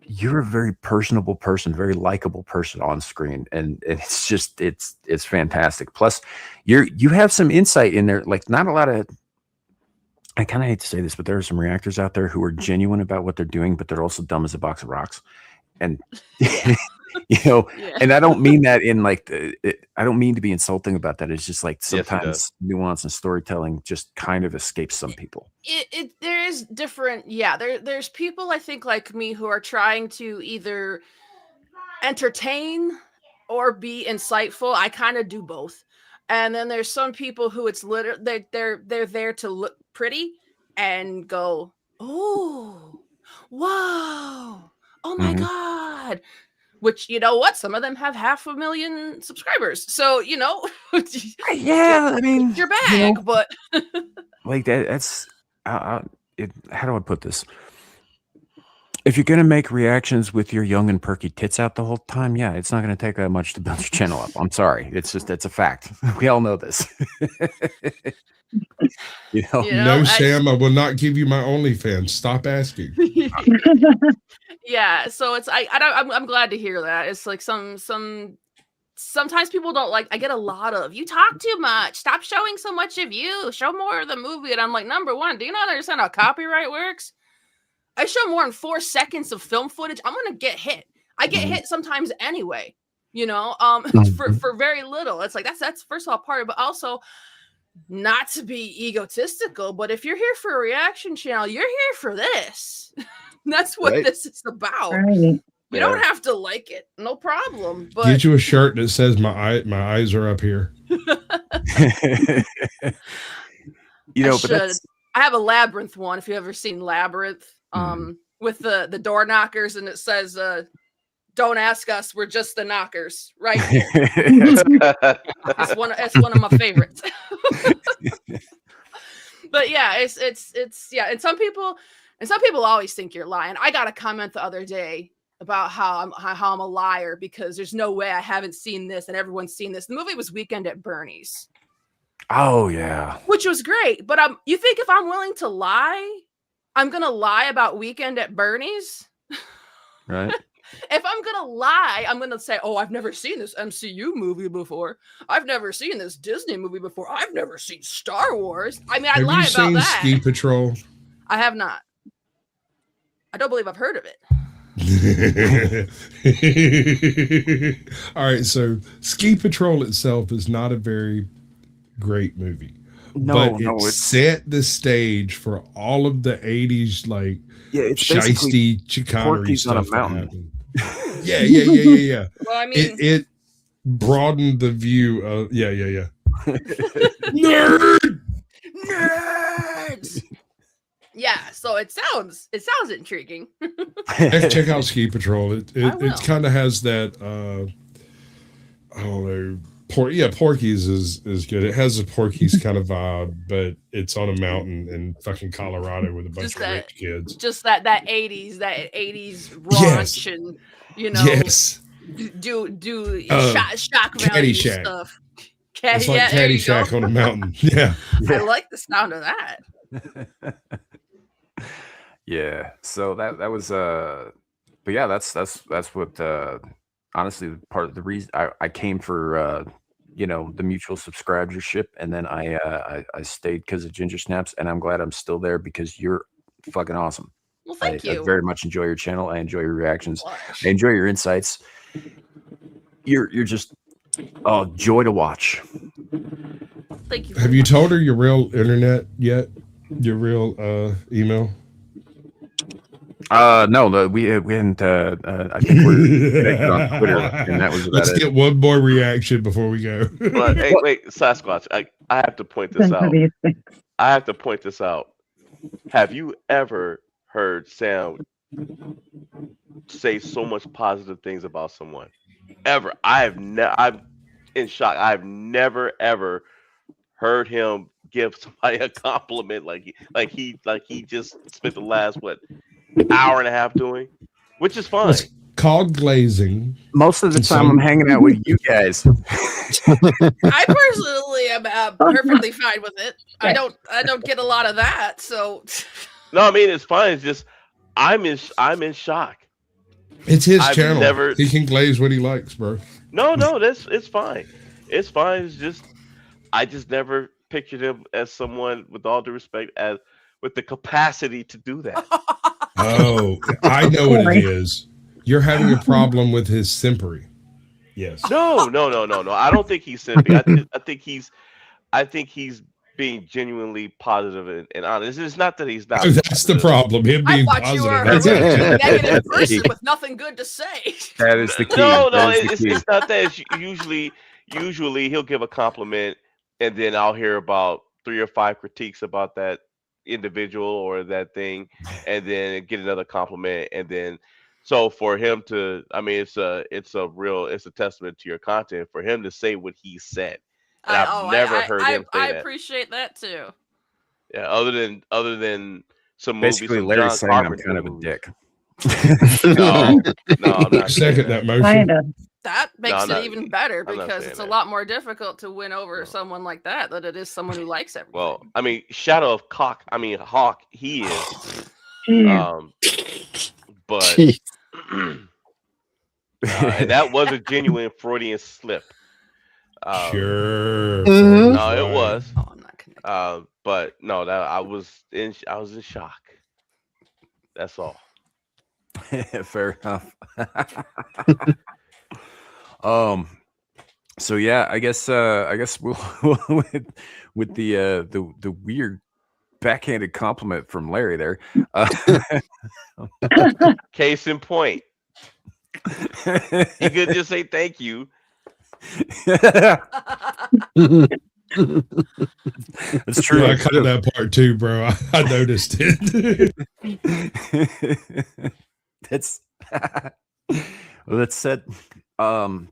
you're a very personable person, very likable person on screen, and it's just it's fantastic. Plus, you have some insight in there, like not a lot of. I kind of hate to say this, but there are some reactors out there who are genuine about what they're doing, but they're also dumb as a box of rocks. And Yeah. and I don't mean that in like I don't mean to be insulting about that. It's just like Yes, he does. sometimes nuance and storytelling just kind of escapes some people. There is different. Yeah, there's people I think like me who are trying to either entertain or be insightful. I kind of do both. And then there's some people who it's literally they're there to look pretty and go, oh, whoa, oh my Mhm. God. Which, you know what? Some of them have 500,000 subscribers. So, you know, Yeah, I mean, it's your bag, but like that's how do I put this? If you're gonna make reactions with your young and perky tits out the whole time, yeah, it's not gonna take that much to build your channel up. I'm sorry, it's a fact. We all know this. You know, No, Sam, I will not give you my OnlyFans. Stop asking. Yeah, so it's I'm glad to hear that. It's like sometimes people don't like. I get a lot of you talk too much. Stop showing so much of you. Show more of the movie. And I'm like, number one, do you not understand how copyright works? I show more than 4 seconds of film footage, I'm gonna get hit. I get hit sometimes anyway. You know, for very little. It's like that's first of all part of it, but also not to be egotistical. But if you're here for a reaction channel, you're here for this. That's what Right. this is about. Right. You don't have to like it, no problem. But Get you a shirt that says my eyes are up here. But that's I have a Labyrinth one. If you've ever seen Labyrinth, with the door knockers, and it says, "Don't ask us, we're just the knockers." Right here. It's one of my favorites. But yeah, it's yeah, and some people always think you're lying. I got a comment the other day about how I'm a liar because there's no way I haven't seen this and everyone's seen this. The movie was Weekend at Bernie's. Oh yeah. Which was great, but you think if I'm willing to lie, I'm gonna lie about Weekend at Bernie's? Right. If I'm gonna lie, I'm gonna say, "Oh, I've never seen this MCU movie before. I've never seen this Disney movie before. I've never seen Star Wars." I mean, I lie Have you about seen that. Ski Patrol? I have not. I don't believe I've heard of it. All right, so Ski Patrol itself is not a very great movie. But it set the stage for all of the 80s, like, it's shiesty chicanery Porky's on a stuff that mountain. happened. Yeah. Well, I mean, It broadened the view of nerds. Yeah, so it sounds intriguing. Check out Ski Patrol. It kind of has that I don't know. Porky's is good. It has a Porky's kind of vibe, but it's on a mountain in fucking Colorado with a bunch of rich kids. Just that 80s raunch and do shock value stuff. It's like Caddyshack on a mountain. Yeah. I like the sound of that. Yeah. So that was but yeah, that's what honestly part of the reason I came for the mutual subscribership, and then I stayed because of Ginger Snaps, and I'm glad I'm still there because you're fucking awesome. Well, thank you. I very much enjoy your channel. I enjoy your reactions. I enjoy your insights. You're just joy to watch. Thank you. Have you told her your real internet yet? Your real email? No, we hadn't. I think we're connected on Twitter, and that was about Let's it. get one more reaction before we go. But hey, wait, Sasquatch, I have to point this out. Have you ever heard Sam say so much positive things about someone? Ever? I'm in shock. I've never ever heard him give somebody a compliment like he just spent the last hour and a half doing, which is fine. It's called glazing. Most of the time, I'm hanging out with you guys. I personally am perfectly fine with it. I don't get a lot of that, so. No, I mean it's fine. It's just I'm in shock. It's his I've channel. never- He can glaze what he likes, bro. No, it's fine. It's fine. It's just I just never pictured him as someone, with all due respect, as with the capacity to do that. Oh, I know what it is. You're having a problem with his simpery. Yes. No. I don't think he's simping. I think he's being genuinely positive and honest. It's not that he's not. Oh, that's the positive. problem. Him I being thought positive. you were That's a it. negative That's the person key. with nothing good to say. That is the key. No, That is the it's, key. it's not that. It's usually he'll give a compliment, and then I'll hear about 3 or 5 critiques about that individual or that thing, and then get another compliment, and then so for him to, I mean, it's a testament to your content for him to say what he said. And I've never heard him say I that. appreciate that too. Yeah, other than some Basically, movies, Larry's some saying John I'm Carpenter kind of a movies. dick. No, I'm not saying Second that motion. Kind of. That makes I'm it not- even better I'm not because saying it's a that. lot more difficult to win over No. someone like that than it is someone who likes everything. Well, I mean, Shadow of Hawk, he is. Jeez. But Jeez. and that was a genuine Freudian slip. Sure. Mhm. No, it was. Oh, I'm not connected. But no, that I was in shock. That's all. Fair enough. So yeah, I guess we'll with the weird backhanded compliment from Larry there. Case in point, you could just say thank you. That's true. Yeah, I cut that part too, bro. I noticed it. That's well, that said, the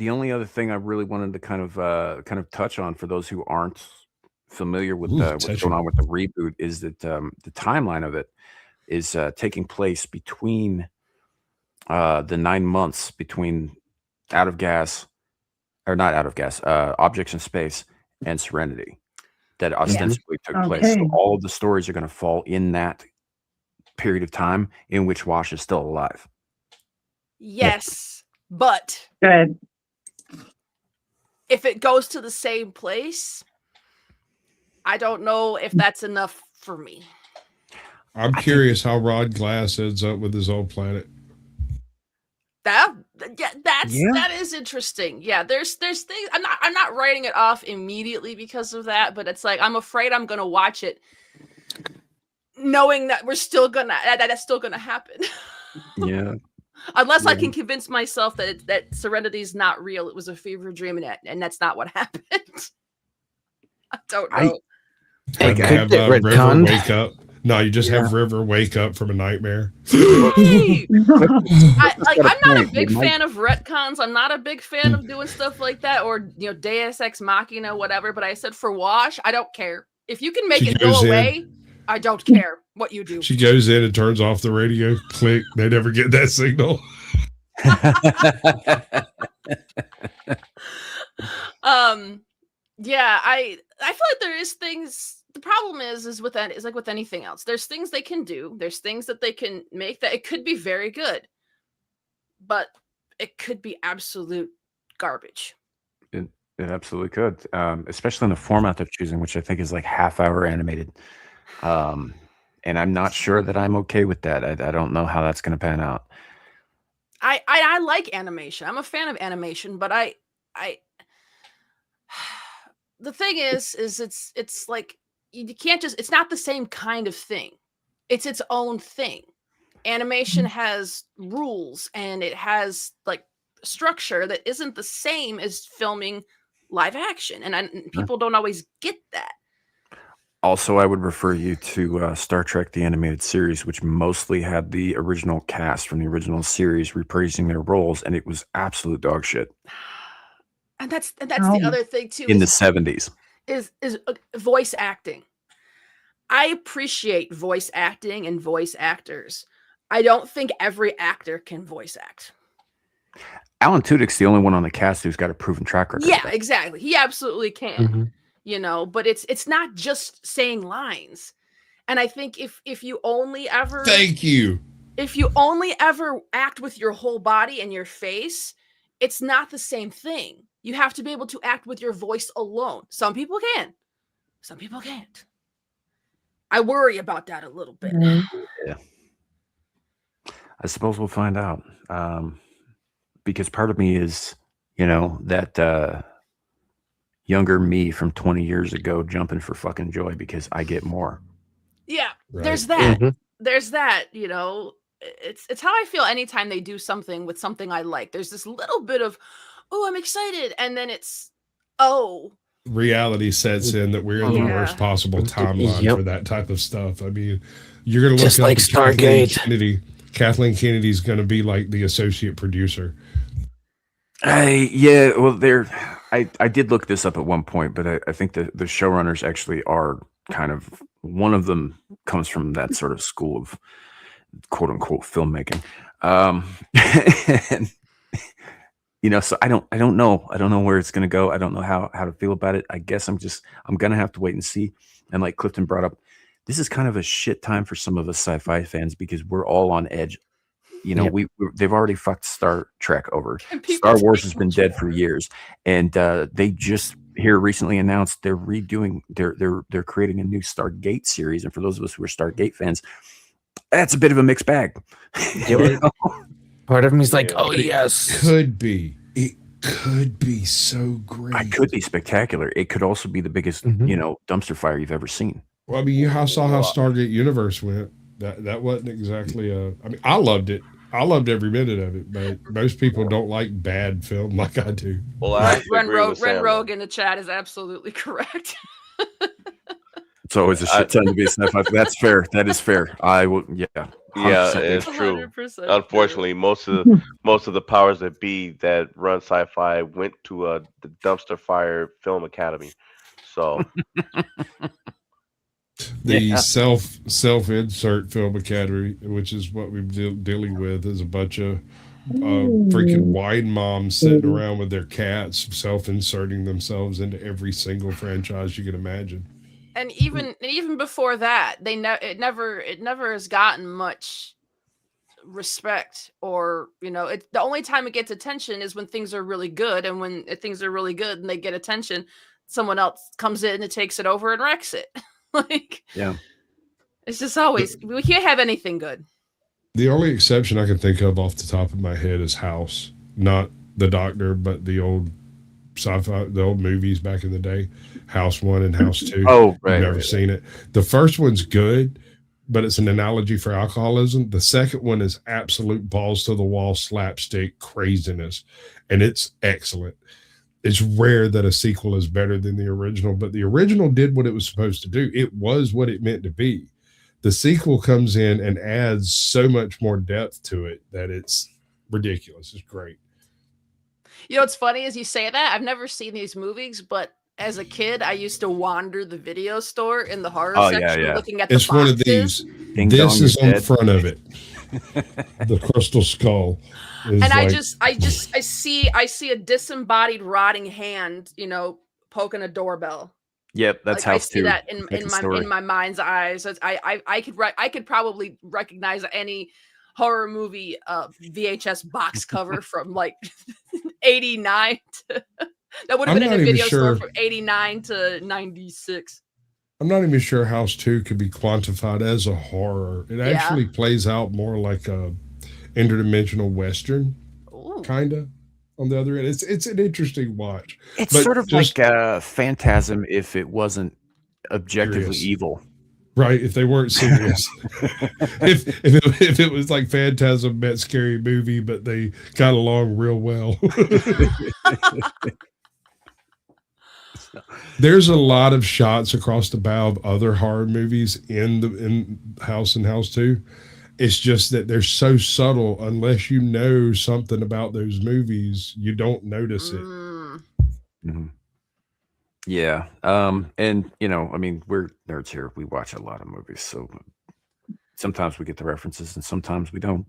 only other thing I really wanted to kind of touch on for those who aren't familiar with what's going on with the reboot is that the timeline of it is taking place between the 9 months between Out of Gas, or not Out of Gas, Objects in Space and Serenity that ostensibly took place. So Okay. all of the stories are going to fall in that period of time in which Wash is still alive. Yes, but Good. if it goes to the same place, I don't know if that's enough for me. I'm curious how Rod Glass ends up with his own planet. That Yeah. is interesting. Yeah, there's things I'm not writing it off immediately because of that, but it's like I'm afraid I'm gonna watch it knowing that that's still gonna happen. Yeah. Unless I can convince myself that Serenity's not real, it was a fever dream, and that's not what happened. I don't know. It could have get River retconned. wake up. No, you just have River wake up from a nightmare. Hey! I'm not a point. big They might- fan of retcons. I'm not a big fan of doing stuff like that, or Deus Ex Machina, whatever. But I said for Wash, I don't care if you can make She it go goes in. away. I don't care what you do. She goes in and turns off the radio. Click. They never get that signal. Yeah, I feel like there is things. The problem is with that is like with anything else. There's things they can do. There's things that they can make that it could be very good, but it could be absolute garbage. It absolutely could, especially in the format they're choosing, which I think is like half-hour animated. And I'm not sure that I'm okay with that. I don't know how that's going to pan out. I like animation. I'm a fan of animation, but I the thing is it's like you can't just, it's not the same kind of thing. It's its own thing. Animation has rules and it has like structure that isn't the same as filming live action, and people don't always get that. Also, I would refer you to Star Trek: The Animated Series, which mostly had the original cast from the original series reprising their roles, and it was absolute dog shit And that's the other thing too. in the 70s. Is voice acting. I appreciate voice acting and voice actors. I don't think every actor can voice act. Alan Tudyk's the only one on the cast who's got a proven track record. Yeah, exactly. He absolutely can. Mhm. But it's not just saying lines. And I think if you only ever Thank you. if you only ever act with your whole body and your face, it's not the same thing. You have to be able to act with your voice alone. Some people can. Some people can't. I worry about that a little bit. Yeah. I suppose we'll find out. Because part of me is, that younger me from 20 years ago jumping for fucking joy because I get more. Yeah, Right. there's that. Mhm. There's that, it's how I feel anytime they do something with something I like. There's this little bit of, oh, I'm excited. And then it's, oh, Reality sets in that we're in the Yeah. worst possible timeline Yep. for that type of stuff. I mean, you're going to look Just up like at Kathleen Stargate. Kennedy. Kathleen Kennedy's going to be like the associate producer. I did look this up at one point, but I think the showrunners actually are kind of, one of them comes from that sort of school of quote unquote filmmaking. And, so I don't know. I don't know where it's going to go. I don't know how to feel about it. I guess I'm going to have to wait and see. And like Clifton brought up, this is kind of a shit time for some of us sci-fi fans because we're all on edge. Yep. They've already fucked Star Trek over. And people Star Wars take has been much dead for more. years, and they just here recently announced they're redoing. They're creating a new Stargate series, and for those of us who are Stargate fans, that's a bit of a mixed bag. Right. Part of me's like, Yeah. oh But yes. It could be so great. It could be spectacular. It could also be the biggest, Mhm. dumpster fire you've ever seen. Well, I mean, you saw how Stargate Universe went. That wasn't exactly I mean, I loved it. I loved every minute of it, but most people don't like bad film like I do. Well, I have to Ren, agree with Sam. Rogue in the chat is absolutely correct. It's always a shit time to be a sci-fi. That's fair. That is fair. I will. Yeah. Yeah, 100%. it's true. 100% true. Unfortunately, most of the powers that be that run sci-fi went to the dumpster fire film academy. So The self insert film academy, which is what we're dealing with, is a bunch of freaking wine moms sitting around with their cats, self inserting themselves into every single franchise you can imagine. And even before that, it never has gotten much respect, or the only time it gets attention is when things are really good, and when things are really good and they get attention, someone else comes in and takes it over and wrecks it. Like, Yeah. it's just always, we can't have anything good. The only exception I can think of off the top of my head is House, not The Doctor, but the old sci-fi, the old movies back in the day, House 1 and House 2. Oh, right. I've never seen it. The first one's good, but it's an analogy for alcoholism. The second one is absolute balls to the wall slapstick craziness, and it's excellent. It's rare that a sequel is better than the original, but the original did what it was supposed to do. It was what it meant to be. The sequel comes in and adds so much more depth to it that it's ridiculous. It's great. What's funny is you say that. I've never seen these movies, but as a kid, I used to wander the video store in the horror section looking at the It's boxes. one of these. Ding This dong, is you're on dead. front of it. The crystal skull. Is And like, I see a disembodied rotting hand, poking a doorbell. Yep, that's Like, I House see 2. that in Second story. my mind's eyes. I could probably recognize any horror movie VHS box cover from like 89 to, that would have I'm been in not a even video store sure. from 89 to 96. I'm not even sure House 2 could be quantified as a horror. It actually plays out more like a interdimensional Western, Ooh. kind of, on the other end. It's an interesting watch. It's But sort of just- like Phantasm if it wasn't objectively Serious. evil. Right, if they weren't serious. if it was like Phantasm met Scary Movie, but they got along real well. There's a lot of shots across the bow of other horror movies in House and House 2. It's just that they're so subtle. Unless you know something about those movies, you don't notice it. Mm-hmm. Yeah. And I mean, we're nerds here. We watch a lot of movies, so sometimes we get the references and sometimes we don't.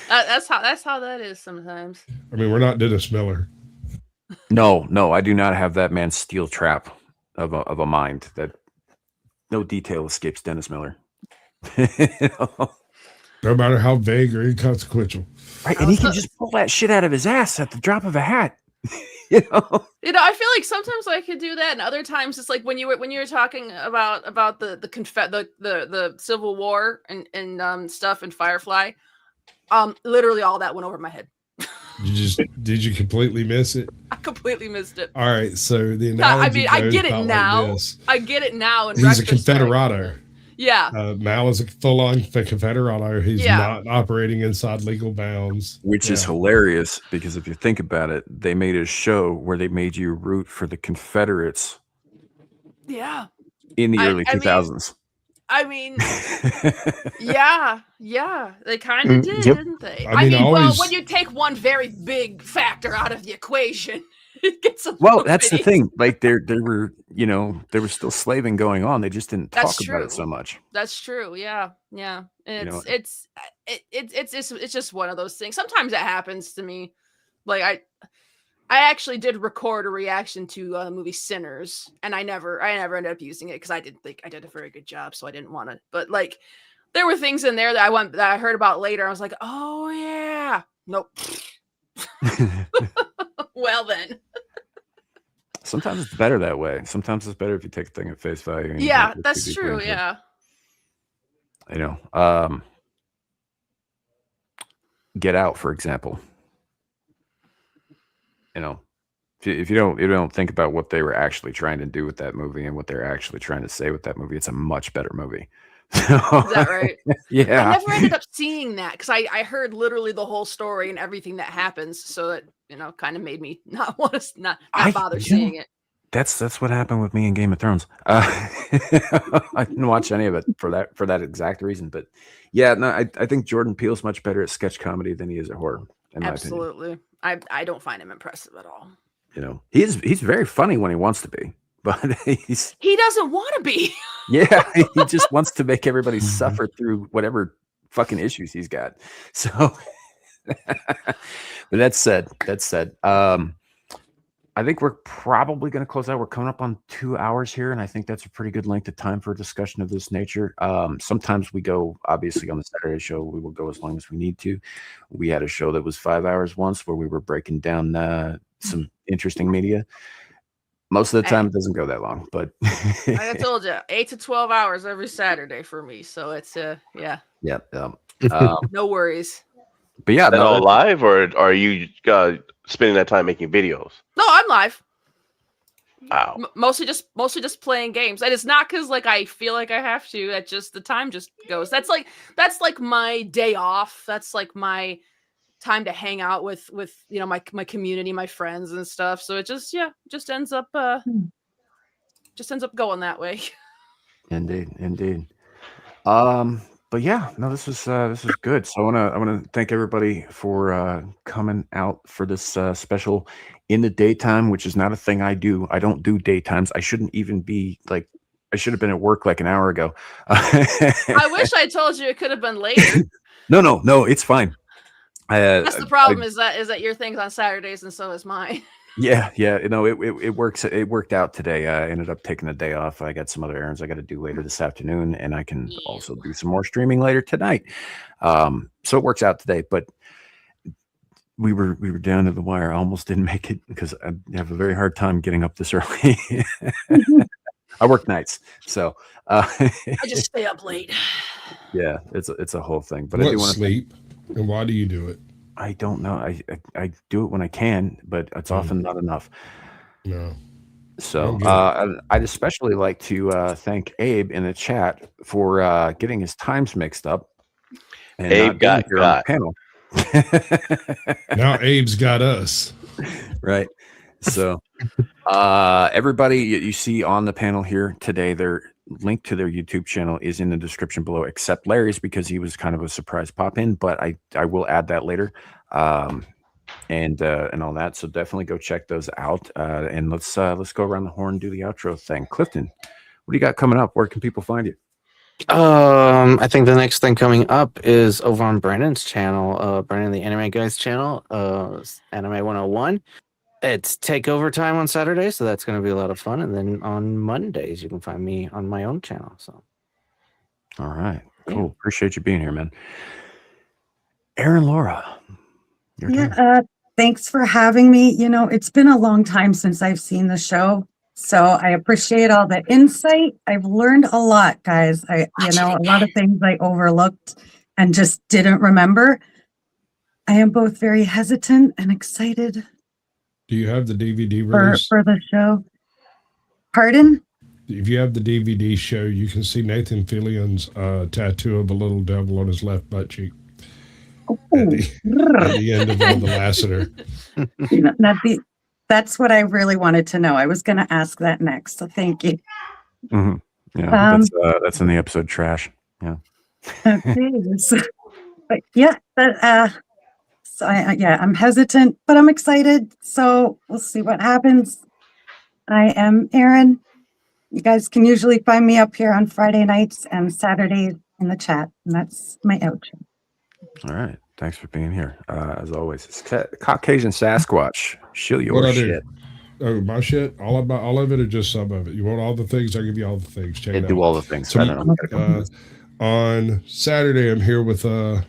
That's how that is sometimes. I mean, we're not Dennis Miller. No, I do not have that man's steel trap of a mind that no detail escapes Dennis Miller. No matter how vague or inconsequential. Right, and he can just pull that shit out of his ass at the drop of a hat. You know, I feel like sometimes I could do that, and other times it's like when you were talking about the Civil War and stuff in Firefly. Literally all that went over my head. Did you completely miss it? I completely missed it. All right, so the analogy I get it goes now. like this. I get it now. He's a Confederado. Yeah. Mal is a full-on Confederado. He's not operating inside legal bounds. Which is hilarious because if you think about it, they made a show where they made you root for the Confederates. Yeah. In the early 2000s. I mean, yeah, they kind of did, didn't they? I mean, well, when you take one very big factor out of the equation, it gets a that's the thing. Like there were, there was still slaving going on. They just didn't talk about it so much. That's true. Yeah. And it's just one of those things. Sometimes that happens to me. Like I actually did record a reaction to the movie Sinners, and I never ended up using it because I didn't think I did a very good job, so I didn't want to. But like, there were things in there that I heard about later. I was like, oh yeah, nope. Well then. Sometimes it's better that way. Sometimes it's better if you take a thing at face value. Yeah, that's true. Yeah. Get Out, for example. If you don't think about what they were actually trying to do with that movie and what they're actually trying to say with that movie, it's a much better movie. Is that right? Yeah. I never ended up seeing that because I heard literally the whole story and everything that happens, so that kind of made me not want to not bother seeing it. That's what happened with me in Game of Thrones. I didn't watch any of it for that exact reason. But yeah, no, I think Jordan Peele's much better at sketch comedy than he is at horror. Absolutely. I don't find him impressive at all. He's very funny when he wants to be, but he doesn't want to be. Yeah, he just wants to make everybody suffer through whatever fucking issues he's got. So, but that said, I think we're probably going to close out. We're coming up on 2 hours here, and I think that's a pretty good length of time for a discussion of this nature. Sometimes we go, obviously, on the Saturday show, we will go as long as we need to. We had a show that was 5 hours once where we were breaking down some interesting media. Most of the time, it doesn't go that long, but like I told you, 8 to 12 hours every Saturday for me. So it's yeah. Yeah. No worries. But yeah, is that all live, or are you spending that time making videos? No, I'm live. Wow. Mostly just playing games, and it's not because like I feel like I have to. That just the time just goes. That's like my day off. That's like my time to hang out with my community, my friends and stuff. So it just ends up going that way. Indeed. But yeah, no, this was good. So I wanna thank everybody for coming out for this special in the daytime, which is not a thing I do. I don't do daytimes. I shouldn't even be like. I should have been at work like an hour ago. I wish I told you it could have been later. No, it's fine. That's the problem. Is that your thing's on Saturdays and so is mine. Yeah. It works. It worked out today. I ended up taking the day off. I got some other errands I got to do later this afternoon, and I can also do some more streaming later tonight. So it works out today. But we were down to the wire. I almost didn't make it because I have a very hard time getting up this early. I work nights, so I just stay up late. Yeah, it's a whole thing. But what I do want to sleep, and why do you do it? I don't know. I do it when I can, but it's often not enough. No. So I'd especially like to thank Abe in the chat for getting his times mixed up. And Abe got here on the panel. Now Abe's got us. Right. So everybody you see on the panel here today, their link to their YouTube channel is in the description below, except Larry's because he was kind of a surprise pop in, but I will add that later. And all that. So definitely go check those out. And let's go around the horn, do the outro thing. Clifton, what do you got coming up? Where can people find you? I think the next thing coming up is over on Brandon's channel, Brandon the Anime Guy's channel, Anime 101. It's takeover time on Saturday, so that's going to be a lot of fun. And then on Mondays, you can find me on my own channel. So, all right, cool. Yeah. Appreciate you being here, man. Aaron Laura, your turn. Yeah, thanks for having me. You know, it's been a long time since I've seen the show, so I appreciate all the insight. I've learned a lot, guys. You know, a lot of things I overlooked and just didn't remember. I am both very hesitant and excited Do you have the DVD release? for the show. Pardon? If you have the DVD show, you can see Nathan Fillion's tattoo of a little devil on his left butt cheek Oh, at the end of The Lassiter. you know, that's what I really wanted to know. I was going to ask that next, so thank you. Mm-hmm. Yeah, that's in the episode trash. Yeah. Okay, but yeah, so I'm hesitant, but I'm excited. So we'll see what happens. I am Erin. You guys can usually find me up here on Friday nights and Saturdays in the chat, and that's my outro. All right. Thanks for being here. As always, it's Caucasian Sasquatch. Shill your What I shit. do? Oh, my shit? All of it or just some of it? You want all the things? I'll give you all the things. Check it out. Do all the things. So, I don't know. on Saturday, I'm here with the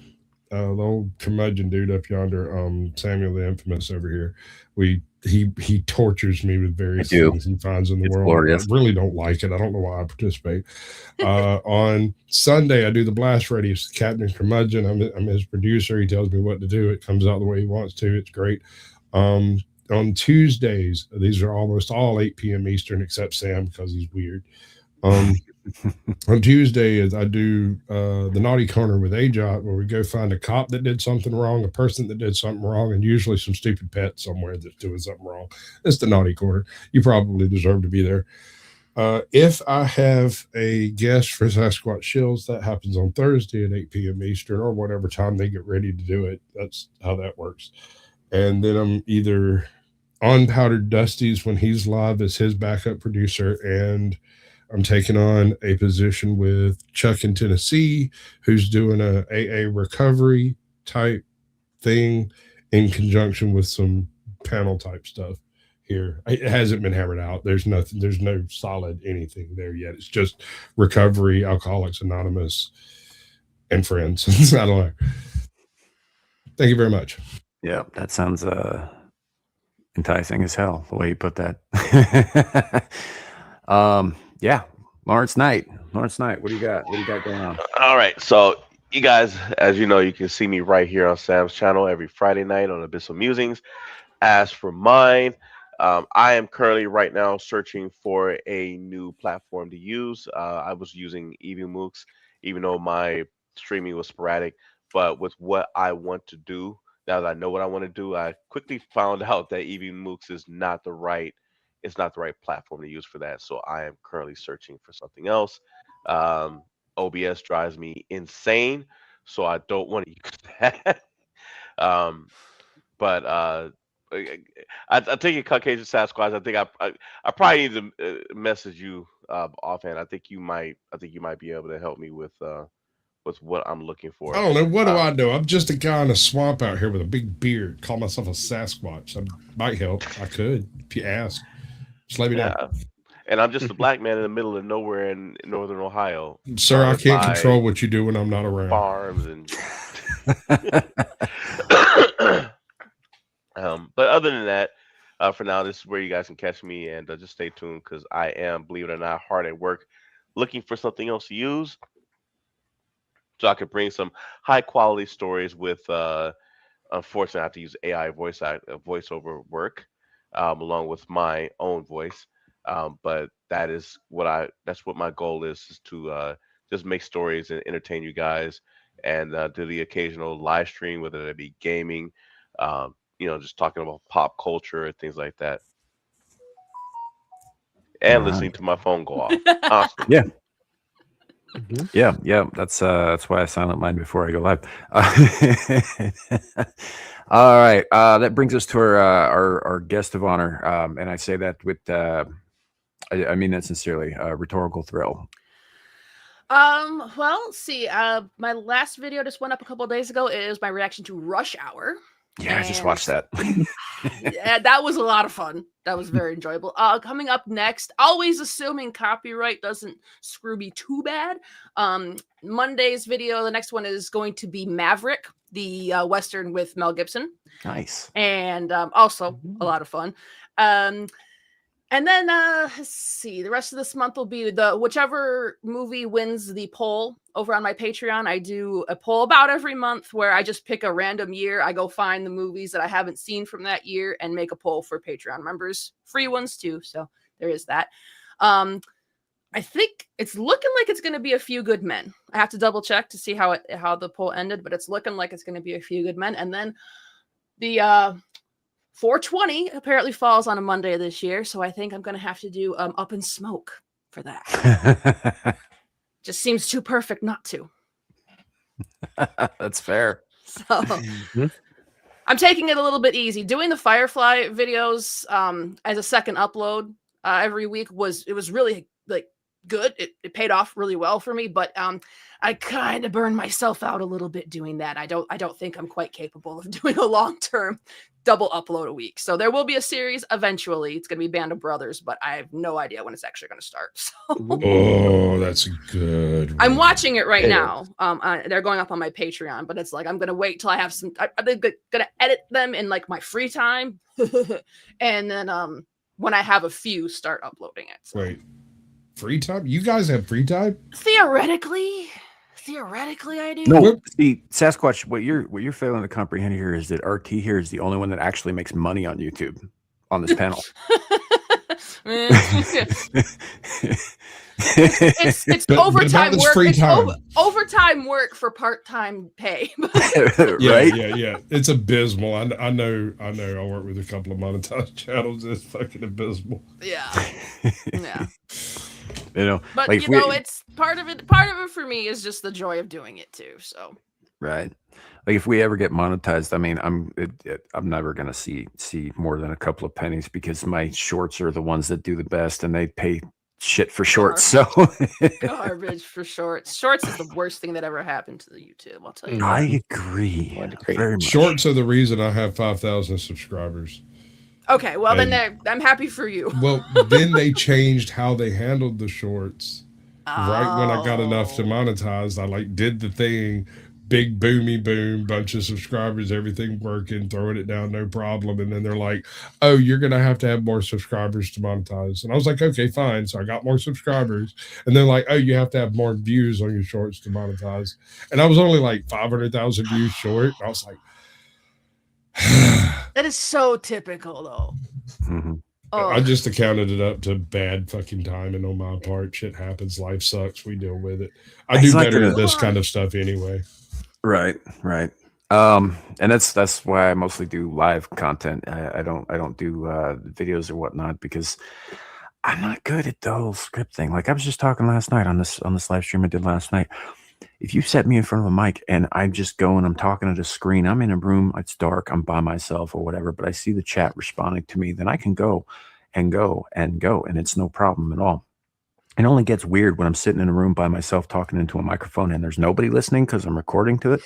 old curmudgeon dude up yonder, Samuel the Infamous over here. He tortures me with various things he finds in the world. Glorious. I really don't like it. I don't know why I participate. On Sunday, I do the Blast Radio. It's Captain Curmudgeon. I'm his producer. He tells me what to do. It comes out the way he wants to. It's great. On Tuesdays, these are almost all 8 p.m. Eastern, except Sam because he's weird. On Tuesday is I do the Naughty Corner with AJOT, where we go find a cop that did something wrong, a person that did something wrong, and usually some stupid pet somewhere that's doing something wrong. It's the Naughty Corner. You probably deserve to be there. If I have a guest for Sasquatch Shills, that happens on Thursday at 8 p.m. Eastern, or whatever time they get ready to do it. That's how that works. And then I'm either on Powdered Dusty's when he's live as his backup producer, and I'm taking on a position with Chuck in Tennessee, who's doing a AA recovery type thing in conjunction with some panel type stuff here. It hasn't been hammered out. There's no solid anything there yet. It's just recovery, Alcoholics Anonymous, and friends. I don't know. Thank you very much. Yeah, that sounds enticing as hell, the way you put that. Yeah, Lawrence Knight, what do you got going on? All right, so you guys, as you know, you can see me right here on Sam's channel every Friday night on Abyssal Musings. As for mine, I am currently right now searching for a new platform to use. I was using EVMooks, even though my streaming was sporadic, but with what I want to do, now that I know what I want to do, I quickly found out that EVMooks is not the right platform to use for that. So I am currently searching for something else. OBS drives me insane, so I don't want to use that. But I take it, Caucasian Sasquatch. I think I probably need to message you offhand. I think you might be able to help me with what I'm looking for. I don't know. What do I do? I'm just a guy in a swamp out here with a big beard. Call myself a Sasquatch. I might help. I could if you ask. Just let me know. And I'm just a black man in the middle of nowhere in northern Ohio. Sir, I can't control what you do when I'm not around. Farms and but other than that, for now, this is where you guys can catch me, and just stay tuned because I am, believe it or not, hard at work looking for something else to use so I could bring some high quality stories with unfortunately I have to use AI voiceover work along with my own voice. But that's what my goal is to just make stories and entertain you guys, and do the occasional live stream, whether it be gaming, just talking about pop culture and things like that, and listening to my phone go off constantly. Yeah. Yeah. That's why I silent mine before I go live. All right. That brings us to our guest of honor, and I say that with I mean that sincerely. Rhetorical thrill. Well, let's see. My last video just went up a couple of days ago. It is my reaction to Rush Hour. Yeah, I just watched that. Yeah, that was a lot of fun. That was very enjoyable. Coming up next, always assuming copyright doesn't screw me too bad. Monday's video, the next one is going to be Maverick, the Western with Mel Gibson. Nice. And also a lot of fun. And then let's see, the rest of this month will be the whichever movie wins the poll over on my Patreon. I do a poll about every month where I just pick a random year. I go find the movies that I haven't seen from that year and make a poll for Patreon members, free ones too. So there is that. I think it's looking like it's going to be A Few Good Men. I have to double check to see how the poll ended, but it's looking like it's going to be A Few Good Men. And then the 420 apparently falls on a Monday this year, so I think I'm going to have to do Up in Smoke for that. Just seems too perfect not to. That's fair. So I'm taking it a little bit easy. Doing the Firefly videos as a second upload every week was really like good. It paid off really well for me, but I kind of burned myself out a little bit doing that. I don't think I'm quite capable of doing a long-term double upload a week. So there will be a series eventually. It's going to be Band of Brothers, but I have no idea when it's actually going to start. So Oh, that's a good one. I'm watching it right now. They're going up on my Patreon, but it's like I'm going to wait till I have some. I'm going to edit them in like my free time, and then when I have a few, start uploading it. So. Wait, free time? You guys have free time? Theoretically, I do. No, see, Sasquatch, what you're failing to comprehend here is that RT here is the only one that actually makes money on YouTube on this panel. It's overtime this work. free It's time. overtime work for part-time pay. Right? Yeah. It's abysmal. I know. I work with a couple of monetized channels. It's fucking abysmal. Yeah. You know, But like it's part of it. Part of it for me is just the joy of doing it too. So right. Like if we ever get monetized, I mean, I'm never gonna see more than a couple of pennies because my shorts are the ones that do the best, and they pay shit for shorts. So garbage for shorts. Shorts is the worst thing that ever happened to the YouTube. I'll tell you. I agree. Very much. Shorts are the reason I have 5,000 subscribers. Okay, well then I'm happy for you. Well, then they changed how they handled the shorts. Right when I got enough to monetize, I did the thing, big boomy boom, bunch of subscribers, everything working, throwing it down, no problem. And then they're like, "Oh, you're gonna have to have more subscribers to monetize." And I was like, "Okay, fine." So I got more subscribers, and they're like, "Oh, you have to have more views on your shorts to monetize." And I was only like 500,000 views short. And I was like. That is so typical, though. Mm-hmm. Oh. I just accounted it up to bad fucking timing on my part. Shit happens. Life sucks. We deal with it. I do better at this kind of stuff anyway. Right. And that's why I mostly do live content. I don't do videos or whatnot because I'm not good at the whole script thing. Like I was just talking last night on this live stream I did last night. If you set me in front of a mic and I'm just going, I'm talking at a screen, I'm in a room, it's dark, I'm by myself or whatever, but I see the chat responding to me, then I can go, and it's no problem at all. It only gets weird when I'm sitting in a room by myself talking into a microphone and there's nobody listening because I'm recording to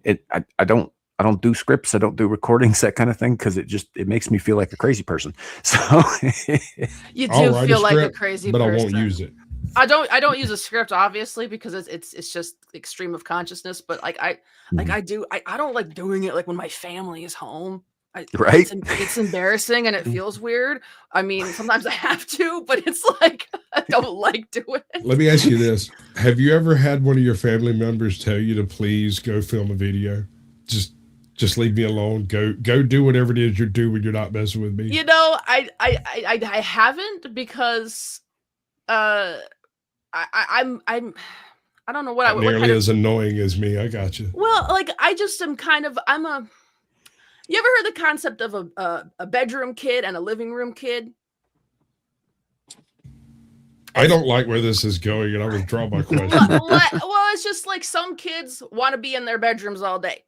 it. I don't do scripts, I don't do recordings, that kind of thing, because it makes me feel like a crazy person. So you do feel like a crazy but person. I won't use it. I don't use a script obviously because it's just extreme of consciousness, but like I don't like doing it like when my family is home. Right? It's embarrassing and it feels weird. I mean, sometimes I have to, but it's like I don't like doing it. Let me ask you this. Have you ever had one of your family members tell you to please go film a video? Just leave me alone. Go do whatever it is you do when you're not messing with me. You know, I haven't because I don't know what I would. Nearly as annoying as me. I got you. Well, like I just am kind of You ever heard the concept of a bedroom kid and a living room kid? I don't like where this is going, and I withdraw my question. Well, it's just like some kids want to be in their bedrooms all day,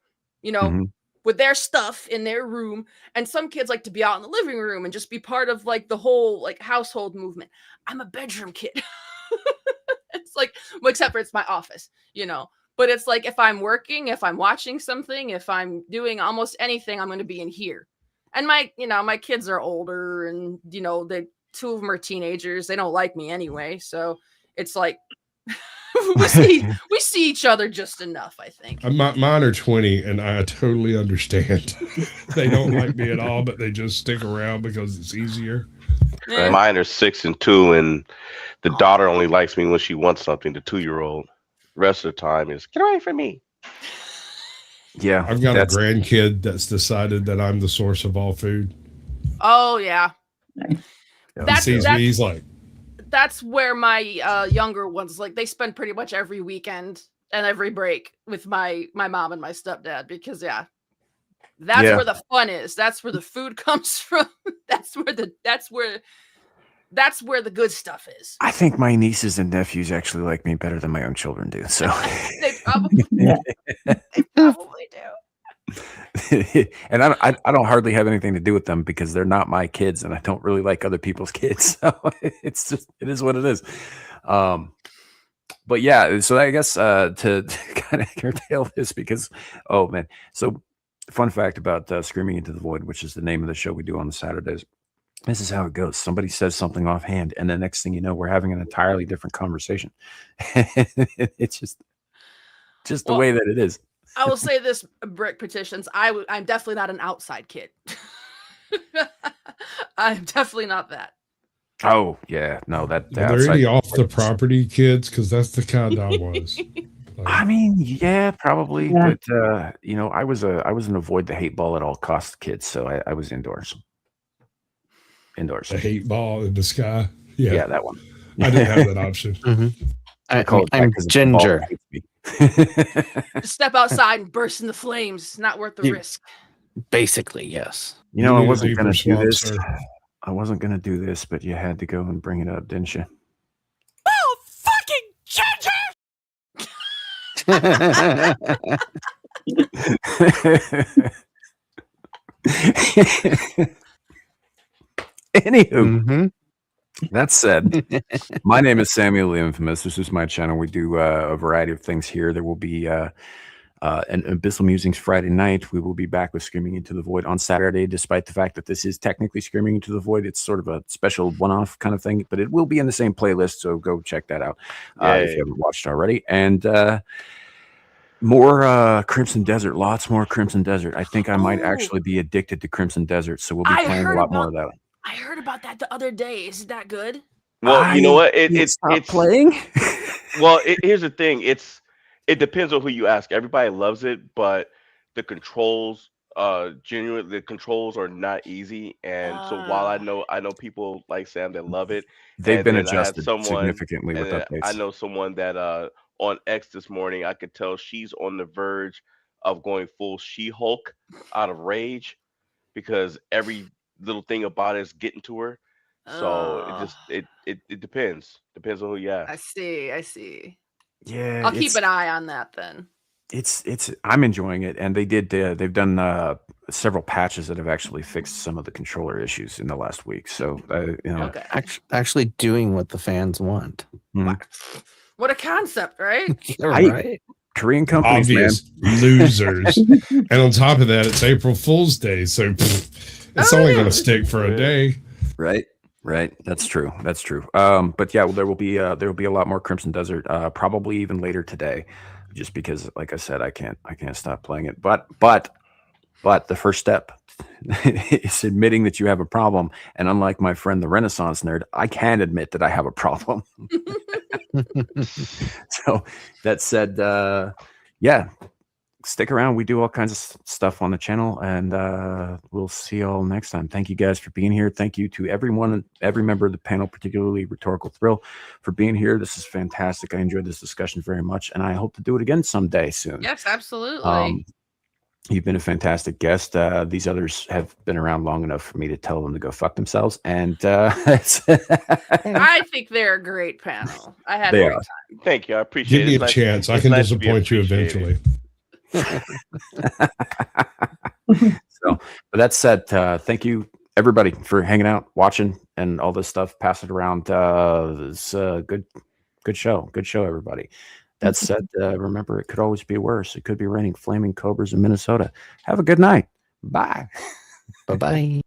with their stuff in their room, and some kids like to be out in the living room and just be part of like the whole like household movement. I'm a bedroom kid. It's like, well, except for it's my office, But it's like if I'm working, if I'm watching something, if I'm doing almost anything, I'm going to be in here. And my kids are older, and the two of them are teenagers. They don't like me anyway, so it's like we see each other just enough, I think. Mine are 20, and I totally understand. They don't like me at all, but they just stick around because it's easier. Yeah. Mine are 6 and 2, and the daughter only likes me when she wants something. The 2-year-old. The rest of the time is get away from me. Yeah, I've got a grandkid that's decided that I'm the source of all food. Oh yeah. He sees me, he's like, that's where my younger ones, like, they spend pretty much every weekend and every break with my mom and my stepdad, because that's where the fun is. That's where the food comes from. That's where the good stuff is. I think my nieces and nephews actually like me better than my own children do. So they probably do. And I don't hardly have anything to do with them because they're not my kids, and I don't really like other people's kids. So it is what it is. But yeah, so I guess to kind of curtail this, because so fun fact about Screaming Into the Void, which is the name of the show we do on the Saturdays. This is how it goes. Somebody says something offhand, and the next thing you know, we're having an entirely different conversation. It's just the way that it is. I will say this, Brick Petitions. I'm definitely not an outside kid. I'm definitely not that. Oh yeah, no, are there any off the property kids? Because that's the kind I was. I mean, yeah, probably, but I was an avoid the hate ball at all costs kid, so I was indoors. The hate ball in the sky. Yeah, that one. I didn't have that option. I'm Ginger. Just step outside and burst into flames. Not worth the risk. Basically, yes. I wasn't going to do this. I wasn't going to do this, but you had to go and bring it up, didn't you? Oh, fucking Ginger! Anywho, that said, my name is Samuel the Infamous. This is my channel. We do a variety of things here. There will be an Abyssal Musings Friday night. We will be back with Screaming Into the Void on Saturday, despite the fact that this is technically Screaming Into the Void. It's sort of a special one-off kind of thing, but it will be in the same playlist, so go check that out if you haven't watched already. And more Crimson Desert, lots more Crimson Desert. I think I might actually be addicted to Crimson Desert, so we'll be playing a lot more of that. I heard about that the other day. Is it that good? Well, you know what? It's playing. Well, here's the thing. It depends on who you ask. Everybody loves it, but the controls, genuinely, the controls are not easy. And so while I know people like Sam that love it, they've been adjusted significantly with updates. I know someone that on X this morning, I could tell she's on the verge of going full She-Hulk out of rage because every little thing about it is getting to her. So it depends on who you ask. I see. Yeah, I'll keep an eye on that then. I'm enjoying it, and they've done several patches that have actually fixed some of the controller issues in the last week. So actually doing what the fans want. What a concept, right? Right. Korean companies, obvious losers. And on top of that, it's April Fool's Day, so it's only going to stick for a day. Right. That's true. But yeah, there will be a lot more Crimson Desert, probably even later today, just because, like I said, I can't stop playing it. But the first step is admitting that you have a problem. And unlike my friend, the Renaissance Nerd, I can admit that I have a problem. So that said, stick around. We do all kinds of stuff on the channel, and we'll see you all next time. Thank you guys for being here. Thank you to every member of the panel, particularly Rhetorical Thrill, for being here. This is fantastic. I enjoyed this discussion very much, and I hope to do it again someday soon. Yes, absolutely. You've been a fantastic guest. These others have been around long enough for me to tell them to go fuck themselves. And I think they're a great panel. I had a great time. Thank you. I appreciate it. Give me a chance. I can disappoint you eventually. So, but that said, thank you everybody for hanging out, watching, and all this stuff. Pass it around. It's a good show. Good show, everybody. That said, remember, it could always be worse. It could be raining flaming cobras in Minnesota. Have a good night. Bye. Bye bye.